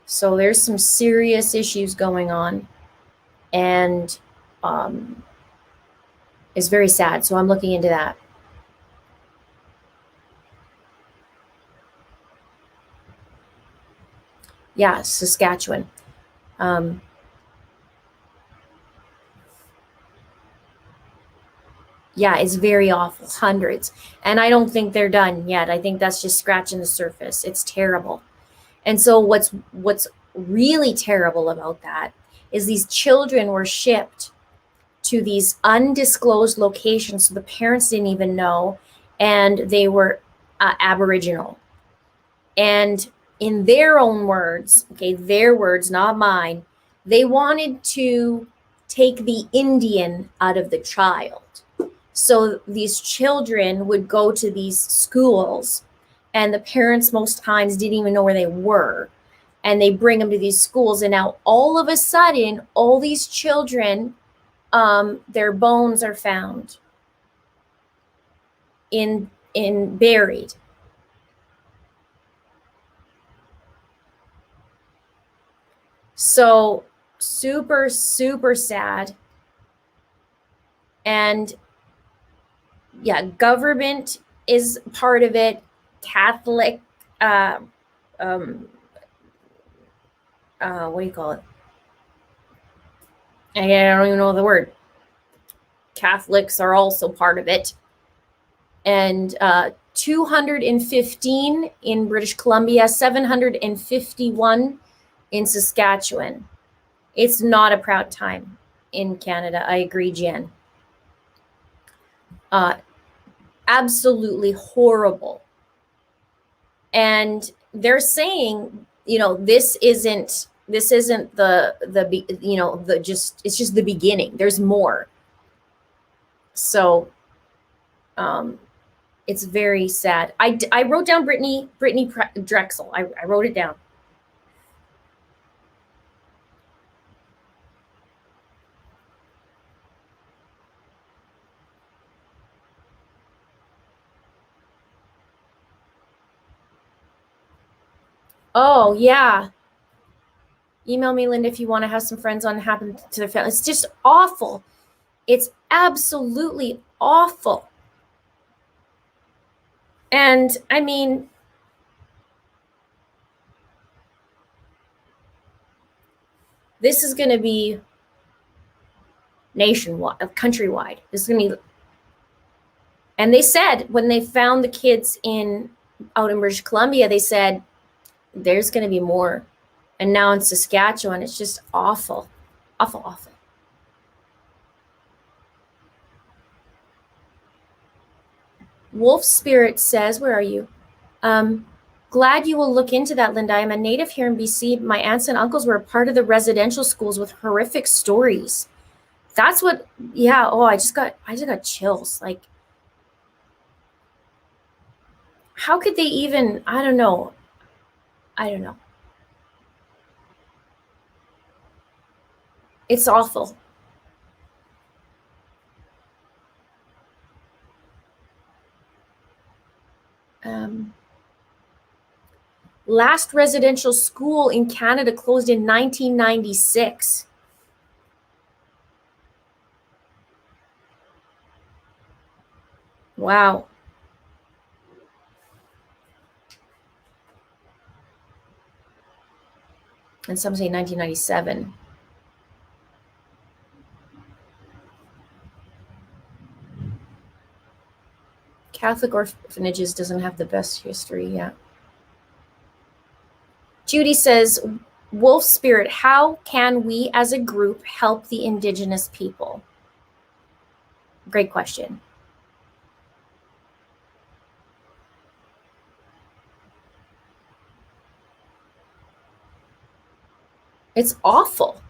So there's some serious issues going on, and it's very sad. So I'm looking into that. Yeah, Saskatchewan. Yeah, it's very awful. Hundreds. And I don't think they're done yet. I think that's just scratching the surface. It's terrible. And so what's really terrible about that is these children were shipped to these undisclosed locations, so the parents didn't even know, and they were Aboriginal. And in their own words, okay, their words, not mine, they wanted to take the Indian out of the child. So these children would go to these schools, and the parents most times didn't even know where they were. And they bring them to these schools, and now all of a sudden, all these children, their bones are found in buried. So super, super sad. And yeah, government is part of it. Catholic, what do you call it? I don't even know the word. Catholics are also part of it. And 215 in British Columbia, 751 in Saskatchewan. It's not a proud time in Canada. I agree, Jen. Absolutely horrible. And they're saying, this isn't the it's just the beginning. There's more. So it's very sad. I wrote down Brittany Drexel. I wrote it down. Oh, yeah. Email me, Linda, if you want to have some friends on happen to their family. It's just awful. It's absolutely awful. And I mean, this is going to be nationwide, countrywide. This is going to be. And they said when they found the kids out in British Columbia, they said there's going to be more. And now in Saskatchewan, it's just awful, awful, awful. Wolf Spirit says, where are you? Glad you will look into that, Linda. I'm a native here in BC. My aunts and uncles were a part of the residential schools with horrific stories. That's what, yeah. Oh, I just got chills. Like, how could they even, I don't know. It's awful. Last residential school in Canada closed in 1996. Wow. And some say 1997. Catholic orphanages doesn't have the best history yet. Judy says, Wolf Spirit, how can we as a group help the Indigenous people? Great question. It's awful.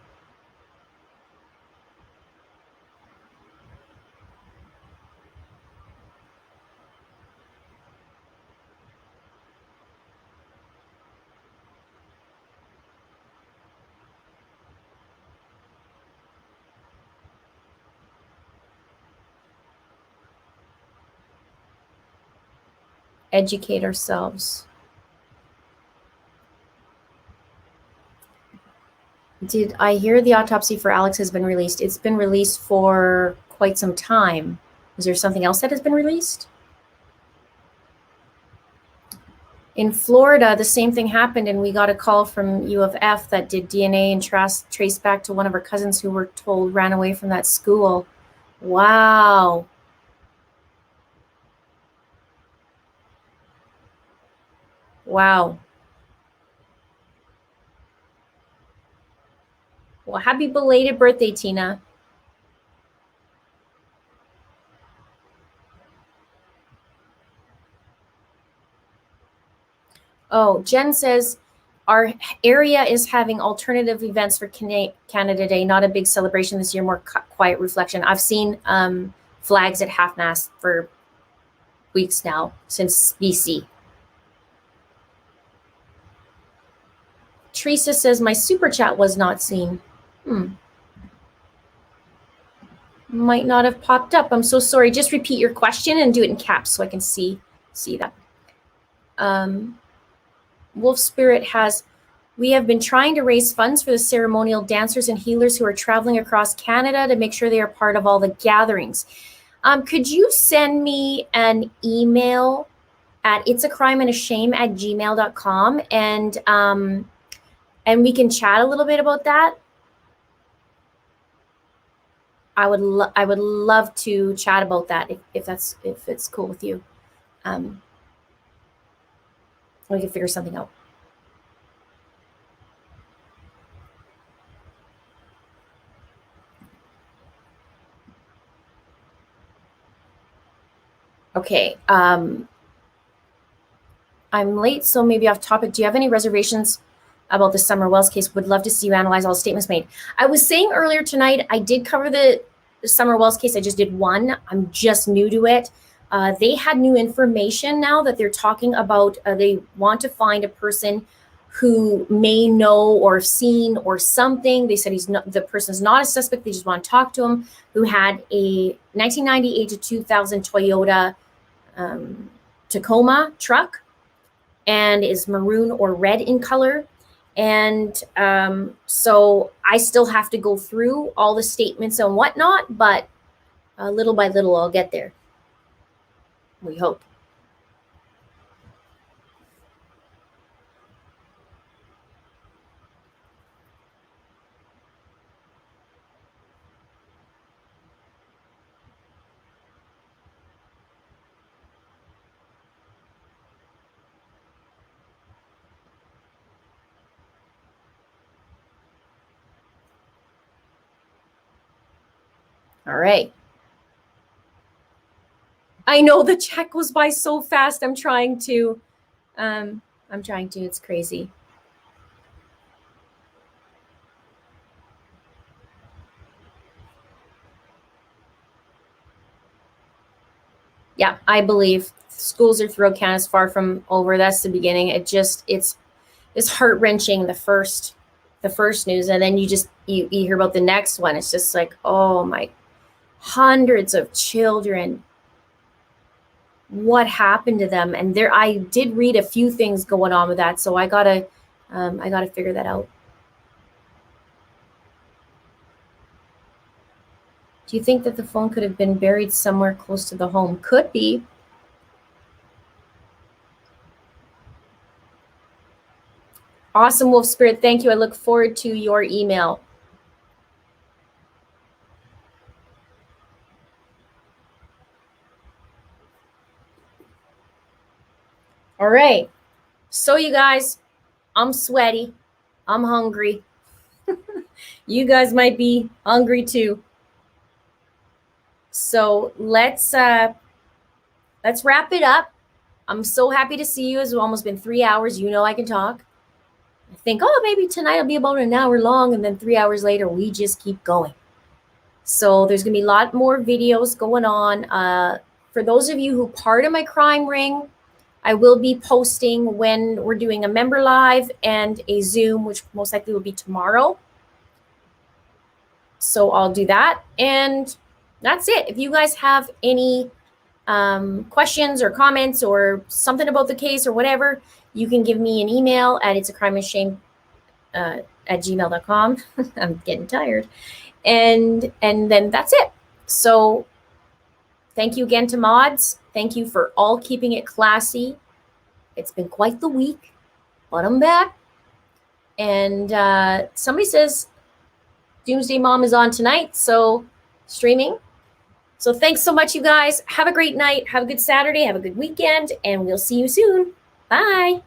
Educate ourselves. Did I hear the autopsy for Alex has been released? It's been released for quite some time. Is there something else that has been released? In Florida, the same thing happened, and we got a call from U of F that did DNA and traced back to one of our cousins who were told ran away from that school. Wow. Wow. Well, happy belated birthday, Tina. Oh, Jen says our area is having alternative events for Canada Day, not a big celebration this year, more quiet reflection. I've seen flags at half mast for weeks now since BC. Teresa says my super chat was not seen. Might not have popped up. I'm so sorry. Just repeat your question and do it in caps so I can see that. Wolf Spirit has, we have been trying to raise funds for the ceremonial dancers and healers who are traveling across Canada to make sure they are part of all the gatherings. Could you send me an email at itsacrimeandashame@gmail.com and we can chat a little bit about that? I would love to chat about that if it's cool with you. We can figure something out. Okay. I'm late, so maybe off topic. Do you have any reservations about the Summer Wells case? Would love to see you analyze all the statements made. I was saying earlier tonight, I did cover the Summer Wells case. I just did one. I'm just new to it. They had new information now that they're talking about. They want to find a person who may know or seen or something. They said the person's not a suspect. They just want to talk to him, who had a 1998 to 2000 Toyota Tacoma truck and is maroon or red in color. And so I still have to go through all the statements and whatnot, but little by little, I'll get there. We hope. All right. I know the check goes by so fast. I'm trying to. It's crazy. Yeah, I believe schools are throughout Canada is far from over. That's the beginning. It's heart-wrenching, the first news, and then you hear about the next one. It's just like, oh my, hundreds of children, what happened to them? And I did read a few things going on with that, so I gotta figure that out. Do you think that the phone could have been buried somewhere close to the home? Could be. Awesome, Wolf Spirit. Thank you. I look forward to your email. All right. So you guys, I'm sweaty. I'm hungry. You guys might be hungry too. So let's wrap it up. I'm so happy to see you. It's almost been 3 hours. You know I can talk. think, oh, maybe tonight will be about an hour long, and then 3 hours later, we just keep going. So there's going to be a lot more videos going on. For those of you who part of my crime ring, I will be posting when we're doing a member live and a Zoom, which most likely will be tomorrow. So I'll do that. And that's it. If you guys have any questions or comments or something about the case or whatever, you can give me an email at it'sacrimeandshame at gmail.com. I'm getting tired. And then that's it. So thank you again to mods. Thank you for all keeping it classy. It's been quite the week, but I'm back. And somebody says Doomsday Mom is on tonight, so streaming. So thanks so much, you guys. Have a great night. Have a good Saturday. Have a good weekend, and we'll see you soon. Bye.